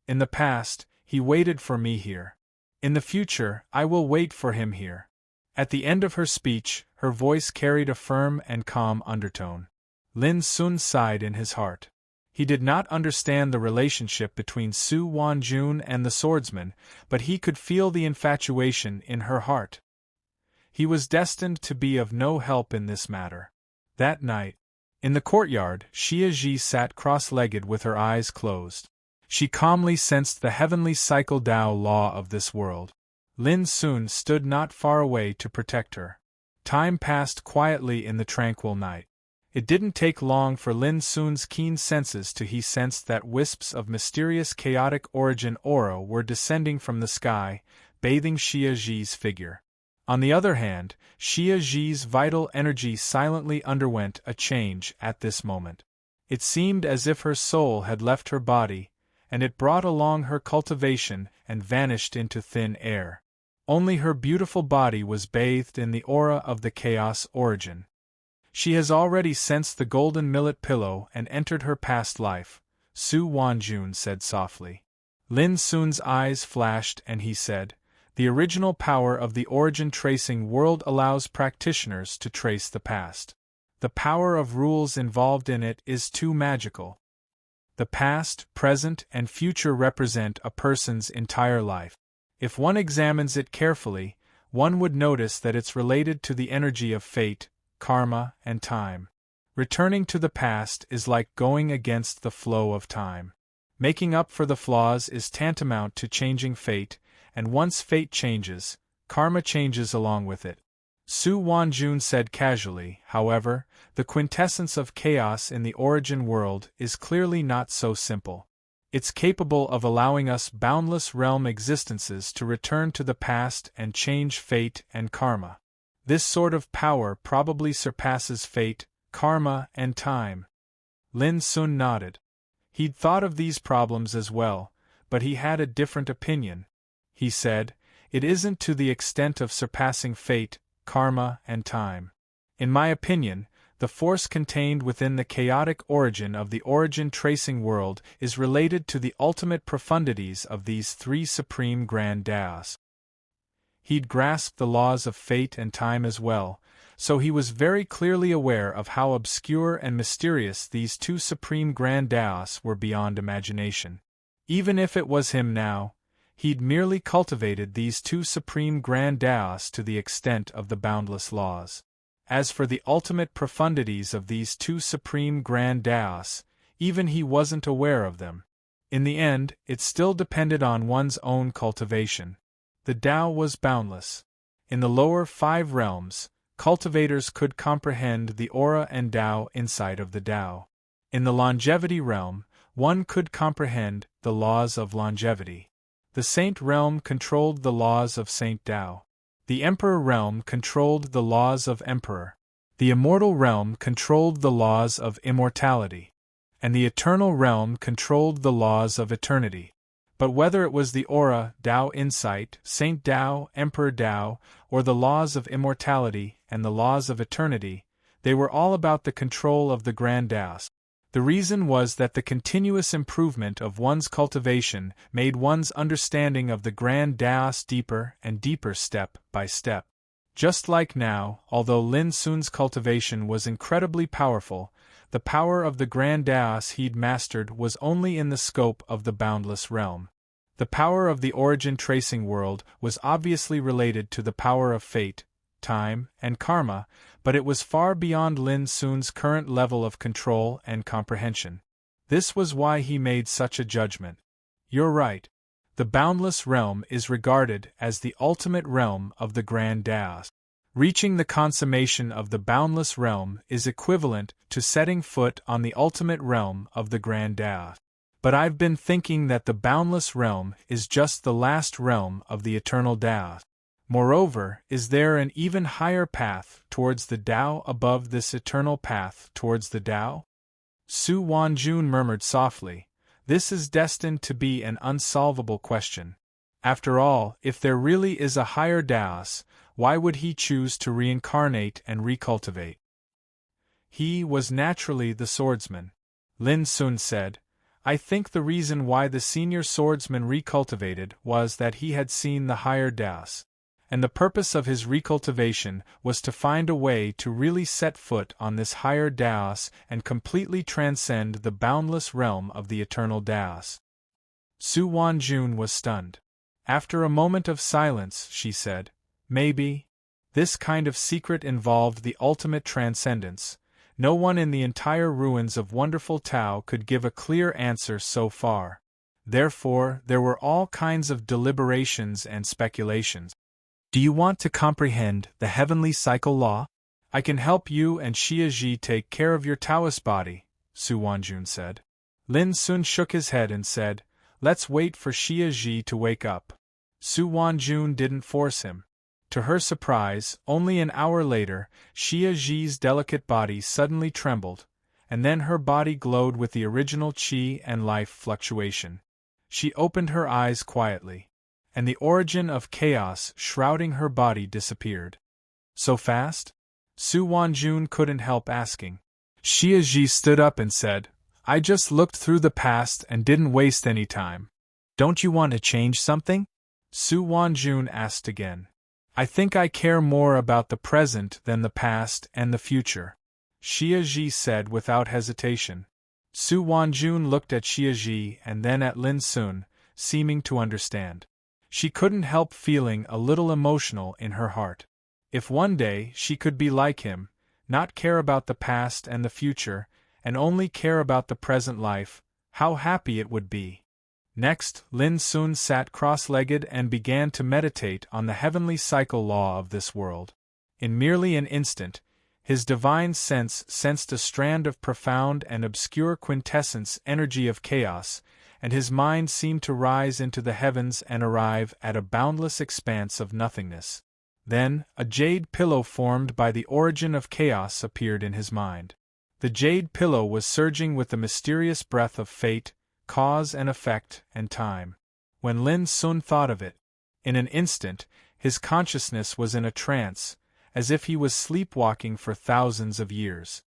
In the past, he waited for me here. In the future, I will wait for him here." At the end of her speech, her voice carried a firm and calm undertone. Lin Sun sighed in his heart. He did not understand the relationship between Su Wanjun and the swordsman, but he could feel the infatuation in her heart. He was destined to be of no help in this matter. That night, in the courtyard, Xia Ji sat cross-legged with her eyes closed. She calmly sensed the heavenly cycle Tao law of this world. Lin Sun stood not far away to protect her. Time passed quietly in the tranquil night. It didn't take long for Lin Sun's keen senses to he sensed that wisps of mysterious chaotic origin aura were descending from the sky, bathing Xia Ji's figure. On the other hand, Xia Ji's vital energy silently underwent a change at this moment. It seemed as if her soul had left her body, and it brought along her cultivation and vanished into thin air. Only her beautiful body was bathed in the aura of the chaos origin. "She has already sensed the golden millet pillow and entered her past life," Su Wanjun said softly. Lin Sun's eyes flashed and he said, The original power of the origin tracing world allows practitioners to trace the past. The power of rules involved in it is too magical. The past, present, and future represent a person's entire life. If one examines it carefully, one would notice that it's related to the energy of fate, karma, and time. Returning to the past is like going against the flow of time. Making up for the flaws is tantamount to changing fate, and once fate changes, karma changes along with it. Su Wanjun said casually, however, the quintessence of chaos in the origin world is clearly not so simple. It's capable of allowing us boundless realm existences to return to the past and change fate and karma. This sort of power probably surpasses fate, karma, and time. Lin Sun nodded. He'd thought of these problems as well, but he had a different opinion. He said, "It isn't to the extent of surpassing fate, karma, and time. In my opinion, the force contained within the chaotic origin of the origin tracing world is related to the ultimate profundities of these three supreme grand Taos." He'd grasped the laws of fate and time as well, so he was very clearly aware of how obscure and mysterious these two supreme grand Taos were beyond imagination. Even if it was him now, he'd merely cultivated these two supreme grand Taos to the extent of the boundless laws. As for the ultimate profundities of these two supreme grand Taos, even he wasn't aware of them. In the end, it still depended on one's own cultivation. The Tao was boundless. In the lower 5 realms, cultivators could comprehend the aura and Tao inside of the Tao. In the longevity realm, one could comprehend the laws of longevity. The Saint realm controlled the laws of Saint Tao. The Emperor realm controlled the laws of Emperor. The Immortal realm controlled the laws of immortality. And the Eternal realm controlled the laws of eternity. But whether it was the aura, Tao insight, Saint Tao, Emperor Tao, or the laws of immortality and the laws of eternity, they were all about the control of the grand Taos. The reason was that the continuous improvement of one's cultivation made one's understanding of the grand Taos deeper and deeper step by step. Just like now, although Lin Sun's cultivation was incredibly powerful, the power of the grand Taos he'd mastered was only in the scope of the boundless realm. The power of the origin tracing world was obviously related to the power of fate, time, and karma, but it was far beyond Lin Sun's current level of control and comprehension. This was why he made such a judgment. You're right. The boundless realm is regarded as the ultimate realm of the grand Taos. Reaching the consummation of the boundless realm is equivalent to setting foot on the ultimate realm of the grand Taos. But I've been thinking that the boundless realm is just the last realm of the eternal Taos. Moreover, is there an even higher path towards the Tao above this eternal path towards the Tao? Su Wanjun murmured softly, "This is destined to be an unsolvable question. After all, if there really is a higher Taos, why would he choose to reincarnate and recultivate?" He was naturally the swordsman. Lin Sun said, "I think the reason why the senior swordsman recultivated was that he had seen the higher Taos. And the purpose of his recultivation was to find a way to really set foot on this higher Taos and completely transcend the boundless realm of the eternal Taos." Su Wanjun was stunned. After a moment of silence, she said, "Maybe. This kind of secret involved the ultimate transcendence. No one in the entire ruins of wonderful Tao could give a clear answer so far. Therefore, there were all kinds of deliberations and speculations. Do you want to comprehend the heavenly cycle law? I can help you and Xia Ji take care of your Taoist body," Su Wanjun said. Lin Sun shook his head and said, "Let's wait for Xia Ji to wake up." Su Wanjun didn't force him. To her surprise, only an hour later, Xia Ji's delicate body suddenly trembled, and then her body glowed with the original qi and life fluctuation. She opened her eyes quietly, and the origin of chaos shrouding her body disappeared. "So fast?" Su Wanjun couldn't help asking. Xia Ji stood up and said, "I just looked through the past and didn't waste any time. Don't you want to change something?" Su Wanjun asked again. I think I care more about the present than the past and the future, Xia Ji said without hesitation. Su Wanjun looked at Xia Ji and then at Lin Sun, seeming to understand. She couldn't help feeling a little emotional in her heart. If one day she could be like him, not care about the past and the future, and only care about the present life, how happy it would be. Next, Lin Sun sat cross-legged and began to meditate on the heavenly cycle law of this world. In merely an instant, his divine sense sensed a strand of profound and obscure quintessence energy of chaos, and his mind seemed to rise into the heavens and arrive at a boundless expanse of nothingness. Then, a jade pillow formed by the origin of chaos appeared in his mind. The jade pillow was surging with the mysterious breath of fate, cause and effect, and time. When Lin Sun thought of it, in an instant, his consciousness was in a trance, as if he was sleepwalking for thousands of years.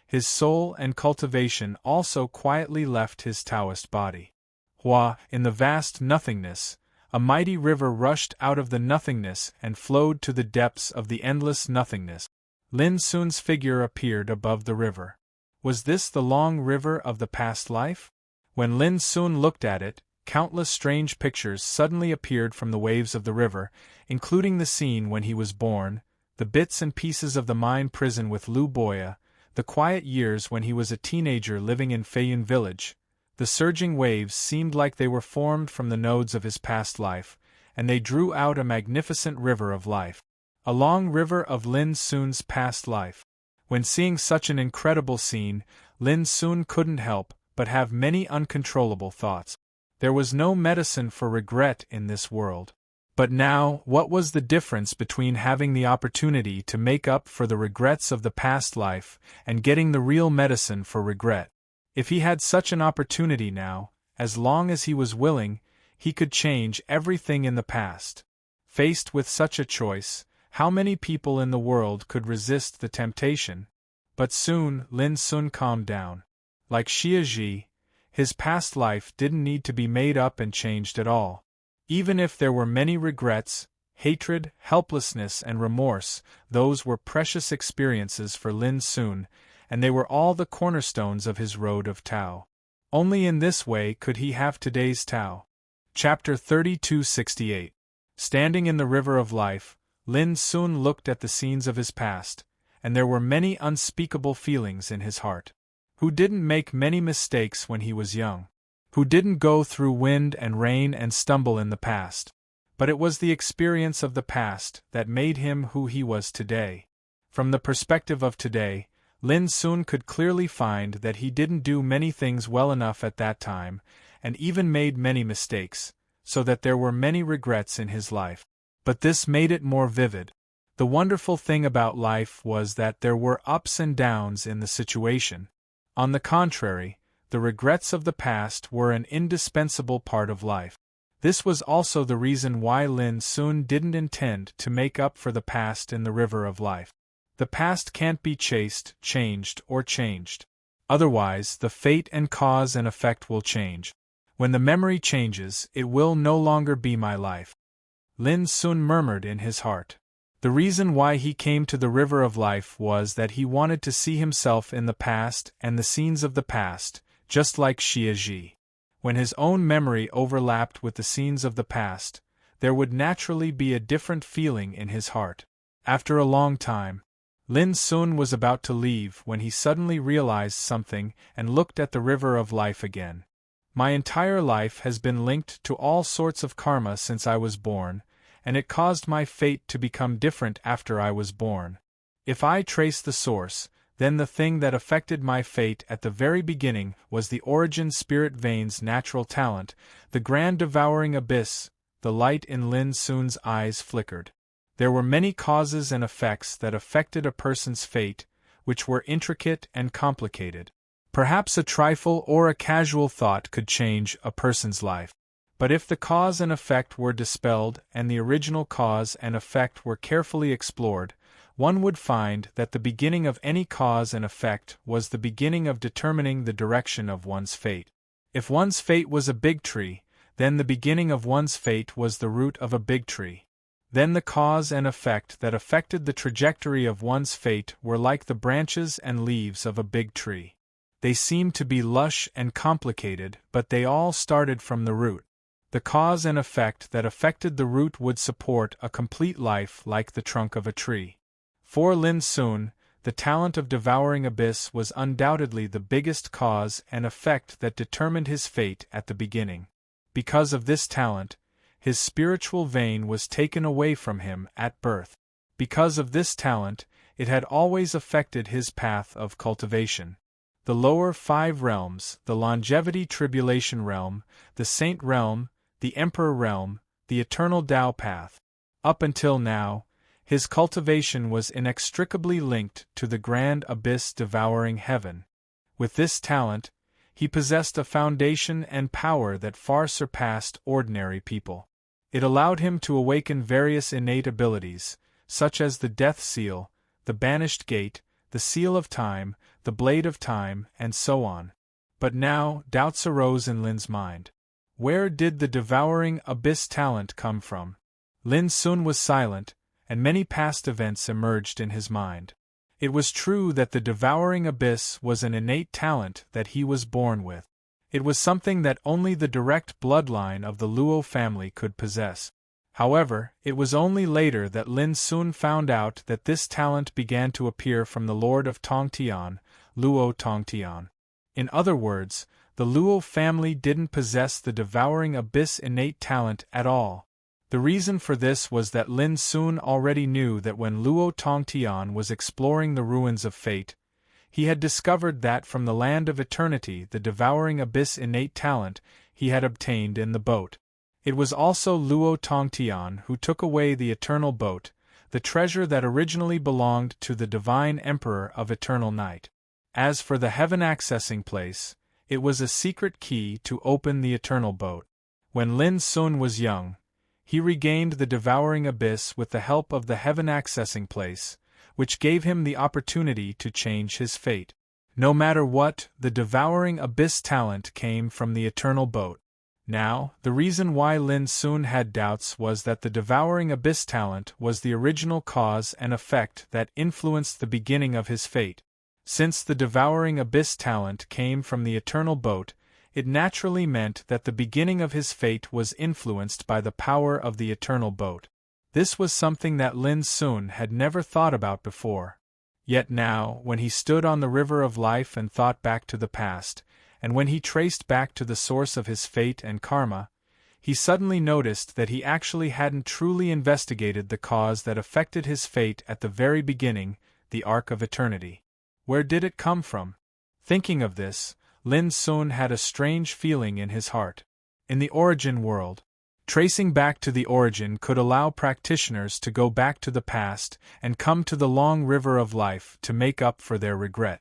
His soul and cultivation also quietly left his Taoist body. Hua, in the vast nothingness, a mighty river rushed out of the nothingness and flowed to the depths of the endless nothingness. Lin Sun's figure appeared above the river. Was this the long river of the past life? When Lin Sun looked at it, countless strange pictures suddenly appeared from the waves of the river, including the scene when he was born, the bits and pieces of the mine prison with Lu Boya, the quiet years when he was a teenager living in Feiyun village. The surging waves seemed like they were formed from the nodes of his past life, and they drew out a magnificent river of life. A long river of Lin Sun's past life. When seeing such an incredible scene, Lin Sun couldn't help but have many uncontrollable thoughts. There was no medicine for regret in this world. But now, what was the difference between having the opportunity to make up for the regrets of the past life and getting the real medicine for regret? If he had such an opportunity now, as long as he was willing, he could change everything in the past. Faced with such a choice, how many people in the world could resist the temptation? But soon, Lin Sun calmed down. Like Xia Ji, his past life didn't need to be made up and changed at all. Even if there were many regrets, hatred, helplessness and remorse, those were precious experiences for Lin Sun, and they were all the cornerstones of his road of Tao. Only in this way could he have today's Tao. Chapter 3268. Standing in the river of life, Lin Sun looked at the scenes of his past, and there were many unspeakable feelings in his heart. Who didn't make many mistakes when he was young? Who didn't go through wind and rain and stumble in the past? But it was the experience of the past that made him who he was today. From the perspective of today, Lin Sun could clearly find that he didn't do many things well enough at that time, and even made many mistakes, so that there were many regrets in his life. But this made it more vivid. The wonderful thing about life was that there were ups and downs in the situation. On the contrary, the regrets of the past were an indispensable part of life. This was also the reason why Lin Sun didn't intend to make up for the past in the river of life. The past can't be chased, changed, or changed. Otherwise, the fate and cause and effect will change. When the memory changes, it will no longer be my life. Lin Sun murmured in his heart. The reason why he came to the river of life was that he wanted to see himself in the past and the scenes of the past, just like Xia Ji. When his own memory overlapped with the scenes of the past, there would naturally be a different feeling in his heart. After a long time, Lin Sun was about to leave when he suddenly realized something and looked at the river of life again. My entire life has been linked to all sorts of karma since I was born, and it caused my fate to become different after I was born. If I trace the source, then the thing that affected my fate at the very beginning was the origin spirit vein's natural talent, the grand devouring abyss. The light in Lin Sun's eyes flickered. There were many causes and effects that affected a person's fate, which were intricate and complicated. Perhaps a trifle or a casual thought could change a person's life. But if the cause and effect were dispelled and the original cause and effect were carefully explored, one would find that the beginning of any cause and effect was the beginning of determining the direction of one's fate. If one's fate was a big tree, then the beginning of one's fate was the root of a big tree. Then the cause and effect that affected the trajectory of one's fate were like the branches and leaves of a big tree. They seemed to be lush and complicated, but they all started from the root. The cause and effect that affected the root would support a complete life like the trunk of a tree. For Lin Sun, the talent of devouring abyss was undoubtedly the biggest cause and effect that determined his fate at the beginning. Because of this talent, his spiritual vein was taken away from him at birth. Because of this talent, it had always affected his path of cultivation. The lower 5 realms, the longevity tribulation realm, the saint realm, the emperor realm, the eternal Tao path. Up until now, his cultivation was inextricably linked to the grand abyss devouring heaven. With this talent, he possessed a foundation and power that far surpassed ordinary people. It allowed him to awaken various innate abilities, such as the Death Seal, the Banished Gate, the Seal of Time, the Blade of Time, and so on. But now, doubts arose in Lin's mind. Where did the devouring abyss talent come from? Lin Sun was silent, and many past events emerged in his mind. It was true that the devouring abyss was an innate talent that he was born with. It was something that only the direct bloodline of the Luo family could possess. However, it was only later that Lin Sun found out that this talent began to appear from the Lord of Tongtian, Luo Tongtian. In other words, the Luo family didn't possess the devouring abyss innate talent at all. The reason for this was that Lin Sun already knew that when Luo Tongtian was exploring the ruins of fate, he had discovered that from the land of eternity the devouring abyss innate talent he had obtained in the boat. It was also Luo Tongtian who took away the eternal boat, the treasure that originally belonged to the divine emperor of eternal night. As for the heaven accessing place, it was a secret key to open the eternal boat. When Lin Sun was young, he regained the devouring abyss with the help of the heaven accessing place, which gave him the opportunity to change his fate. No matter what, the devouring abyss talent came from the eternal boat. Now, the reason why Lin Sun had doubts was that the devouring abyss talent was the original cause and effect that influenced the beginning of his fate. Since the devouring abyss talent came from the eternal boat, it naturally meant that the beginning of his fate was influenced by the power of the eternal boat. This was something that Lin Sun had never thought about before. Yet now, when he stood on the river of life and thought back to the past, and when he traced back to the source of his fate and karma, he suddenly noticed that he actually hadn't truly investigated the cause that affected his fate at the very beginning, the Arc of Eternity. Where did it come from? Thinking of this, Lin Sun had a strange feeling in his heart. In the origin world, tracing back to the origin could allow practitioners to go back to the past and come to the long river of life to make up for their regret.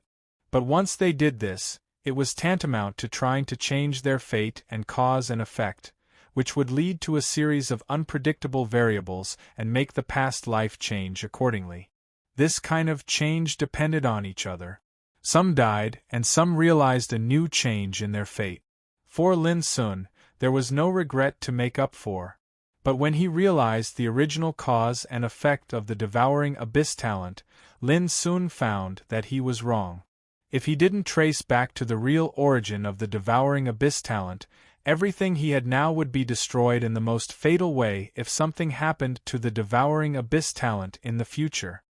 But once they did this, it was tantamount to trying to change their fate and cause and effect, which would lead to a series of unpredictable variables and make the past life change accordingly. This kind of change depended on each other. Some died, and some realized a new change in their fate. For Lin Sun, there was no regret to make up for. But when he realized the original cause and effect of the devouring abyss talent, Lin Sun found that he was wrong. If he didn't trace back to the real origin of the devouring abyss talent, everything he had now would be destroyed in the most fatal way if something happened to the devouring abyss talent in the future.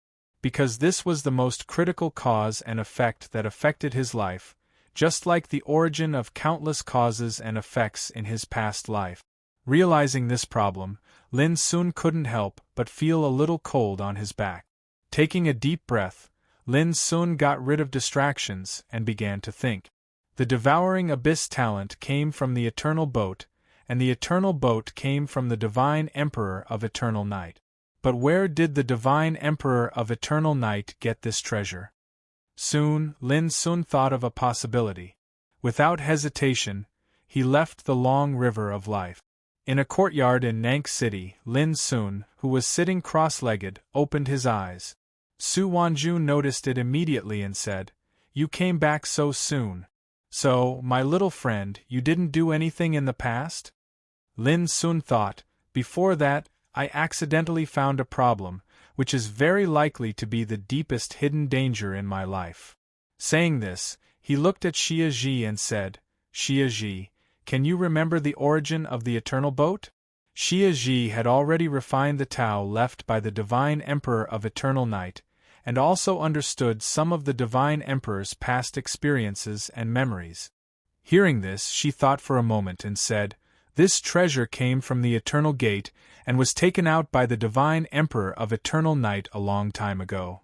Because this was the most critical cause and effect that affected his life, just like the origin of countless causes and effects in his past life. Realizing this problem, Lin Sun couldn't help but feel a little cold on his back. Taking a deep breath, Lin Sun got rid of distractions and began to think. The devouring abyss talent came from the eternal boat, and the eternal boat came from the divine emperor of eternal night. But where did the divine emperor of eternal night get this treasure? Soon, Lin Sun thought of a possibility. Without hesitation, he left the long river of life. In a courtyard in Nank City, Lin Sun, who was sitting cross-legged, opened his eyes. Su Wanju noticed it immediately and said, "You came back so soon. So, my little friend, you didn't do anything in the past?" Lin Sun thought, before that, I accidentally found a problem, which is very likely to be the deepest hidden danger in my life. Saying this, he looked at Xia Ji and said, Xia Ji, can you remember the origin of the eternal boat? Xia Ji had already refined the Tao left by the Divine Emperor of Eternal Night, and also understood some of the Divine Emperor's past experiences and memories. Hearing this, she thought for a moment and said, This treasure came from the Eternal Gate and was taken out by the Divine Emperor of Eternal Night a long time ago.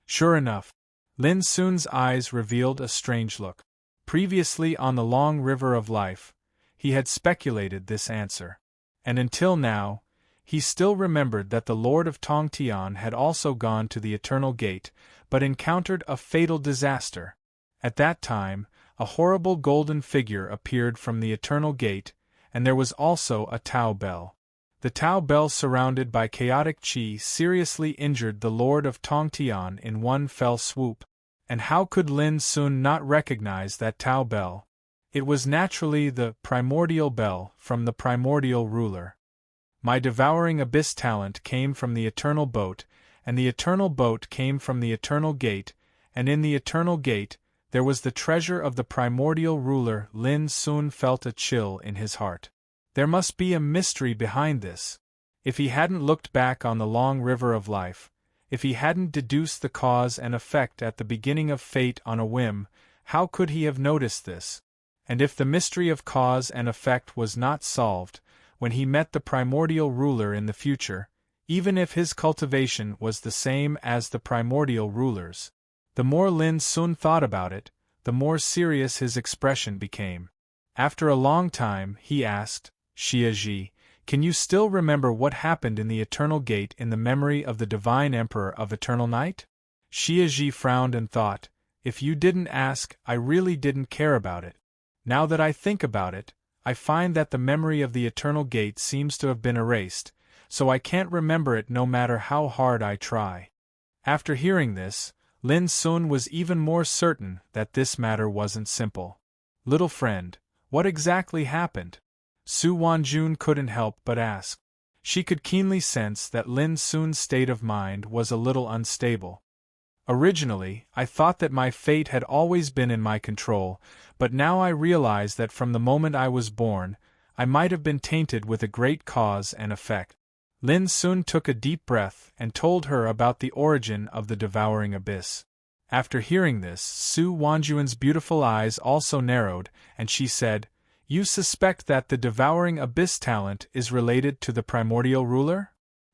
Sure enough, Lin Sun's eyes revealed a strange look. Previously on the long river of life, he had speculated this answer. And until now, he still remembered that the Lord of Tongtian had also gone to the Eternal Gate, but encountered a fatal disaster. At that time, a horrible golden figure appeared from the Eternal Gate, and there was also a Tao bell. The Tao bell, surrounded by chaotic qi, seriously injured the Lord of Tongtian in one fell swoop. And how could Lin Sun not recognize that Tao bell? It was naturally the primordial bell from the primordial ruler. My devouring abyss talent came from the eternal boat, and the eternal boat came from the Eternal Gate, and in the Eternal Gate, there was the treasure of the primordial ruler. Lin Sun felt a chill in his heart. There must be a mystery behind this. If he hadn't looked back on the long river of life, if he hadn't deduced the cause and effect at the beginning of fate on a whim, how could he have noticed this? And if the mystery of cause and effect was not solved, when he met the primordial ruler in the future, even if his cultivation was the same as the primordial ruler's, the more Lin Sun thought about it, the more serious his expression became. After a long time, he asked, Xia Ji, can you still remember what happened in the Eternal Gate in the memory of the Divine Emperor of Eternal Night? Xia Ji frowned and thought, if you didn't ask, I really didn't care about it. Now that I think about it, I find that the memory of the Eternal Gate seems to have been erased, so I can't remember it no matter how hard I try. After hearing this, Lin Sun was even more certain that this matter wasn't simple. Little friend, what exactly happened? Su Wanjun couldn't help but ask. She could keenly sense that Lin Sun's state of mind was a little unstable. Originally, I thought that my fate had always been in my control, but now I realize that from the moment I was born, I might have been tainted with a great cause and effect. Lin Sun took a deep breath and told her about the origin of the devouring abyss. After hearing this, Su Wanjun's beautiful eyes also narrowed, and she said, You suspect that the devouring abyss talent is related to the primordial ruler?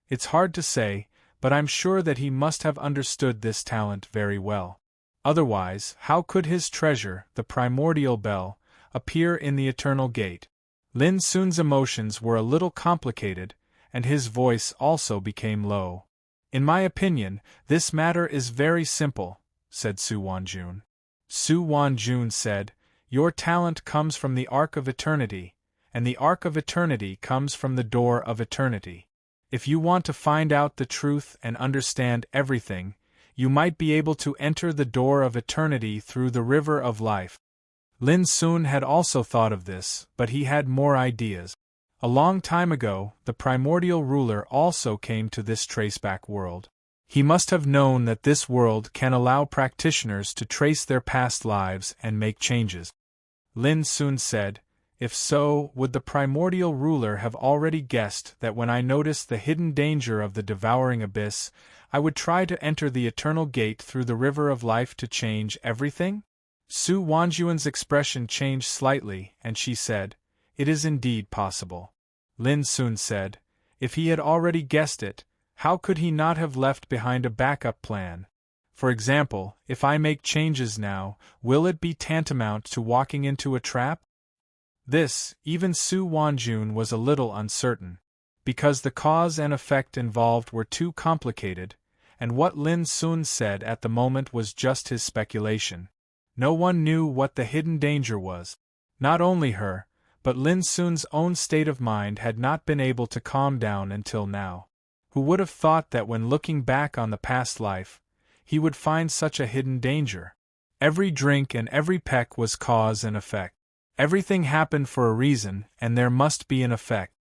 It's hard to say, but I'm sure that he must have understood this talent very well. Otherwise, how could his treasure, the primordial bell, appear in the Eternal Gate? Lin Sun's emotions were a little complicated, and his voice also became low. In my opinion, this matter is very simple, said Su Wanjun. Su Wanjun said, Your talent comes from the Ark of Eternity, and the Ark of Eternity comes from the Door of Eternity. If you want to find out the truth and understand everything, you might be able to enter the Door of Eternity through the River of Life. Lin Sun had also thought of this, but he had more ideas. A long time ago, the primordial ruler also came to this traceback world. He must have known that this world can allow practitioners to trace their past lives and make changes. Lin Sun said, If so, would the primordial ruler have already guessed that when I noticed the hidden danger of the devouring abyss, I would try to enter the Eternal Gate through the River of Life to change everything? Su Wanjun's expression changed slightly, and she said, It is indeed possible. Lin Sun said, If he had already guessed it, how could he not have left behind a backup plan? For example, if I make changes now, will it be tantamount to walking into a trap? This, even Su Wanjun was a little uncertain, because the cause and effect involved were too complicated, and what Lin Sun said at the moment was just his speculation. No one knew what the hidden danger was. Not only her, but Lin Sun's own state of mind had not been able to calm down until now. Who would have thought that when looking back on the past life, he would find such a hidden danger? Every drink and every peck was cause and effect. Everything happened for a reason, and there must be an effect.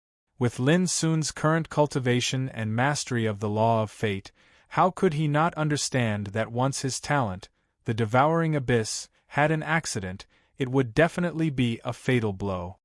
With Lin Sun's current cultivation and mastery of the law of fate, how could he not understand that once his talent, the devouring abyss, had an accident, it would definitely be a fatal blow.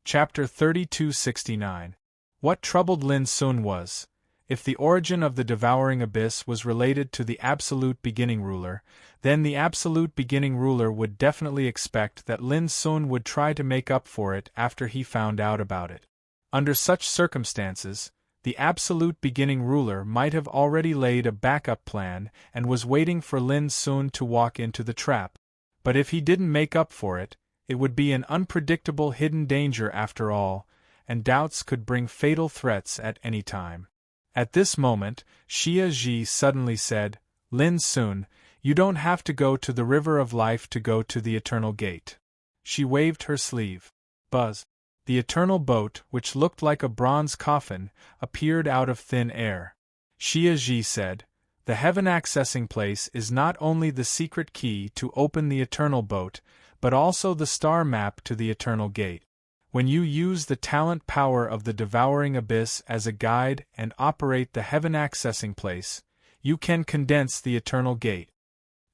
Chapter 3269. What troubled Lin Sun was, if the origin of the devouring abyss was related to the absolute beginning ruler, then the absolute beginning ruler would definitely expect that Lin Sun would try to make up for it after he found out about it. Under such circumstances, the absolute beginning ruler might have already laid a backup plan and was waiting for Lin Sun to walk into the trap. But if he didn't make up for it, it would be an unpredictable hidden danger after all, and doubts could bring fatal threats at any time. At this moment, Xia Ji suddenly said, "Lin Sun, you don't have to go to the river of life to go to the eternal gate." She waved her sleeve. Buzz. The eternal boat, which looked like a bronze coffin, appeared out of thin air. Xia Ji said, "The heaven accessing place is not only the secret key to open the eternal boat, but also the star map to the eternal gate. When you use the talent power of the devouring abyss as a guide and operate the heaven accessing place, you can condense the eternal gate."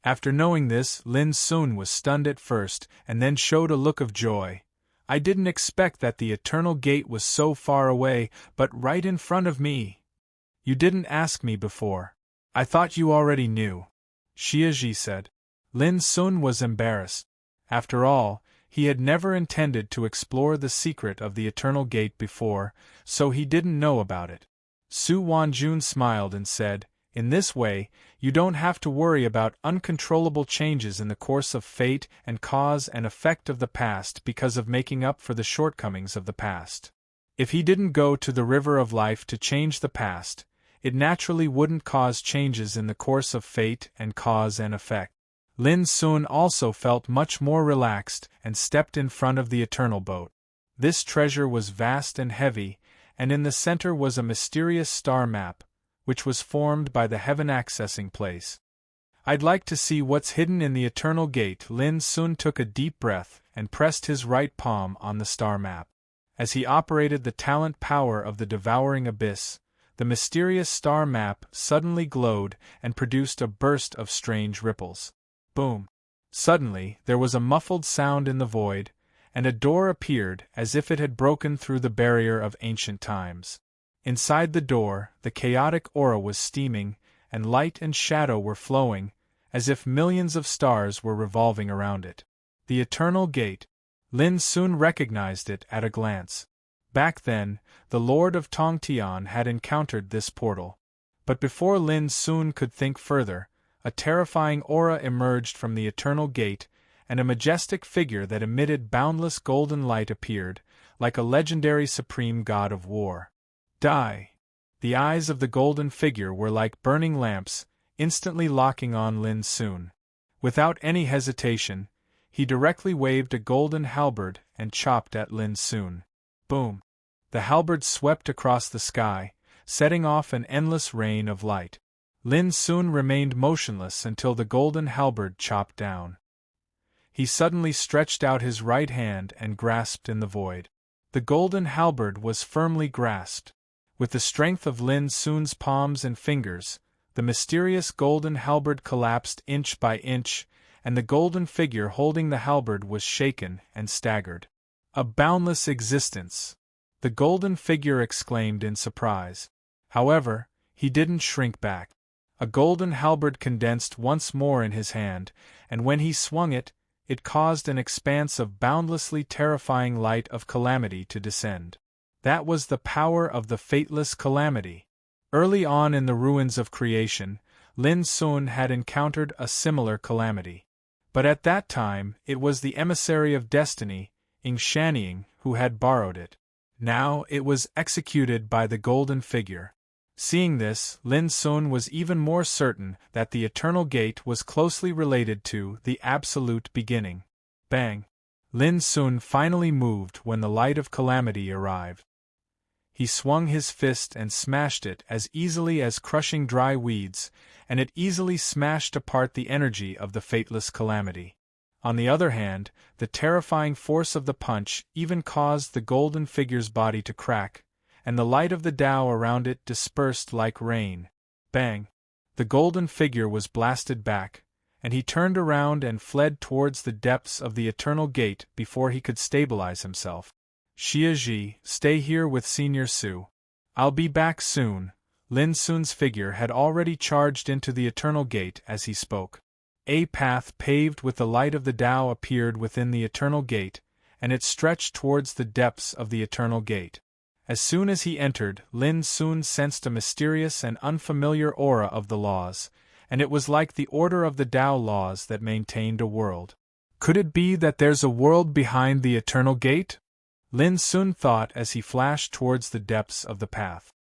After knowing this, Lin Sun was stunned at first and then showed a look of joy. "I didn't expect that the eternal gate was so far away, but right in front of me. You didn't ask me before. I thought you already knew," Xia Ji said. Lin Sun was embarrassed. After all, he had never intended to explore the secret of the eternal gate before, so he didn't know about it. Su Wanjun smiled and said, "In this way, you don't have to worry about uncontrollable changes in the course of fate and cause and effect of the past because of making up for the shortcomings of the past. If he didn't go to the river of life to change the past, it naturally wouldn't cause changes in the course of fate and cause and effect." Lin Sun also felt much more relaxed and stepped in front of the eternal boat. This treasure was vast and heavy, and in the center was a mysterious star map, which was formed by the heaven accessing place. "I'd like to see what's hidden in the eternal gate." Lin Sun took a deep breath and pressed his right palm on the star map. As he operated the talent power of the devouring abyss, the mysterious star map suddenly glowed and produced a burst of strange ripples. Boom! Suddenly, there was a muffled sound in the void, and a door appeared as if it had broken through the barrier of ancient times. Inside the door, the chaotic aura was steaming, and light and shadow were flowing, as if millions of stars were revolving around it. The Eternal Gate. Lin Sun recognized it at a glance. Back then, the Lord of Tongtian had encountered this portal. But before Lin Sun could think further, a terrifying aura emerged from the Eternal Gate, and a majestic figure that emitted boundless golden light appeared, like a legendary supreme god of war. Die! The eyes of the golden figure were like burning lamps, instantly locking on Lin Sun. Without any hesitation, he directly waved a golden halberd and chopped at Lin Sun. Boom! The halberd swept across the sky, setting off an endless rain of light. Lin Sun remained motionless until the golden halberd chopped down. He suddenly stretched out his right hand and grasped in the void. The golden halberd was firmly grasped. With the strength of Lin Sun's palms and fingers, the mysterious golden halberd collapsed inch by inch, and the golden figure holding the halberd was shaken and staggered. "A boundless existence!" the golden figure exclaimed in surprise. However, he didn't shrink back. A golden halberd condensed once more in his hand, and when he swung it, it caused an expanse of boundlessly terrifying light of calamity to descend. That was the power of the fateless calamity. Early on in the ruins of creation, Lin Sun had encountered a similar calamity. But at that time, it was the emissary of destiny, Enchantment, who had borrowed it. Now it was executed by the golden figure. Seeing this, Lin Sun was even more certain that the Eternal Gate was closely related to the Absolute Beginning. Bang! Lin Sun finally moved when the light of calamity arrived. He swung his fist and smashed it as easily as crushing dry weeds, and it easily smashed apart the energy of the fateless calamity. On the other hand, the terrifying force of the punch even caused the golden figure's body to crack, and the light of the Tao around it dispersed like rain. Bang! The golden figure was blasted back, and he turned around and fled towards the depths of the eternal gate before he could stabilize himself. Xia Ji, stay here with Senior Su. I'll be back soon. Lin Sun's figure had already charged into the eternal gate as he spoke. A path paved with the light of the Tao appeared within the eternal gate, and it stretched towards the depths of the eternal gate. As soon as he entered, Lin Sun sensed a mysterious and unfamiliar aura of the laws, and it was like the order of the Tao laws that maintained a world. Could it be that there's a world behind the eternal gate? Lin Sun thought as he flashed towards the depths of the path.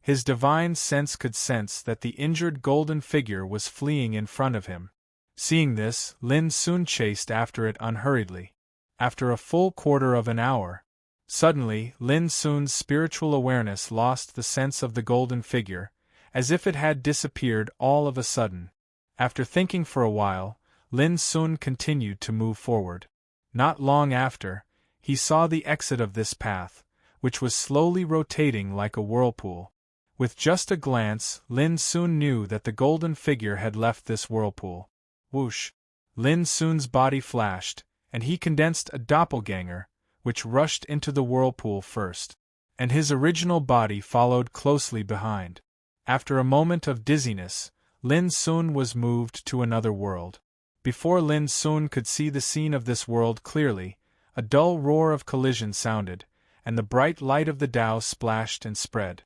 His divine sense could sense that the injured golden figure was fleeing in front of him. Seeing this, Lin Sun chased after it unhurriedly. After a full quarter of an hour, suddenly Lin Sun's spiritual awareness lost the sense of the golden figure, as if it had disappeared all of a sudden. After thinking for a while, Lin Sun continued to move forward. Not long after, he saw the exit of this path, which was slowly rotating like a whirlpool. With just a glance, Lin Sun knew that the golden figure had left this whirlpool. Whoosh! Lin Sun's body flashed, and he condensed a doppelganger, which rushed into the whirlpool first, and his original body followed closely behind. After a moment of dizziness, Lin Sun was moved to another world. Before Lin Sun could see the scene of this world clearly, a dull roar of collision sounded, and the bright light of the Tao splashed and spread.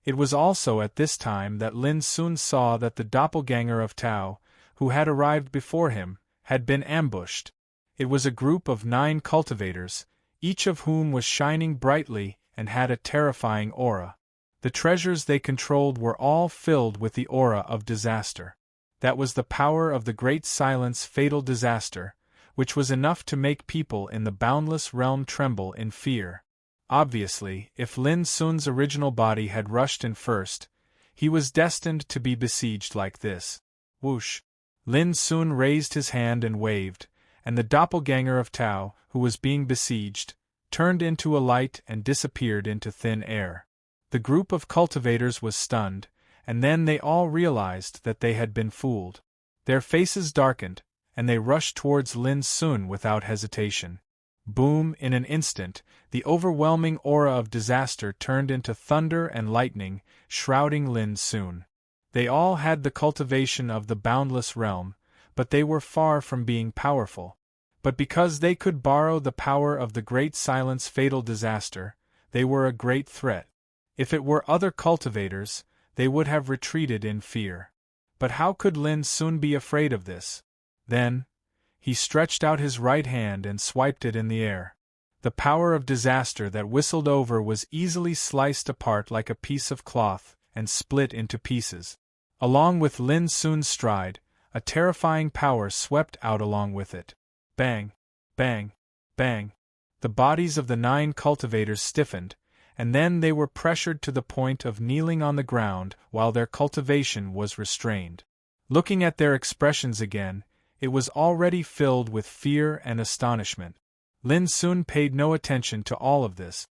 It was also at this time that Lin Sun saw that the doppelganger of Tao, who had arrived before him, had been ambushed. It was a group of 9 cultivators, each of whom was shining brightly and had a terrifying aura. The treasures they controlled were all filled with the aura of disaster. That was the power of the great silence fatal disaster, which was enough to make people in the boundless realm tremble in fear. Obviously, if Lin Sun's original body had rushed in first, he was destined to be besieged like this. Whoosh! Lin Sun raised his hand and waved, and the doppelganger of Tao, who was being besieged, turned into a light and disappeared into thin air. The group of cultivators was stunned, and then they all realized that they had been fooled. Their faces darkened, and they rushed towards Lin Sun without hesitation. Boom! In an instant, the overwhelming aura of disaster turned into thunder and lightning, shrouding Lin Sun. They all had the cultivation of the boundless realm, but they were far from being powerful. But because they could borrow the power of the great silence fatal disaster, they were a great threat. If it were other cultivators, they would have retreated in fear. But how could Lin Sun be afraid of this? Then, he stretched out his right hand and swiped it in the air. The power of disaster that whistled over was easily sliced apart like a piece of cloth and split into pieces. Along with Lin Sun's stride, a terrifying power swept out along with it. Bang! Bang! Bang! The bodies of the 9 cultivators stiffened, and then they were pressured to the point of kneeling on the ground while their cultivation was restrained. Looking at their expressions again, it was already filled with fear and astonishment. Lin Sun paid no attention to all of this.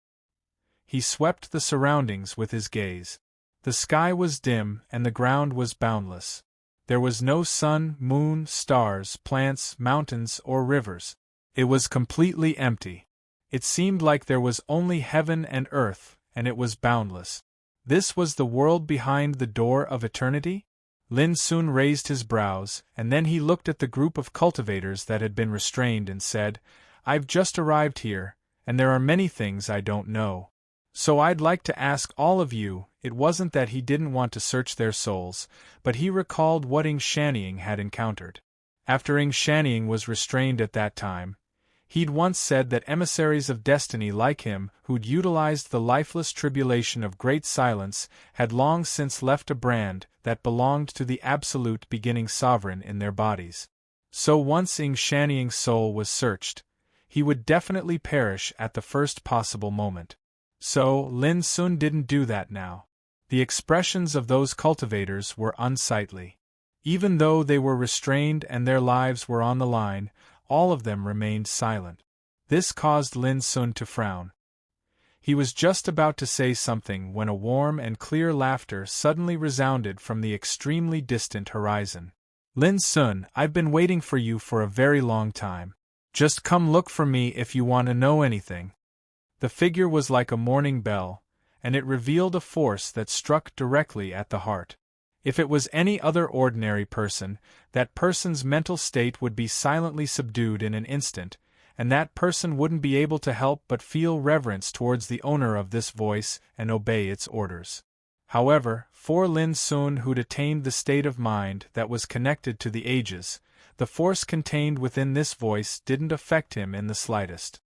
He swept the surroundings with his gaze. The sky was dim and the ground was boundless. There was no sun, moon, stars, plants, mountains, or rivers. It was completely empty. It seemed like there was only heaven and earth, and it was boundless. This was the world behind the door of eternity? Lin Sun raised his brows, and then he looked at the group of cultivators that had been restrained and said, "I've just arrived here, and there are many things I don't know. So I'd like to ask all of you." It wasn't that he didn't want to search their souls, but he recalled what Enchantment had encountered. After Enchantment was restrained at that time, he'd once said that emissaries of destiny like him, who'd utilized the lifeless tribulation of great silence, had long since left a brand that belonged to the absolute beginning sovereign in their bodies. So once Enchantment's soul was searched, he would definitely perish at the first possible moment. So Lin Sun didn't do that now. The expressions of those cultivators were unsightly. Even though they were restrained and their lives were on the line, all of them remained silent. This caused Lin Sun to frown. He was just about to say something when a warm and clear laughter suddenly resounded from the extremely distant horizon. Lin Sun, I've been waiting for you for a very long time. Just come look for me if you want to know anything. The figure was like a morning bell, and it revealed a force that struck directly at the heart. If it was any other ordinary person, that person's mental state would be silently subdued in an instant, and that person wouldn't be able to help but feel reverence towards the owner of this voice and obey its orders. However, for Lin Sun, who'd attained the state of mind that was connected to the ages, the force contained within this voice didn't affect him in the slightest.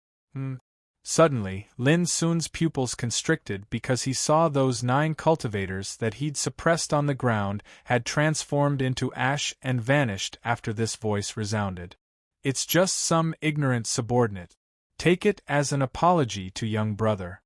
Suddenly, Lin Sun's pupils constricted because he saw those 9 cultivators that he'd suppressed on the ground had transformed into ash and vanished after this voice resounded. It's just some ignorant subordinate. Take it as an apology to young brother.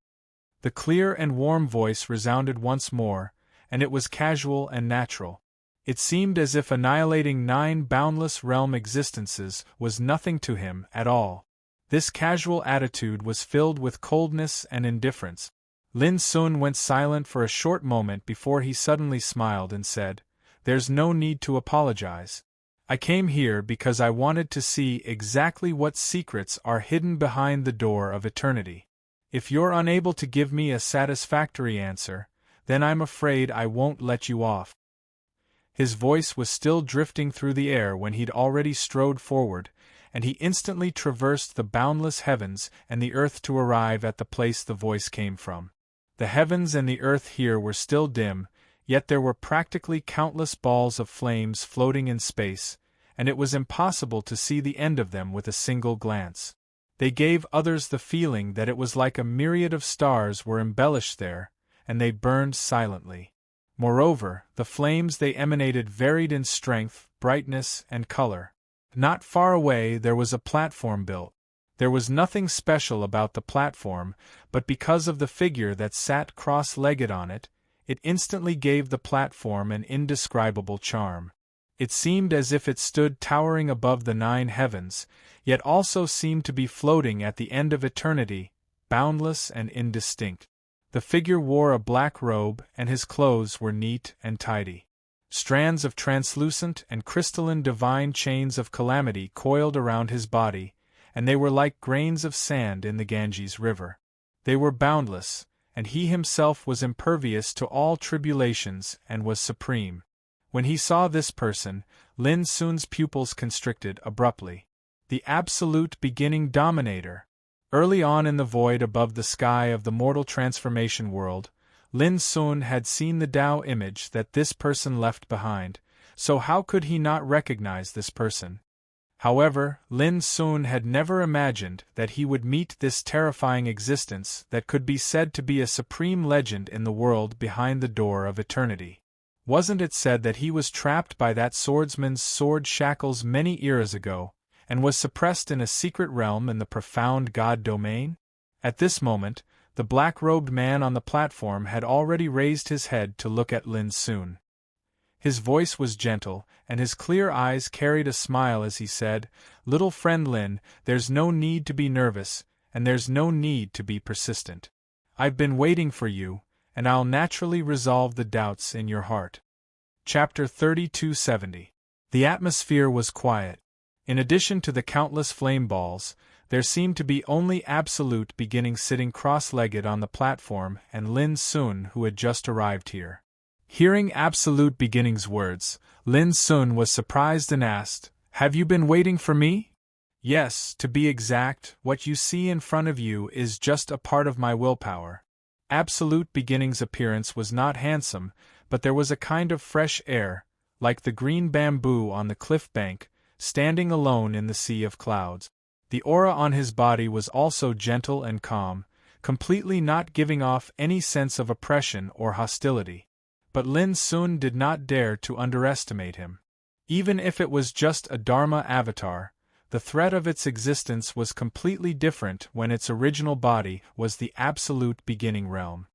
The clear and warm voice resounded once more, and it was casual and natural. It seemed as if annihilating 9 boundless realm existences was nothing to him at all. This casual attitude was filled with coldness and indifference. Lin Sun went silent for a short moment before he suddenly smiled and said, "There's no need to apologize. I came here because I wanted to see exactly what secrets are hidden behind the door of eternity. If you're unable to give me a satisfactory answer, then I'm afraid I won't let you off." His voice was still drifting through the air when he'd already strode forward, and he instantly traversed the boundless heavens and the earth to arrive at the place the voice came from. The heavens and the earth here were still dim, yet there were practically countless balls of flames floating in space, and it was impossible to see the end of them with a single glance. They gave others the feeling that it was like a myriad of stars were embellished there, and they burned silently. Moreover, the flames they emanated varied in strength, brightness, and color. Not far away there was a platform built. There was nothing special about the platform, but because of the figure that sat cross-legged on it, it instantly gave the platform an indescribable charm. It seemed as if it stood towering above the 9 heavens, yet also seemed to be floating at the end of eternity, boundless and indistinct. The figure wore a black robe, and his clothes were neat and tidy. Strands of translucent and crystalline divine chains of calamity coiled around his body, and they were like grains of sand in the Ganges River. They were boundless, and he himself was impervious to all tribulations and was supreme. When he saw this person, Lin Sun's pupils constricted abruptly. The absolute beginning dominator. Early on in the void above the sky of the mortal transformation world, Lin Sun had seen the Tao image that this person left behind, so how could he not recognize this person? However, Lin Sun had never imagined that he would meet this terrifying existence that could be said to be a supreme legend in the world behind the door of eternity. Wasn't it said that he was trapped by that swordsman's sword shackles many eras ago, and was suppressed in a secret realm in the profound God domain? At this moment, the black-robed man on the platform had already raised his head to look at Lin Sun. His voice was gentle, and his clear eyes carried a smile as he said, "Little friend Lin, there's no need to be nervous, and there's no need to be persistent. I've been waiting for you, and I'll naturally resolve the doubts in your heart." Chapter 3270. The atmosphere was quiet. In addition to the countless flame balls, there seemed to be only Absolute Beginning sitting cross-legged on the platform and Lin Sun who had just arrived here. Hearing Absolute Beginning's words, Lin Sun was surprised and asked, "Have you been waiting for me?" "Yes, to be exact, what you see in front of you is just a part of my willpower." Absolute Beginning's appearance was not handsome, but there was a kind of fresh air, like the green bamboo on the cliff bank, standing alone in the sea of clouds. The aura on his body was also gentle and calm, completely not giving off any sense of oppression or hostility. But Lin Sun did not dare to underestimate him. Even if it was just a Dharma avatar, the threat of its existence was completely different when its original body was the absolute beginning realm.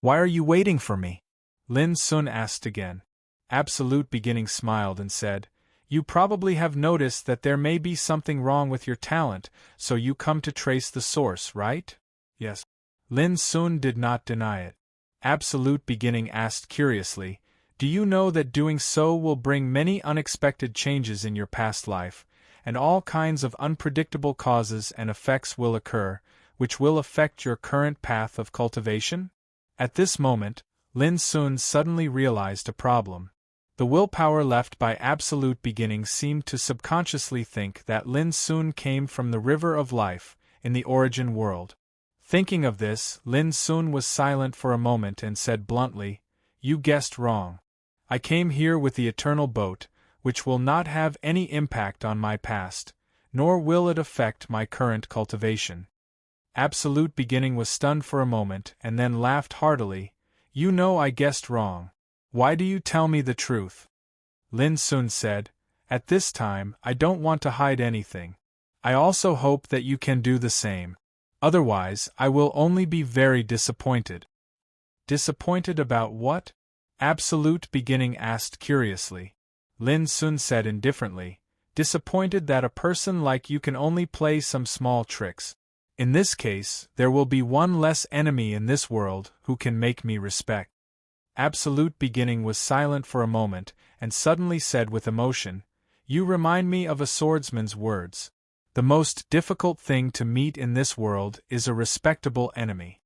"Why are you waiting for me?" Lin Sun asked again. Absolute Beginning smiled and said, "You probably have noticed that there may be something wrong with your talent, so you come to trace the source, right?" "Yes." Lin Sun did not deny it. Absolute Beginning asked curiously, "Do you know that doing so will bring many unexpected changes in your past life, and all kinds of unpredictable causes and effects will occur, which will affect your current path of cultivation?" At this moment, Lin Sun suddenly realized a problem. The willpower left by Absolute Beginning seemed to subconsciously think that Lin Sun came from the river of life, in the origin world. Thinking of this, Lin Sun was silent for a moment and said bluntly, "You guessed wrong. I came here with the eternal boat, which will not have any impact on my past, nor will it affect my current cultivation." Absolute Beginning was stunned for a moment and then laughed heartily. "You know I guessed wrong. Why do you tell me the truth?" Lin Sun said, "At this time, I don't want to hide anything. I also hope that you can do the same. Otherwise, I will only be very disappointed." "Disappointed about what?" Absolute Beginning asked curiously. Lin Sun said indifferently, "Disappointed that a person like you can only play some small tricks. In this case, there will be one less enemy in this world who can make me respect." Absolute Beginning was silent for a moment, and suddenly said with emotion, "You remind me of a swordsman's words. The most difficult thing to meet in this world is a respectable enemy."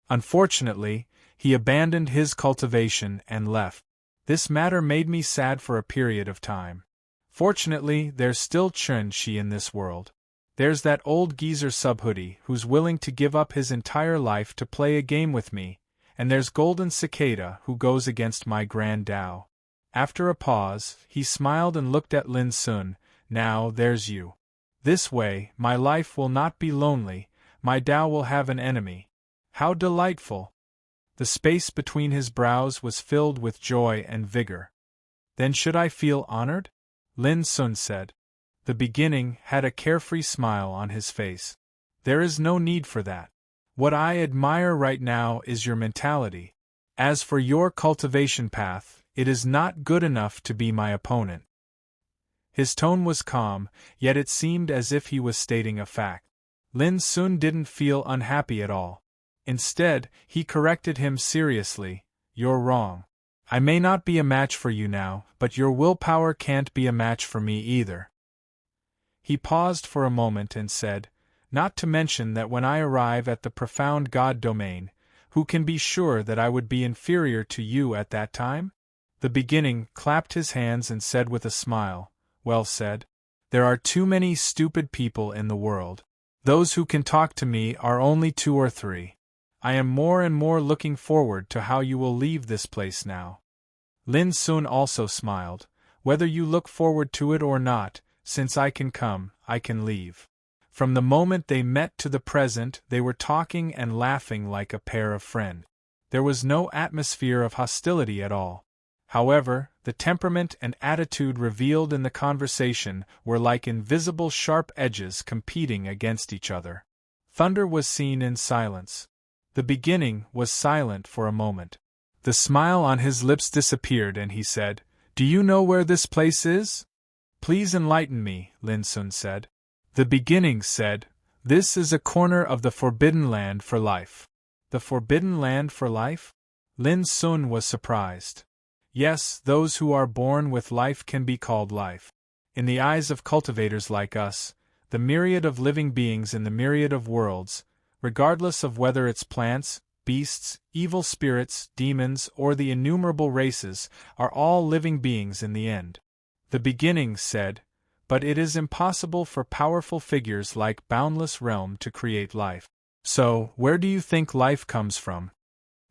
Unfortunately, he abandoned his cultivation and left. This matter made me sad for a period of time. Fortunately, there's still Chun-Shi in this world. There's that old geezer Subhoodie who's willing to give up his entire life to play a game with me, and there's Golden Cicada who goes against my Grand Tao. After a pause, he smiled and looked at Lin Sun. "Now there's you. This way, my life will not be lonely, my Tao will have an enemy. How delightful!" The space between his brows was filled with joy and vigor. "Then should I feel honored?" Lin Sun said. The Beginning had a carefree smile on his face. "There is no need for that. What I admire right now is your mentality. As for your cultivation path, it is not good enough to be my opponent." His tone was calm, yet it seemed as if he was stating a fact. Lin Sun didn't feel unhappy at all. Instead, he corrected him seriously, "You're wrong. I may not be a match for you now, but your willpower can't be a match for me either." He paused for a moment and said, "Not to mention that when I arrive at the profound God domain, who can be sure that I would be inferior to you at that time?" The Beginning clapped his hands and said with a smile, "Well said. There are too many stupid people in the world. Those who can talk to me are only 2 or 3. I am more and more looking forward to how you will leave this place now." Lin Sun also smiled. "Whether you look forward to it or not, since I can come, I can leave." From the moment they met to the present, they were talking and laughing like a pair of friends. There was no atmosphere of hostility at all. However, the temperament and attitude revealed in the conversation were like invisible sharp edges competing against each other. Thunder was seen in silence. The Beginning was silent for a moment. The smile on his lips disappeared and he said, "Do you know where this place is?" "Please enlighten me," Lin Sun said. The Beginning said, "This is a corner of the Forbidden Land for life." "The Forbidden Land for life?" Lin Sun was surprised. "Yes, those who are born with life can be called life. In the eyes of cultivators like us, the myriad of living beings in the myriad of worlds, regardless of whether it's plants, beasts, evil spirits, demons, or the innumerable races, are all living beings in the end." The Beginning said, "But it is impossible for powerful figures like Boundless Realm to create life. So, where do you think life comes from?"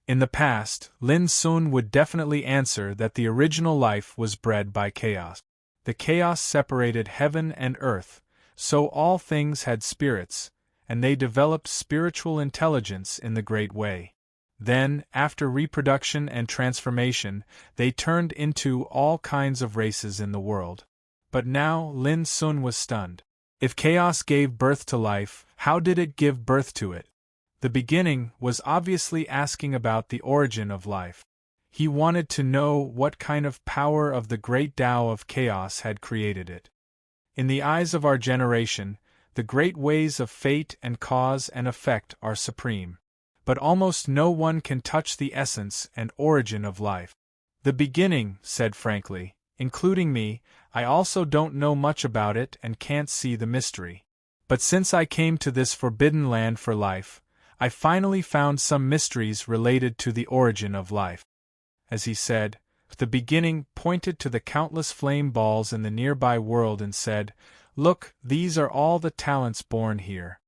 In the past, Lin Sun would definitely answer that the original life was bred by chaos. The chaos separated heaven and earth, so all things had spirits, and they developed spiritual intelligence in the Great Way. Then, after reproduction and transformation, they turned into all kinds of races in the world. But now Lin Sun was stunned. If chaos gave birth to life, how did it give birth to it? The Beginning was obviously asking about the origin of life. He wanted to know what kind of power of the great Tao of chaos had created it. In the eyes of our generation, the great ways of fate and cause and effect are supreme. but almost no one can touch the essence and origin of life. The beginning, said frankly, including me, I also don't know much about it and can't see the mystery. But since I came to this forbidden land for life, I finally found some mysteries related to the origin of life. As he said, the beginning pointed to the countless flame balls in the nearby world and said, Look, these are all the talents born here.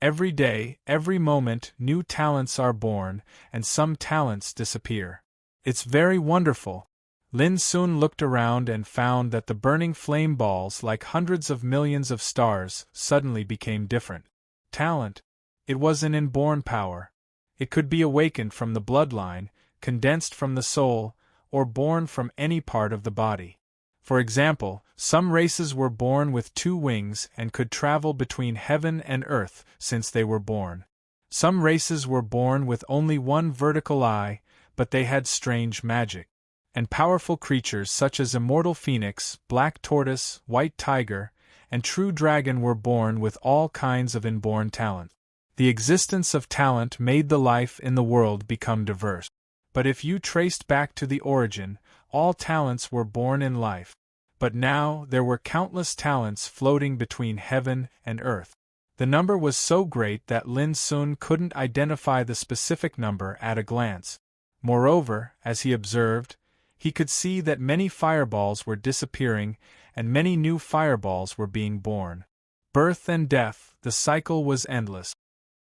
Every day, every moment, new talents are born, and some talents disappear. It's very wonderful. Lin soon looked around and found that the burning flame balls, like hundreds of millions of stars, suddenly became different. Talent. It was an inborn power. It could be awakened from the bloodline, condensed from the soul, or born from any part of the body. For example, some races were born with 2 wings and could travel between heaven and earth since they were born. Some races were born with only 1 vertical eye, but they had strange magic. And powerful creatures such as immortal phoenix, black tortoise, white tiger, and true dragon were born with all kinds of inborn talent. The existence of talent made the life in the world become diverse. But if you traced back to the origin, all talents were born in life. But now there were countless talents floating between heaven and earth. The number was so great that Lin Sun couldn't identify the specific number at a glance. Moreover, as he observed, he could see that many fireballs were disappearing and many new fireballs were being born. Birth and death, the cycle was endless.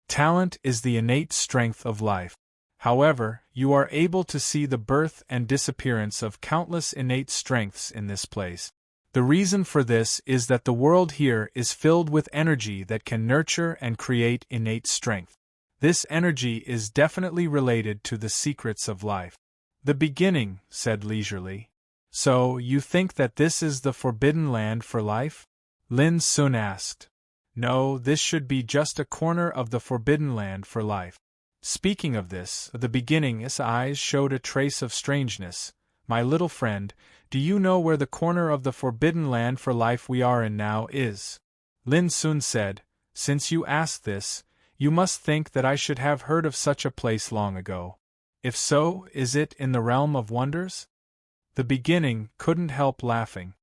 Talent is the innate strength of life. However, you are able to see the birth and disappearance of countless innate strengths in this place. The reason for this is that the world here is filled with energy that can nurture and create innate strength. This energy is definitely related to the secrets of life. The beginning, said leisurely. So, you think that this is the forbidden land for life? Lin Sun asked. No, this should be just a corner of the forbidden land for life. Speaking of this, the beginning's eyes showed a trace of strangeness. My little friend, do you know where the corner of the forbidden land for life we are in now is? Lin Sun said, Since you ask this, you must think that I should have heard of such a place long ago. If so, is it in the realm of wonders? The beginning couldn't help laughing.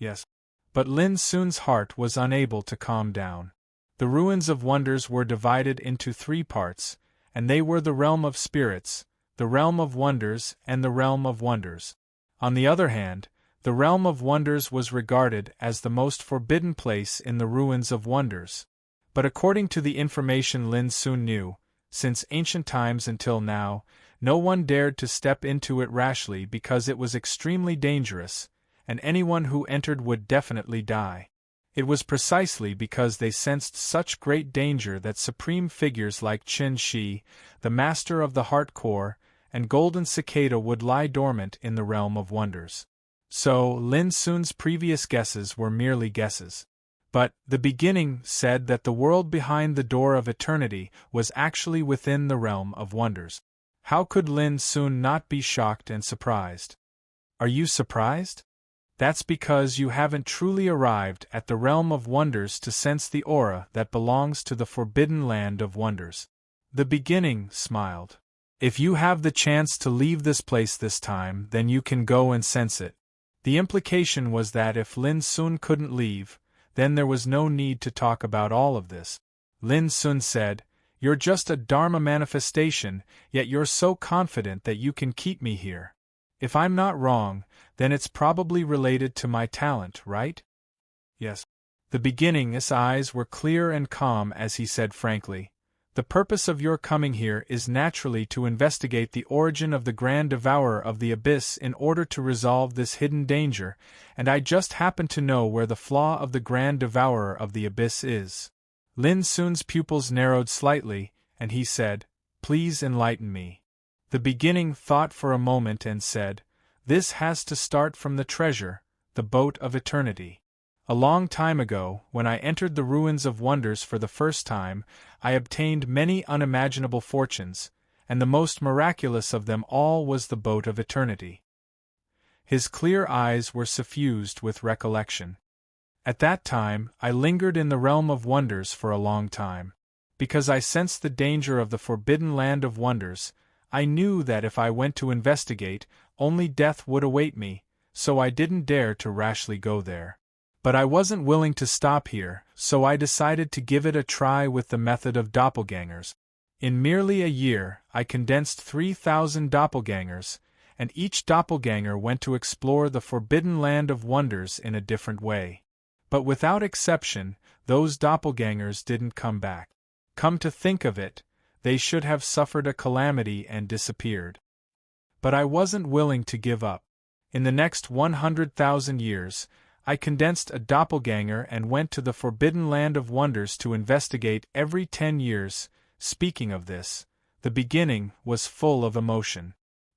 Yes. But Lin Sun's heart was unable to calm down. The ruins of wonders were divided into 3 parts, and they were the realm of spirits, the realm of wonders, and the realm of wonders. On the other hand, the realm of wonders was regarded as the most forbidden place in the ruins of wonders. But according to the information Lin Sun knew, since ancient times until now, no one dared to step into it rashly because it was extremely dangerous, and anyone who entered would definitely die. It was precisely because they sensed such great danger that supreme figures like Qin Shi, the master of the heart core, and Golden Cicada would lie dormant in the realm of wonders. So, Lin Sun's previous guesses were merely guesses. But, the beginning said that the world behind the door of eternity was actually within the realm of wonders. How could Lin Sun not be shocked and surprised? Are you surprised? That's because you haven't truly arrived at the realm of wonders to sense the aura that belongs to the forbidden land of wonders. The beginning smiled. If you have the chance to leave this place this time, then you can go and sense it. The implication was that if Lin Sun couldn't leave, then there was no need to talk about all of this. Lin Sun said, You're just a Dharma manifestation, yet you're so confident that you can keep me here. If I'm not wrong, then it's probably related to my talent, right? Yes. The beginning's eyes were clear and calm as he said frankly, The purpose of your coming here is naturally to investigate the origin of the Grand Devourer of the Abyss in order to resolve this hidden danger, and I just happen to know where the flaw of the Grand Devourer of the Abyss is. Lin Sun's pupils narrowed slightly, and he said, Please enlighten me. The beginning thought for a moment and said, This has to start from the treasure, the boat of eternity. A long time ago, when I entered the ruins of wonders for the first time, I obtained many unimaginable fortunes, and the most miraculous of them all was the boat of eternity. His clear eyes were suffused with recollection. At that time, I lingered in the realm of wonders for a long time. Because I sensed the danger of the forbidden land of wonders, I knew that if I went to investigate, only death would await me, so I didn't dare to rashly go there. But I wasn't willing to stop here, so I decided to give it a try with the method of doppelgangers. In merely a year, I condensed 3,000 doppelgangers, and each doppelganger went to explore the forbidden land of wonders in a different way. But without exception, those doppelgangers didn't come back. Come to think of it, they should have suffered a calamity and disappeared. But I wasn't willing to give up. In the next 100,000 years, I condensed a doppelganger and went to the forbidden land of wonders to investigate every 10 years. Speaking of this, the beginning was full of emotion.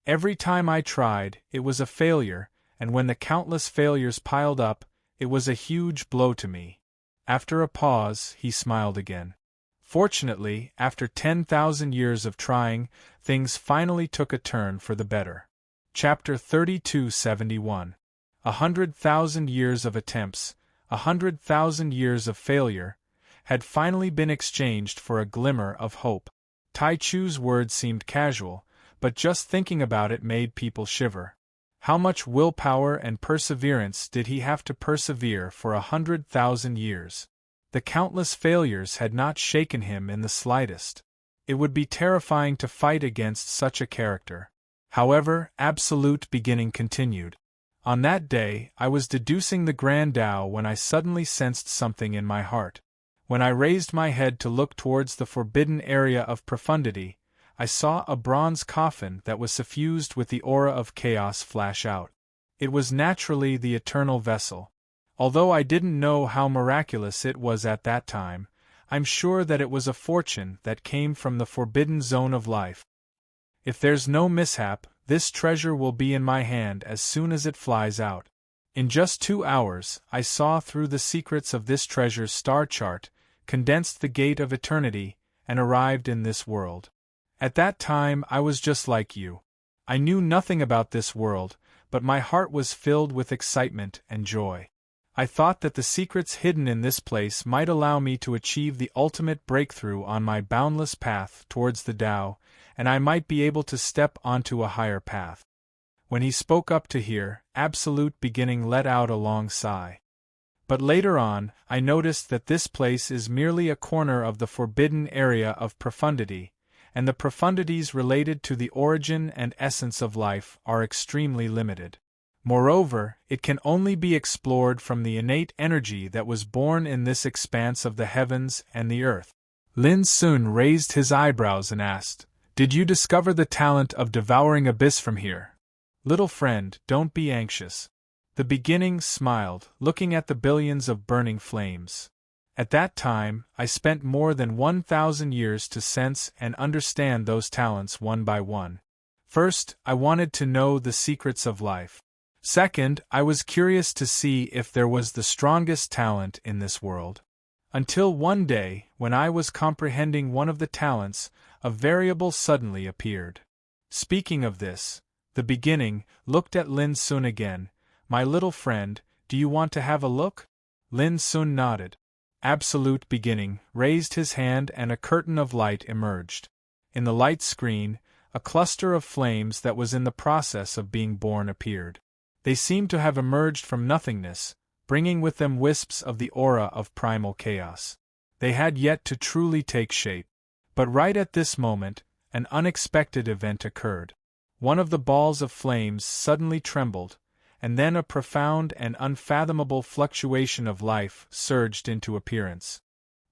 Every time I tried, it was a failure, and when the countless failures piled up, it was a huge blow to me. After a pause, he smiled again. Fortunately, after 10,000 years of trying, things finally took a turn for the better. Chapter 3271. 100,000 years of attempts, 100,000 years of failure, had finally been exchanged for a glimmer of hope. Tai Chu's words seemed casual, but just thinking about it made people shiver. How much willpower and perseverance did he have to persevere for 100,000 years? The countless failures had not shaken him in the slightest. It would be terrifying to fight against such a character. However, absolute beginning continued. On that day, I was deducing the Grand Tao when I suddenly sensed something in my heart. When I raised my head to look towards the forbidden area of profundity, I saw a bronze coffin that was suffused with the aura of chaos flash out. It was naturally the eternal vessel. Although I didn't know how miraculous it was at that time, I'm sure that it was a fortune that came from the forbidden zone of life. If there's no mishap, this treasure will be in my hand as soon as it flies out. In just 2 hours, I saw through the secrets of this treasure's star chart, condensed the gate of eternity, and arrived in this world. At that time I was just like you. I knew nothing about this world, but my heart was filled with excitement and joy. I thought that the secrets hidden in this place might allow me to achieve the ultimate breakthrough on my boundless path towards the Tao, and I might be able to step onto a higher path. When he spoke up to hear, absolute beginning let out a long sigh. But later on, I noticed that this place is merely a corner of the forbidden area of profundity, and the profundities related to the origin and essence of life are extremely limited. Moreover, it can only be explored from the innate energy that was born in this expanse of the heavens and the earth. Lin Sun raised his eyebrows and asked, "Did you discover the talent of devouring abyss from here?" "Little friend, don't be anxious." The beginning smiled, looking at the billions of burning flames. At that time, I spent more than 1,000 years to sense and understand those talents one by one. First, I wanted to know the secrets of life. Second, I was curious to see if there was the strongest talent in this world. Until one day, when I was comprehending one of the talents, a variable suddenly appeared. Speaking of this, the beginning looked at Lin Sun again. "My little friend, do you want to have a look?" Lin Sun nodded. Absolute beginning raised his hand and a curtain of light emerged. In the light screen, a cluster of flames that was in the process of being born appeared. They seemed to have emerged from nothingness, bringing with them wisps of the aura of primal chaos. They had yet to truly take shape. But right at this moment, an unexpected event occurred. One of the balls of flames suddenly trembled, and then a profound and unfathomable fluctuation of life surged into appearance.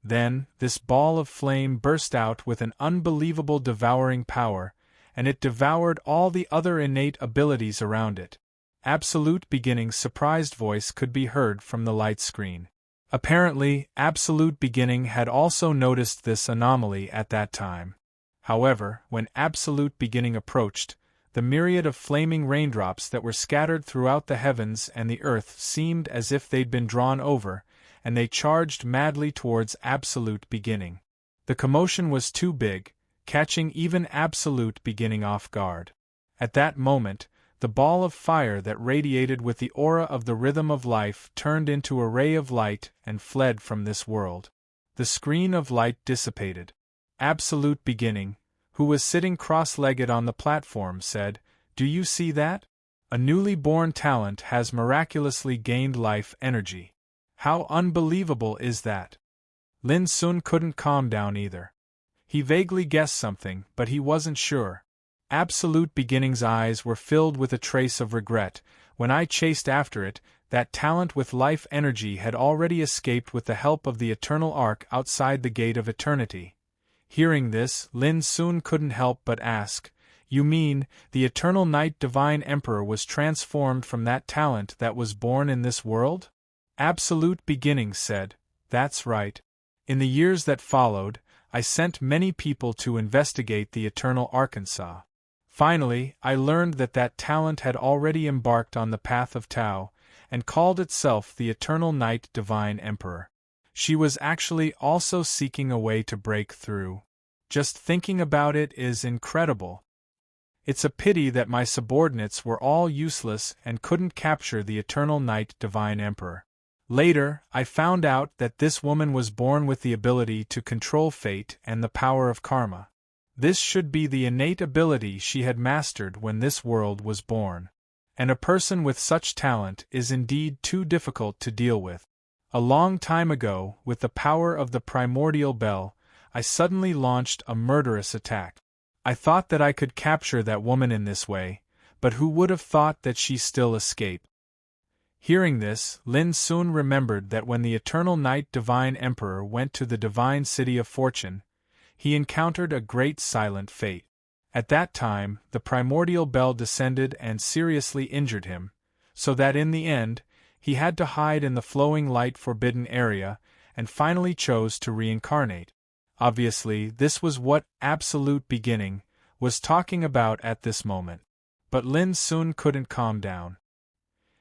Then, this ball of flame burst out with an unbelievable devouring power, and it devoured all the other innate abilities around it. Absolute Beginning's surprised voice could be heard from the light screen. Apparently, Absolute Beginning had also noticed this anomaly at that time. However, when Absolute Beginning approached, the myriad of flaming raindrops that were scattered throughout the heavens and the earth seemed as if they'd been drawn over, and they charged madly towards Absolute Beginning. The commotion was too big, catching even Absolute Beginning off guard. At that moment, the ball of fire that radiated with the aura of the rhythm of life turned into a ray of light and fled from this world. The screen of light dissipated. Absolute Beginning, who was sitting cross-legged on the platform, said, "Do you see that? A newly born talent has miraculously gained life energy. How unbelievable is that?" Lin Sun couldn't calm down either. He vaguely guessed something, but he wasn't sure. Absolute Beginning's eyes were filled with a trace of regret. "When I chased after it, that talent with life energy had already escaped with the help of the eternal arc outside the gate of eternity." Hearing this, Lin Sun couldn't help but ask, "You mean, the eternal Night Divine Emperor was transformed from that talent that was born in this world?" Absolute Beginning said, "That's right. In the years that followed, I sent many people to investigate the eternal Arkansas. Finally, I learned that that talent had already embarked on the path of Tao, and called itself the Eternal Night Divine Emperor. She was actually also seeking a way to break through. Just thinking about it is incredible. It's a pity that my subordinates were all useless and couldn't capture the Eternal Night Divine Emperor. Later, I found out that this woman was born with the ability to control fate and the power of karma. This should be the innate ability she had mastered when this world was born. And a person with such talent is indeed too difficult to deal with. A long time ago, with the power of the primordial bell, I suddenly launched a murderous attack. I thought that I could capture that woman in this way, but who would have thought that she still escaped?" Hearing this, Lin Sun remembered that when the Eternal Night Divine Emperor went to the Divine City of Fortune, he encountered a great silent fate. At that time, the primordial bell descended and seriously injured him, so that in the end, he had to hide in the flowing light forbidden area, and finally chose to reincarnate. Obviously, this was what Absolute Beginning was talking about at this moment. But Lin Sun couldn't calm down.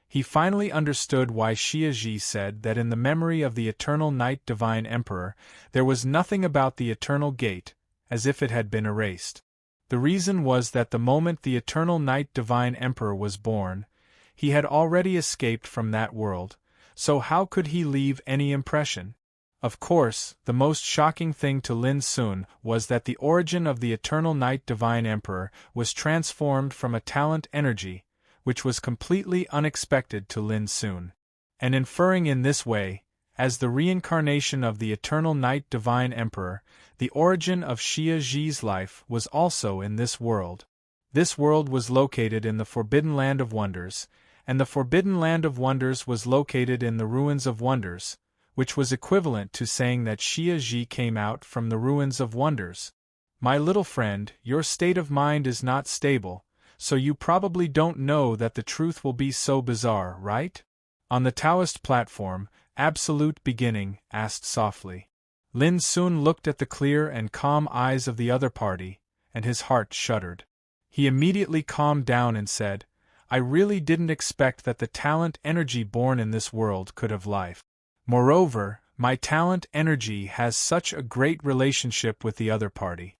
He finally understood why Xia Ji said that in the memory of the Eternal Night Divine Emperor, there was nothing about the Eternal Gate, as if it had been erased. The reason was that the moment the Eternal Night Divine Emperor was born, he had already escaped from that world, so how could he leave any impression? Of course, the most shocking thing to Lin Sun was that the origin of the Eternal Night Divine Emperor was transformed from a talent energy, which was completely unexpected to Lin Sun. And inferring in this way, as the reincarnation of the Eternal Night Divine Emperor, the origin of Xia Ji's life was also in this world. This world was located in the Forbidden Land of Wonders, and the Forbidden Land of Wonders was located in the Ruins of Wonders, which was equivalent to saying that Xia Ji came out from the Ruins of Wonders. My little friend, your state of mind is not stable, so you probably don't know that the truth will be so bizarre, right? On the Taoist platform, Absolute Beginning asked softly. Lin Sun looked at the clear and calm eyes of the other party, and his heart shuddered. He immediately calmed down and said, "I really didn't expect that the talent energy born in this world could have life. Moreover, my talent energy has such a great relationship with the other party."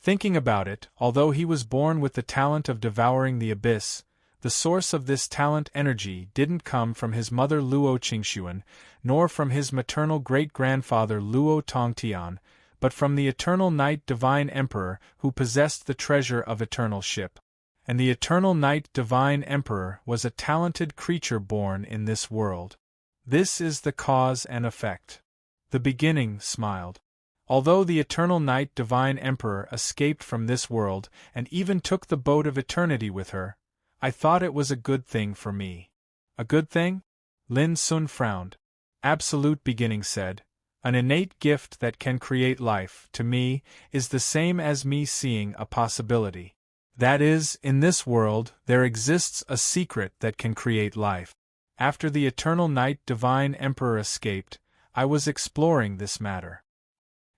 Thinking about it, although he was born with the talent of devouring the abyss, the source of this talent energy didn't come from his mother Luo Qingxuan, nor from his maternal great-grandfather Luo Tongtian, but from the Eternal Night Divine Emperor who possessed the treasure of eternal ship. And the Eternal Night Divine Emperor was a talented creature born in this world. This is the cause and effect. The Beginning smiled. Although the Eternal Night Divine Emperor escaped from this world and even took the boat of eternity with her, I thought it was a good thing for me. A good thing? Lin Sun frowned. Absolute Beginning said, "An innate gift that can create life, to me, is the same as me seeing a possibility. That is, in this world, there exists a secret that can create life. After the Eternal Night Divine Emperor escaped, I was exploring this matter.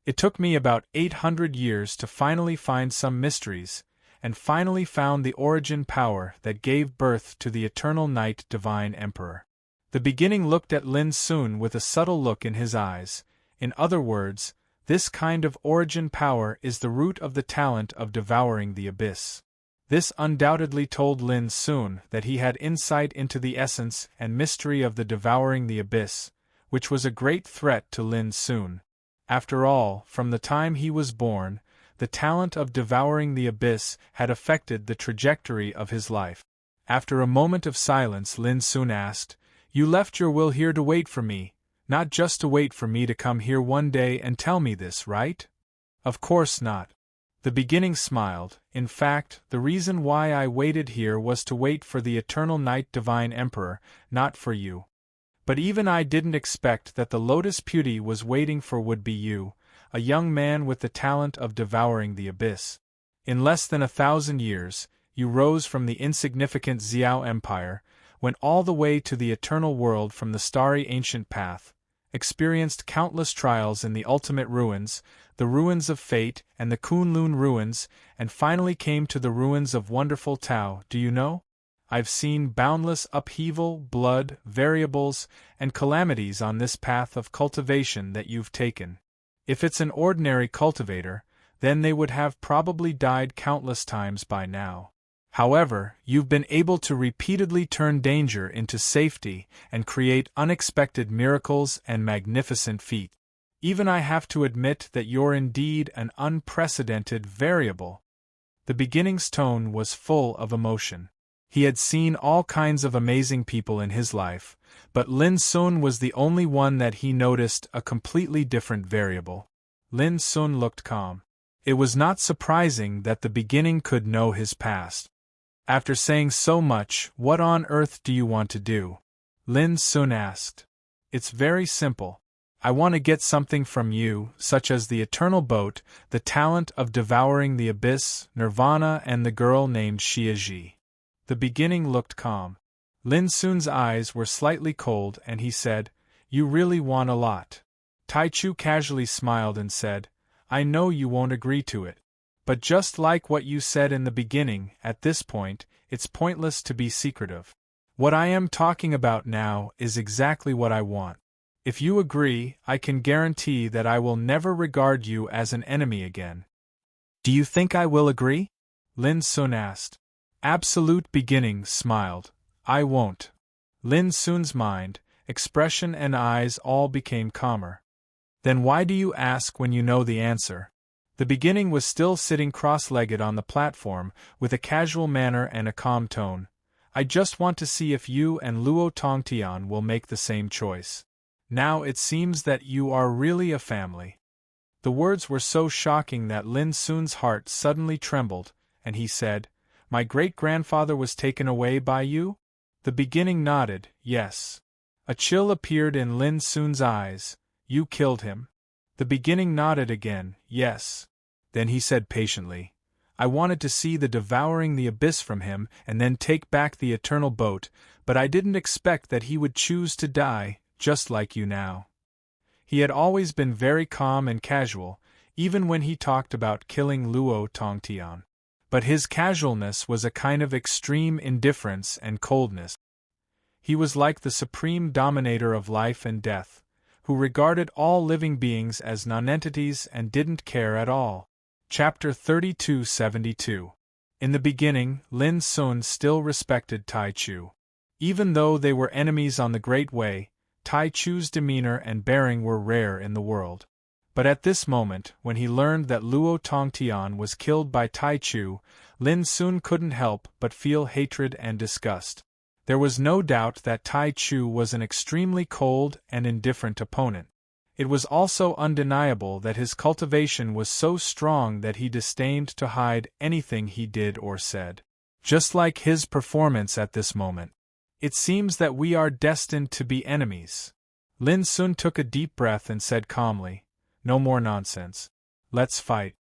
It took me about 800 years to finally find some mysteries, and finally found the origin power that gave birth to the Eternal Night Divine Emperor." The Beginning looked at Lin Sun with a subtle look in his eyes. In other words, this kind of origin power is the root of the talent of devouring the abyss. This undoubtedly told Lin Sun that he had insight into the essence and mystery of the devouring the abyss, which was a great threat to Lin Sun. After all, from the time he was born, the talent of devouring the abyss had affected the trajectory of his life. After a moment of silence, Lin soon asked, "You left your will here to wait for me, not just to wait for me to come here one day and tell me this, right?" "Of course not." The beginning smiled. "In fact, the reason why I waited here was to wait for the eternal night divine emperor, not for you. But even I didn't expect that the Lotus Beauty was waiting for would be you, a young man with the talent of devouring the abyss. In less than 1,000 years, you rose from the insignificant Xiao Empire, went all the way to the eternal world from the starry ancient path, experienced countless trials in the ultimate ruins, the ruins of fate and the Kunlun ruins, and finally came to the ruins of wonderful Tao. Do you know? I've seen boundless upheaval, blood, variables, and calamities on this path of cultivation that you've taken. If it's an ordinary cultivator, then they would have probably died countless times by now. However, you've been able to repeatedly turn danger into safety and create unexpected miracles and magnificent feats. Even I have to admit that you're indeed an unprecedented variable." The beginning's tone was full of emotion. He had seen all kinds of amazing people in his life, but Lin Sun was the only one that he noticed a completely different variable. Lin Sun looked calm. It was not surprising that the beginning could know his past. "After saying so much, what on earth do you want to do?" Lin Sun asked. "It's very simple. I want to get something from you, such as the eternal boat, the talent of devouring the abyss, nirvana, and the girl named Xiaji." The beginning looked calm. Lin Sun's eyes were slightly cold and he said, "You really want a lot." Taichu casually smiled and said, "I know you won't agree to it. But just like what you said in the beginning, at this point, it's pointless to be secretive. What I am talking about now is exactly what I want. If you agree, I can guarantee that I will never regard you as an enemy again." "Do you think I will agree?" Lin Sun asked. Absolute Beginning smiled. "I won't." Lin Sun's mind, expression and eyes all became calmer. "Then why do you ask when you know the answer?" The beginning was still sitting cross-legged on the platform, with a casual manner and a calm tone. "I just want to see if you and Luo Tongtian will make the same choice. Now it seems that you are really a family." The words were so shocking that Lin Sun's heart suddenly trembled, and he said, "My great-grandfather was taken away by you?" The beginning nodded, "Yes." A chill appeared in Lin Sun's eyes. "You killed him?" The beginning nodded again, "Yes." Then he said patiently, "I wanted to see the devouring the abyss from him and then take back the eternal boat, but I didn't expect that he would choose to die, just like you now." He had always been very calm and casual, even when he talked about killing Luo Tongtian. But his casualness was a kind of extreme indifference and coldness. He was like the supreme dominator of life and death, who regarded all living beings as nonentities and didn't care at all. Chapter 3272. In the beginning, Lin Sun still respected Tai Chu. Even though they were enemies on the Great Way, Tai Chu's demeanor and bearing were rare in the world. But at this moment, when he learned that Luo Tongtian was killed by Tai Chu, Lin Sun couldn't help but feel hatred and disgust. There was no doubt that Tai Chu was an extremely cold and indifferent opponent. It was also undeniable that his cultivation was so strong that he disdained to hide anything he did or said. Just like his performance at this moment. "It seems that we are destined to be enemies." Lin Sun took a deep breath and said calmly, "No more nonsense. Let's fight."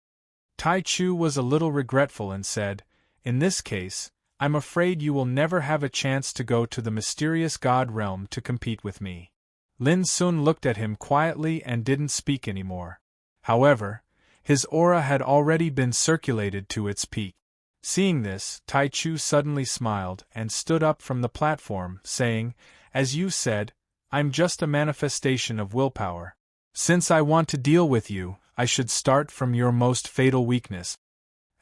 Tai Chu was a little regretful and said, "In this case, I'm afraid you will never have a chance to go to the mysterious God realm to compete with me." Lin Sun looked at him quietly and didn't speak anymore. However, his aura had already been circulated to its peak. Seeing this, Tai Chu suddenly smiled and stood up from the platform, saying, "As you said, I'm just a manifestation of willpower. Since I want to deal with you, I should start from your most fatal weakness."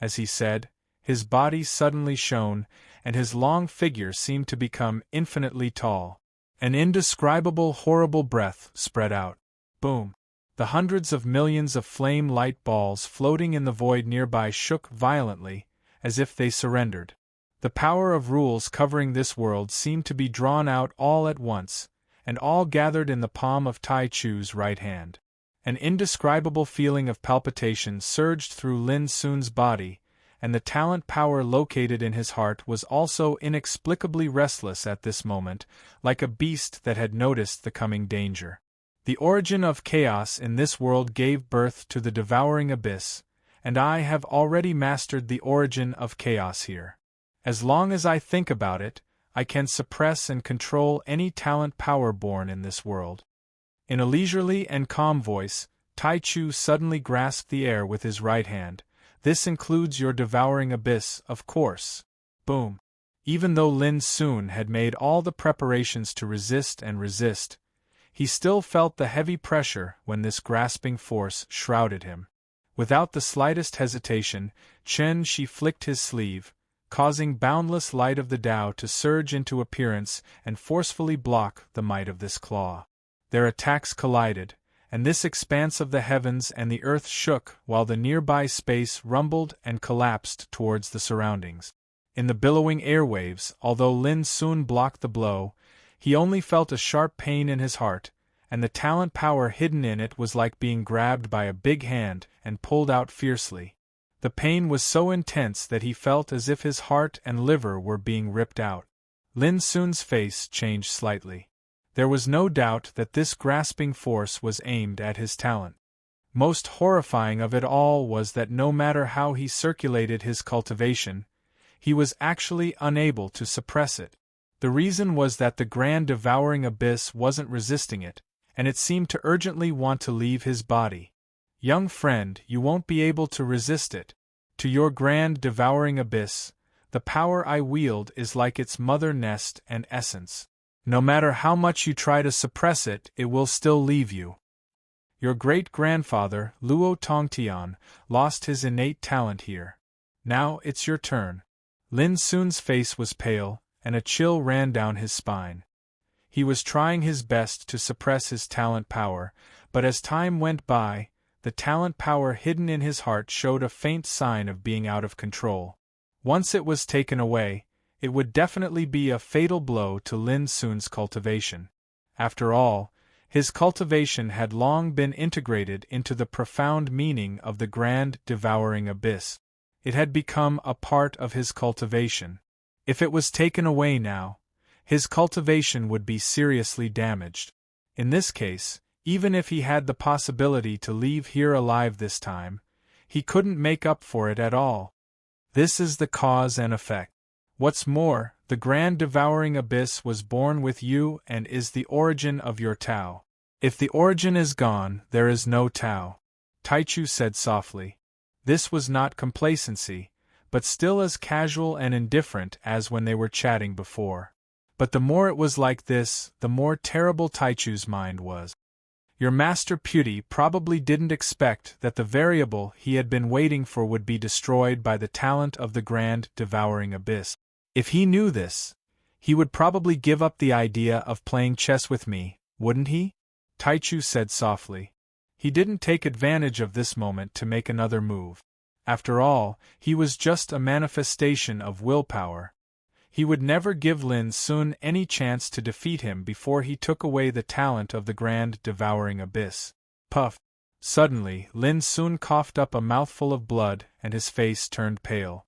As he said, his body suddenly shone, and his long figure seemed to become infinitely tall. An indescribable horrible breath spread out. Boom! The hundreds of millions of flame-light balls floating in the void nearby shook violently, as if they surrendered. The power of rules covering this world seemed to be drawn out all at once, and all gathered in the palm of Tai Chu's right hand. An indescribable feeling of palpitation surged through Lin Sun's body, and the talent power located in his heart was also inexplicably restless at this moment, like a beast that had noticed the coming danger. The origin of chaos in this world gave birth to the devouring abyss, and I have already mastered the origin of chaos here. As long as I think about it, I can suppress and control any talent power born in this world. In a leisurely and calm voice, Tai Chu suddenly grasped the air with his right hand. This includes your devouring abyss, of course. Boom. Even though Lin Sun had made all the preparations to resist, he still felt the heavy pressure when this grasping force shrouded him. Without the slightest hesitation, Chen Shi flicked his sleeve, causing boundless light of the Tao to surge into appearance and forcefully block the might of this claw. Their attacks collided, and this expanse of the heavens and the earth shook while the nearby space rumbled and collapsed towards the surroundings. In the billowing airwaves, although Lin Sun blocked the blow, he only felt a sharp pain in his heart, and the talent power hidden in it was like being grabbed by a big hand and pulled out fiercely. The pain was so intense that he felt as if his heart and liver were being ripped out. Lin Sun's face changed slightly. There was no doubt that this grasping force was aimed at his talent. Most horrifying of it all was that no matter how he circulated his cultivation, he was actually unable to suppress it. The reason was that the grand devouring abyss wasn't resisting it, and it seemed to urgently want to leave his body. Young friend, you won't be able to resist it. To your grand devouring abyss, the power I wield is like its mother nest and essence. No matter how much you try to suppress it, it will still leave you. Your great-grandfather, Luo Tongtian, lost his innate talent here. Now it's your turn. Lin Sun's face was pale, and a chill ran down his spine. He was trying his best to suppress his talent power, but as time went by, the talent power hidden in his heart showed a faint sign of being out of control. Once it was taken away, it would definitely be a fatal blow to Lin Sun's cultivation. After all, his cultivation had long been integrated into the profound meaning of the grand devouring abyss. It had become a part of his cultivation. If it was taken away now, his cultivation would be seriously damaged. In this case, even if he had the possibility to leave here alive this time, he couldn't make up for it at all. This is the cause and effect. What's more, the grand devouring abyss was born with you and is the origin of your Tao. If the origin is gone, there is no Tao. Tai Chu said softly. This was not complacency, but still as casual and indifferent as when they were chatting before. But the more it was like this, the more terrible Tai Chu's mind was. Your master Putti probably didn't expect that the variable he had been waiting for would be destroyed by the talent of the grand devouring abyss. If he knew this, he would probably give up the idea of playing chess with me, wouldn't he? Tai Chu said softly. He didn't take advantage of this moment to make another move. After all, he was just a manifestation of willpower. He would never give Lin Sun any chance to defeat him before he took away the talent of the grand devouring abyss. Puff! Suddenly, Lin Sun coughed up a mouthful of blood and his face turned pale.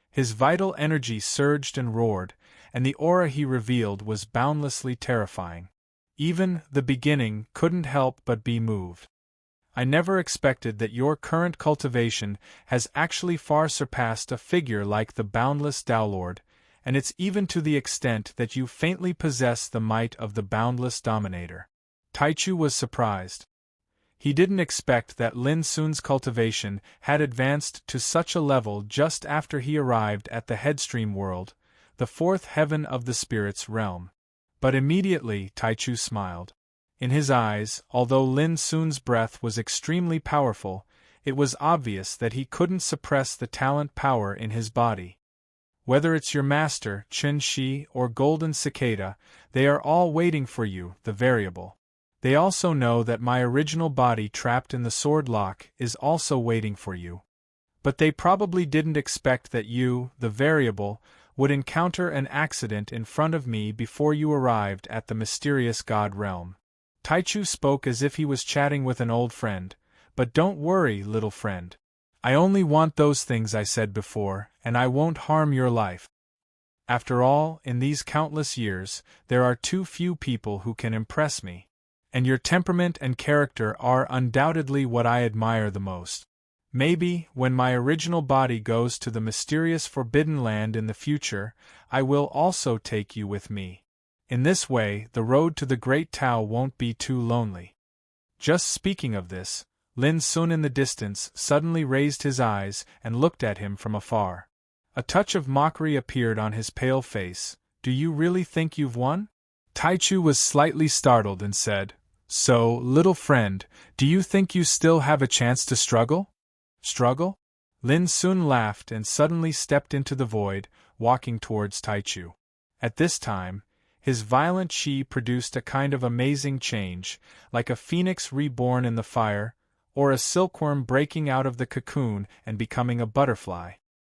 His vital energy surged and roared, and the aura he revealed was boundlessly terrifying. Even the beginning couldn't help but be moved. I never expected that your current cultivation has actually far surpassed a figure like the boundless Tao Lord, and it's even to the extent that you faintly possess the might of the boundless Dominator. Tai Chu was surprised. He didn't expect that Lin Sun's cultivation had advanced to such a level just after he arrived at the Headstream world, the fourth heaven of the spirit's realm. But immediately Tai Chu smiled. In his eyes, although Lin Sun's breath was extremely powerful, it was obvious that he couldn't suppress the talent power in his body. Whether it's your master, Chen Shi, or Golden Cicada, they are all waiting for you, the variable. They also know that my original body trapped in the sword lock is also waiting for you. But they probably didn't expect that you, the variable, would encounter an accident in front of me before you arrived at the mysterious god realm. Taichu spoke as if he was chatting with an old friend, but don't worry, little friend. I only want those things I said before, and I won't harm your life. After all, in these countless years, there are too few people who can impress me. And your temperament and character are undoubtedly what I admire the most. Maybe, when my original body goes to the mysterious Forbidden Land in the future, I will also take you with me. In this way, the road to the Great Tao won't be too lonely. Just speaking of this, Lin Sun in the distance suddenly raised his eyes and looked at him from afar. A touch of mockery appeared on his pale face. Do you really think you've won? Taichu was slightly startled and said, So, little friend, do you think you still have a chance to struggle? Struggle? Lin Sun laughed and suddenly stepped into the void, walking towards Taichu. At this time, his violent chi produced a kind of amazing change, like a phoenix reborn in the fire, or a silkworm breaking out of the cocoon and becoming a butterfly.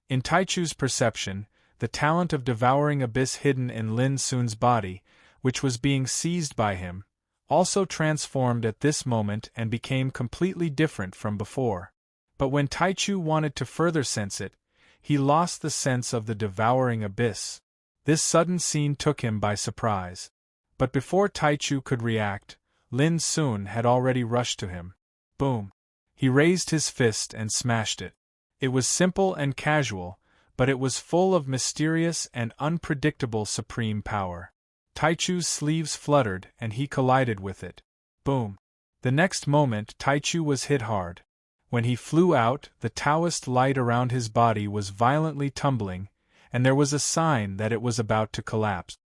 In Taichu's perception, the talent of devouring abyss hidden in Lin Sun's body, which was being seized by him, also transformed at this moment and became completely different from before. But when Taichu wanted to further sense it, he lost the sense of the devouring abyss. This sudden scene took him by surprise. But before Taichu could react, Lin Sun had already rushed to him. Boom! He raised his fist and smashed it. It was simple and casual, but it was full of mysterious and unpredictable supreme power. Taichu's sleeves fluttered and he collided with it. Boom! The next moment Taichu was hit hard. When he flew out, the Taoist light around his body was violently tumbling, and there was a sign that it was about to collapse.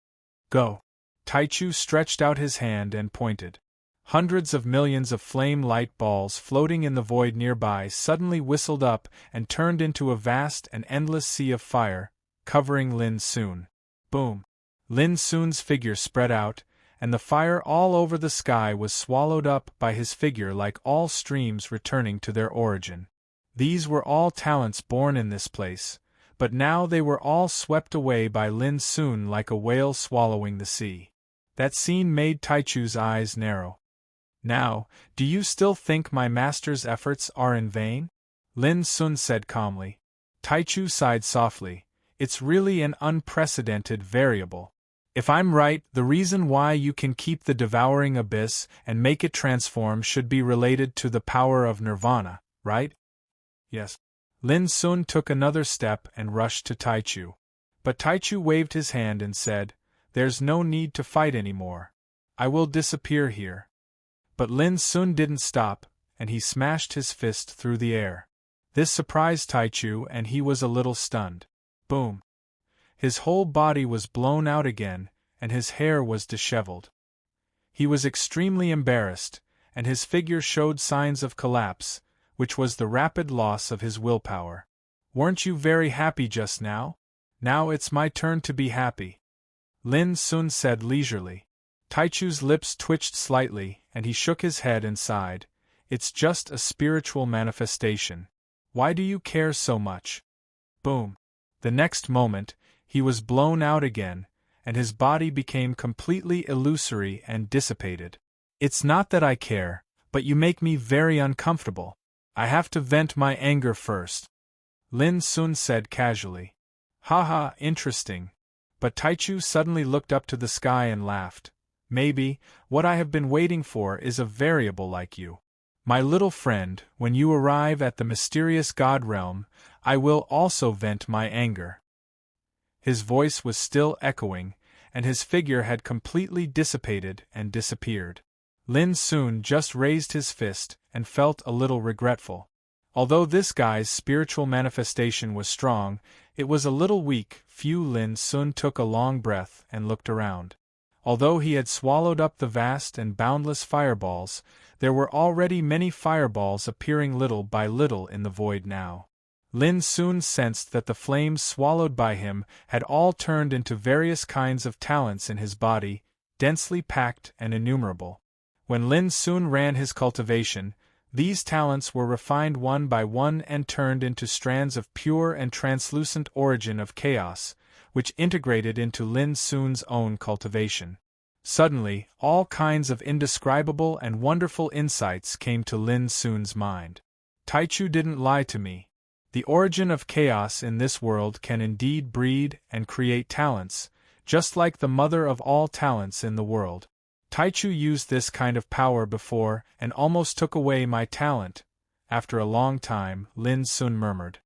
Go! Taichu stretched out his hand and pointed. Hundreds of millions of flame light balls floating in the void nearby suddenly whistled up and turned into a vast and endless sea of fire, covering Lin Sun. Boom! Lin Sun's figure spread out, and the fire all over the sky was swallowed up by his figure like all streams returning to their origin. These were all talents born in this place, but now they were all swept away by Lin Sun like a whale swallowing the sea. That scene made Taichu's eyes narrow. Now, do you still think my master's efforts are in vain? Lin Sun said calmly. Taichu sighed softly. It's really an unprecedented variable. If I'm right, the reason why you can keep the devouring abyss and make it transform should be related to the power of nirvana, right? Yes. Lin Sun took another step and rushed to Taichu. But Taichu waved his hand and said, There's no need to fight anymore. I will disappear here. But Lin Sun didn't stop, and he smashed his fist through the air. This surprised Taichu and he was a little stunned. Boom! His whole body was blown out again, and his hair was disheveled. He was extremely embarrassed, and his figure showed signs of collapse, which was the rapid loss of his willpower. Weren't you very happy just now? Now it's my turn to be happy. Lin Sun said leisurely. Taichu's lips twitched slightly, and he shook his head and sighed. It's just a spiritual manifestation. Why do you care so much? Boom! The next moment, he was blown out again, and his body became completely illusory and dissipated. It's not that I care, but you make me very uncomfortable. I have to vent my anger first. Lin Sun said casually. Haha, interesting. But Taichu suddenly looked up to the sky and laughed. Maybe, what I have been waiting for is a variable like you. My little friend, when you arrive at the mysterious God realm, I will also vent my anger. His voice was still echoing, and his figure had completely dissipated and disappeared. Lin Sun just raised his fist and felt a little regretful. Although this guy's spiritual manifestation was strong, it was a little weak. Lin Sun took a long breath and looked around. Although he had swallowed up the vast and boundless fireballs, there were already many fireballs appearing little by little in the void now. Lin Sun sensed that the flames swallowed by him had all turned into various kinds of talents in his body, densely packed and innumerable. When Lin soon ran his cultivation, these talents were refined one by one and turned into strands of pure and translucent origin of chaos, which integrated into Lin Sun's own cultivation. Suddenly, all kinds of indescribable and wonderful insights came to Lin Sun's mind. Taichu didn't lie to me. The origin of chaos in this world can indeed breed and create talents, just like the mother of all talents in the world. Taichu used this kind of power before and almost took away my talent. After a long time, Lin Sun murmured.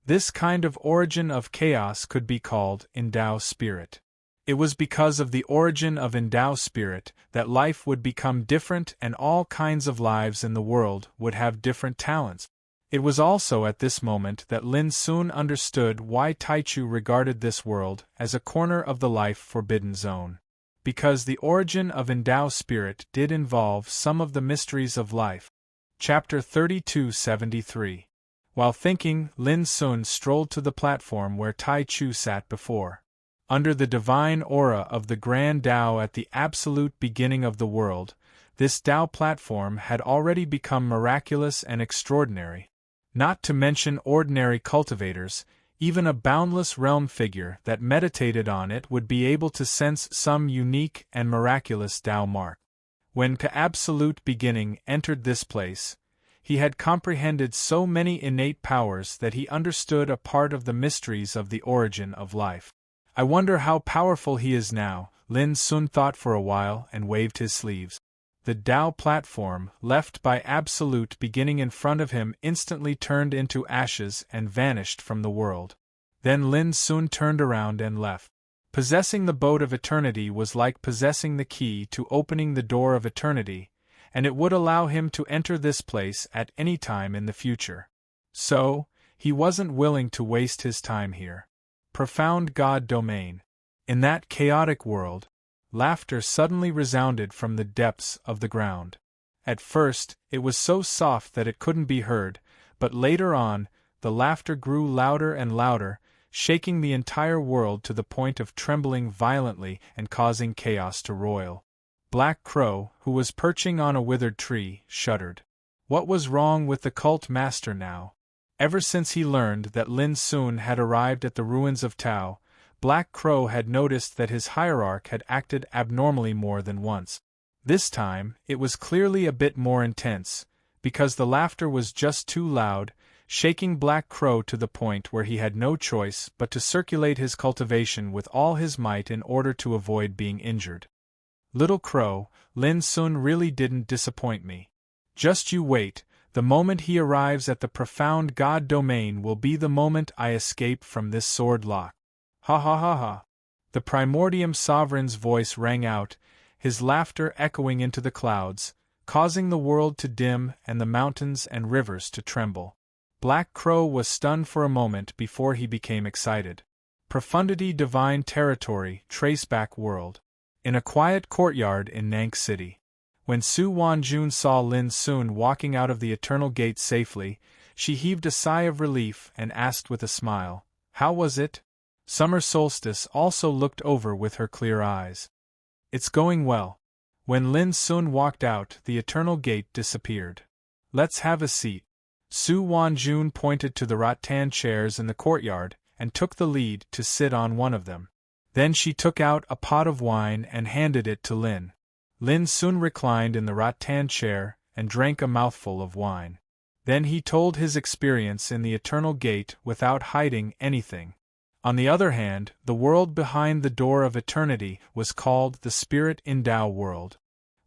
This kind of origin of chaos could be called Endao Spirit. It was because of the origin of Endao Spirit that life would become different and all kinds of lives in the world would have different talents. It was also at this moment that Lin Sun understood why Taichu regarded this world as a corner of the life forbidden zone. Because the origin of Endao Spirit did involve some of the mysteries of life. Chapter 3273. While thinking, Lin Sun strolled to the platform where Taichu sat before. Under the divine aura of the Grand Tao at the absolute beginning of the world, this Tao platform had already become miraculous and extraordinary. Not to mention ordinary cultivators, even a boundless realm figure that meditated on it would be able to sense some unique and miraculous Tao mark. When the absolute beginning entered this place, he had comprehended so many innate powers that he understood a part of the mysteries of the origin of life. I wonder how powerful he is now, Lin Sun thought for a while and waved his sleeves. The Tao platform, left by absolute beginning in front of him, instantly turned into ashes and vanished from the world. Then Lin Sun turned around and left. Possessing the boat of eternity was like possessing the key to opening the door of eternity, and it would allow him to enter this place at any time in the future. So, he wasn't willing to waste his time here. Profound God domain. In that chaotic world, laughter suddenly resounded from the depths of the ground. At first, it was so soft that it couldn't be heard, but later on, the laughter grew louder and louder, shaking the entire world to the point of trembling violently and causing chaos to roil. Black Crow, who was perching on a withered tree, shuddered. What was wrong with the cult master now? Ever since he learned that Lin Sun had arrived at the ruins of Tao, Black Crow had noticed that his hierarch had acted abnormally more than once. This time, it was clearly a bit more intense, because the laughter was just too loud, shaking Black Crow to the point where he had no choice but to circulate his cultivation with all his might in order to avoid being injured. Little Crow, Lin Sun really didn't disappoint me. Just you wait, the moment he arrives at the profound God domain will be the moment I escape from this sword lock. Ha ha ha ha. The Primordium Sovereign's voice rang out, his laughter echoing into the clouds, causing the world to dim and the mountains and rivers to tremble. Black Crow was stunned for a moment before he became excited. Profundity Divine Territory, Traceback World. In a quiet courtyard in Nank City. When Su Wanjun saw Lin Sun walking out of the Eternal Gate safely, she heaved a sigh of relief and asked with a smile, "How was it?" Summer Solstice also looked over with her clear eyes. "It's going well." When Lin Sun walked out, the Eternal Gate disappeared. "Let's have a seat." Su Wanjun pointed to the rattan chairs in the courtyard and took the lead to sit on one of them. Then she took out a pot of wine and handed it to Lin. Lin Sun reclined in the rattan chair and drank a mouthful of wine. Then he told his experience in the Eternal Gate without hiding anything. On the other hand, the world behind the door of eternity was called the Spirit Endao world.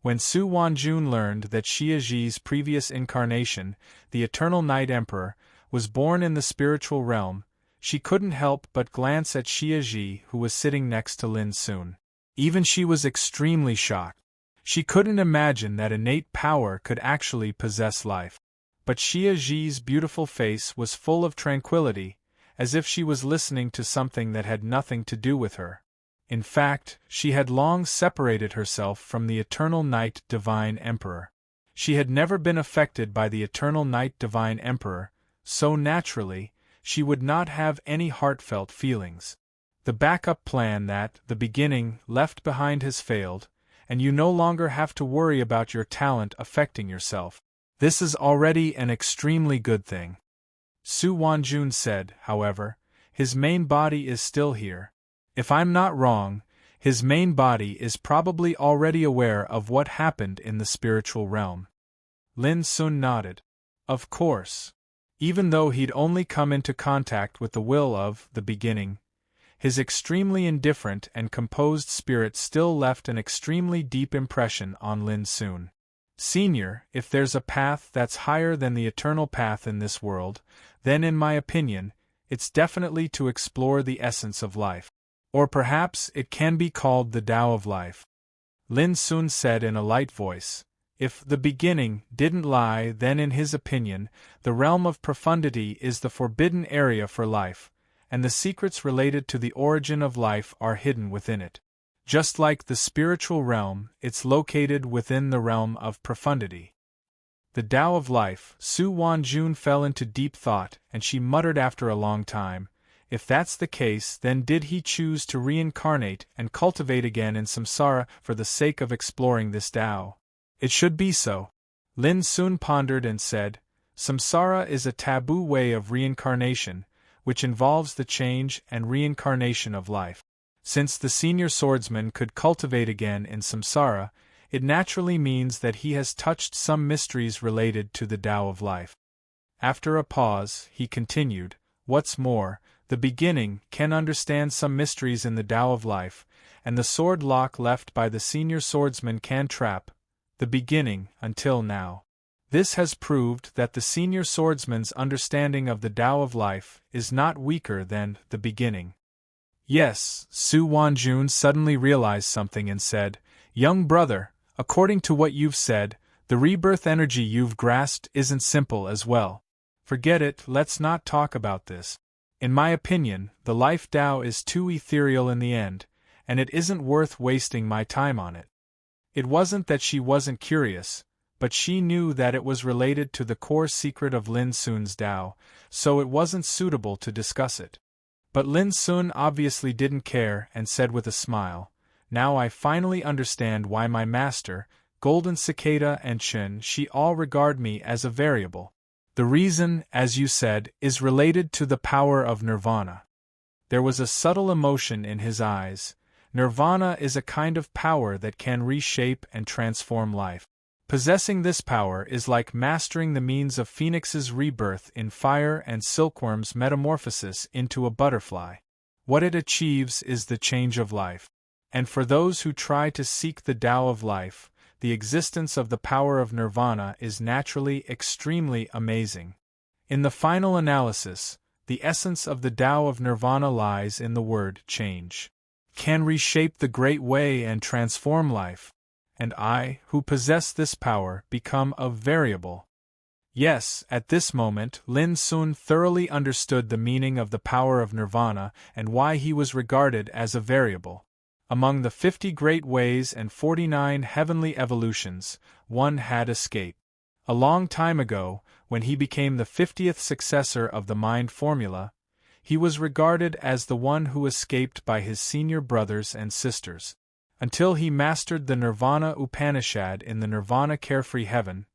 When Su Wanjun learned that Xia Ji's previous incarnation, the Eternal Night Emperor, was born in the spiritual realm, she couldn't help but glance at Xia Ji, who was sitting next to Lin Sun. Even she was extremely shocked. She couldn't imagine that innate power could actually possess life. But Xia Ji's beautiful face was full of tranquility, as if she was listening to something that had nothing to do with her. In fact, she had long separated herself from the Eternal Night Divine Emperor. She had never been affected by the Eternal Night Divine Emperor, so naturally, she would not have any heartfelt feelings. The backup plan that, the beginning, left behind has failed, and you no longer have to worry about your talent affecting yourself. This is already an extremely good thing. Su Wanjun said, however, his main body is still here. If I'm not wrong, his main body is probably already aware of what happened in the spiritual realm. Lin Sun nodded. Of course. Even though he'd only come into contact with the will of the beginning, his extremely indifferent and composed spirit still left an extremely deep impression on Lin Sun. Senior, if there's a path that's higher than the eternal path in this world, then in my opinion, it's definitely to explore the essence of life. Or perhaps it can be called the Tao of life. Lin Sun said in a light voice. If the beginning didn't lie, then in his opinion, the realm of profundity is the forbidden area for life, and the secrets related to the origin of life are hidden within it. Just like the spiritual realm, it's located within the realm of profundity. The Tao of life. Su Wanjun fell into deep thought, and she muttered after a long time, if that's the case, then did he choose to reincarnate and cultivate again in samsara for the sake of exploring this Tao? It should be so. Lin Sun pondered and said, samsara is a taboo way of reincarnation, which involves the change and reincarnation of life. Since the senior swordsman could cultivate again in samsara, it naturally means that he has touched some mysteries related to the Tao of life. After a pause, he continued, what's more, the beginning can understand some mysteries in the Tao of life, and the sword lock left by the senior swordsman can trap the beginning until now. This has proved that the senior swordsman's understanding of the Tao of life is not weaker than the beginning. Yes, Su Wanjun suddenly realized something and said, young brother, according to what you've said, the rebirth energy you've grasped isn't simple as well. Forget it, let's not talk about this. In my opinion, the life Tao is too ethereal in the end, and it isn't worth wasting my time on it. It wasn't that she wasn't curious, but she knew that it was related to the core secret of Lin Sun's Tao, so it wasn't suitable to discuss it. But Lin Sun obviously didn't care and said with a smile, now I finally understand why my master, Golden Cicada and Chen Shi all regard me as a variable. The reason, as you said, is related to the power of nirvana. There was a subtle emotion in his eyes. Nirvana is a kind of power that can reshape and transform life. Possessing this power is like mastering the means of Phoenix's rebirth in fire and silkworm's metamorphosis into a butterfly. What it achieves is the change of life. And for those who try to seek the Tao of life, the existence of the power of nirvana is naturally extremely amazing. In the final analysis, the essence of the Tao of nirvana lies in the word change. Can reshape the great way and transform life. And I, who possess this power, become a variable. Yes, at this moment, Lin Sun thoroughly understood the meaning of the power of nirvana and why he was regarded as a variable. Among the 50 great ways and 49 heavenly evolutions, one had escaped. A long time ago, when he became the 50th successor of the mind formula, he was regarded as the one who escaped by his senior brothers and sisters. Until he mastered the Nirvana Upanishad in the Nirvana Carefree Heaven,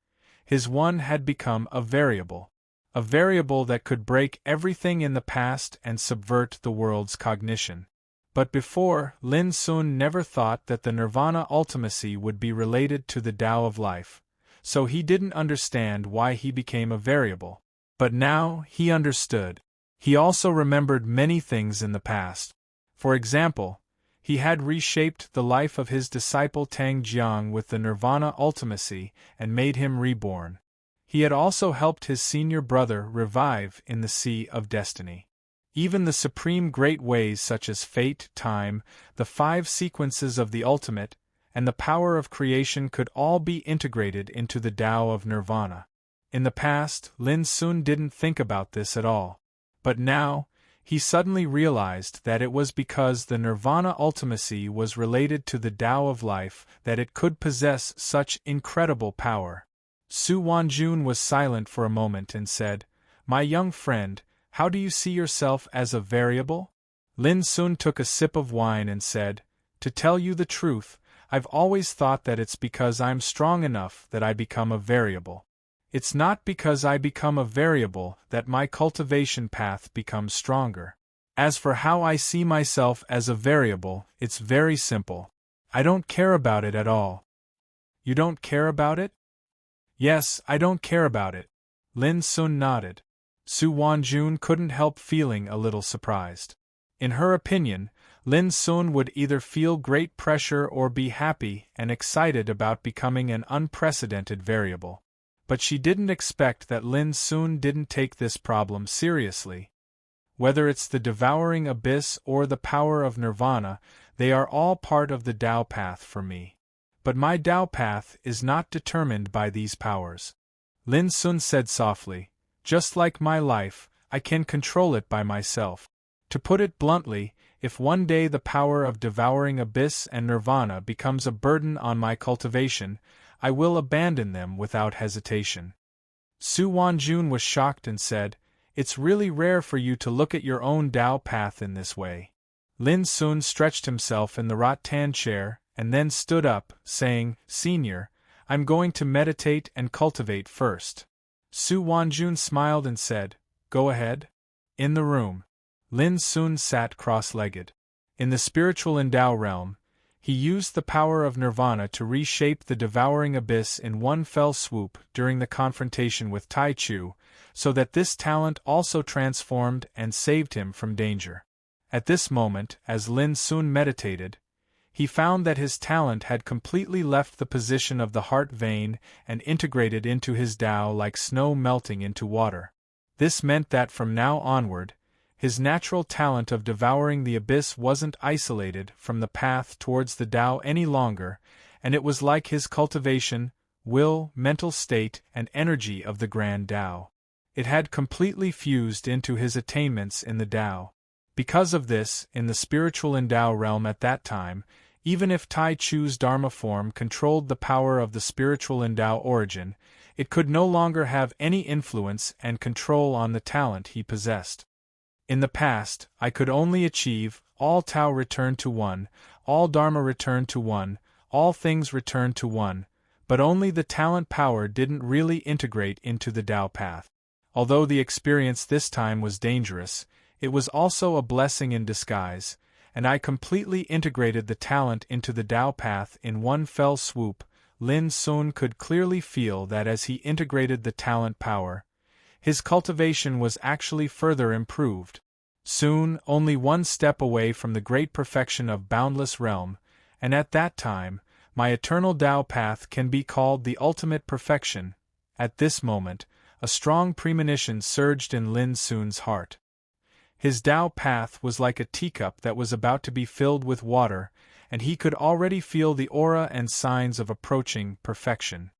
his one had become a variable that could break everything in the past and subvert the world's cognition. But before, Lin Sun never thought that the Nirvana ultimacy would be related to the Tao of life, so he didn't understand why he became a variable. But now, he understood. He also remembered many things in the past. For example, he had reshaped the life of his disciple Tang Jiang with the Nirvana ultimacy and made him reborn. He had also helped his senior brother revive in the Sea of Destiny. Even the supreme great ways such as fate, time, the 5 sequences of the ultimate, and the power of creation could all be integrated into the Tao of Nirvana. In the past, Lin Sun didn't think about this at all. But now, he suddenly realized that it was because the Nirvana ultimacy was related to the Tao of life that it could possess such incredible power. Su Wanjun was silent for a moment and said, "My young friend, how do you see yourself as a variable?" Lin Sun took a sip of wine and said, "To tell you the truth, I've always thought that it's because I'm strong enough that I become a variable. It's not because I become a variable that my cultivation path becomes stronger. As for how I see myself as a variable, it's very simple. I don't care about it at all. You don't care about it? Yes, I don't care about it. Lin Sun nodded. Su Wanjun couldn't help feeling a little surprised. In her opinion, Lin Sun would either feel great pressure or be happy and excited about becoming an unprecedented variable. But she didn't expect that Lin Sun didn't take this problem seriously. Whether it's the devouring abyss or the power of nirvana, they are all part of the Tao path for me. But my Tao path is not determined by these powers. Lin Sun said softly, just like my life, I can control it by myself. To put it bluntly, if one day the power of devouring abyss and nirvana becomes a burden on my cultivation, I will abandon them without hesitation. Su Wanjun was shocked and said, It's really rare for you to look at your own Tao path in this way. Lin Sun stretched himself in the rattan chair and then stood up, saying, Senior, I'm going to meditate and cultivate first. Su Wanjun smiled and said, Go ahead. In the room, Lin Sun sat cross-legged. In the spiritual Endao realm, he used the power of nirvana to reshape the devouring abyss in one fell swoop during the confrontation with Tai Chu, so that this talent also transformed and saved him from danger. At this moment, as Lin Sun meditated, he found that his talent had completely left the position of the heart vein and integrated into his Tao like snow melting into water. This meant that from now onward, his natural talent of devouring the abyss wasn't isolated from the path towards the Tao any longer, and it was like his cultivation, will, mental state, and energy of the Grand Tao. It had completely fused into his attainments in the Tao. Because of this, in the spiritual Endao realm at that time, even if Tai Chu's Dharma form controlled the power of the spiritual Endao origin, it could no longer have any influence and control on the talent he possessed. In the past, I could only achieve, all Tao return to one, all Dharma return to one, all things return to one, but only the talent power didn't really integrate into the Tao path. Although the experience this time was dangerous, it was also a blessing in disguise, and I completely integrated the talent into the Tao path in one fell swoop. Lin Sun could clearly feel that as he integrated the talent power, his cultivation was actually further improved. Soon, only one step away from the great perfection of boundless realm, and at that time, my eternal Tao path can be called the ultimate perfection. At this moment, a strong premonition surged in Lin Sun's heart. His Tao path was like a teacup that was about to be filled with water, and he could already feel the aura and signs of approaching perfection.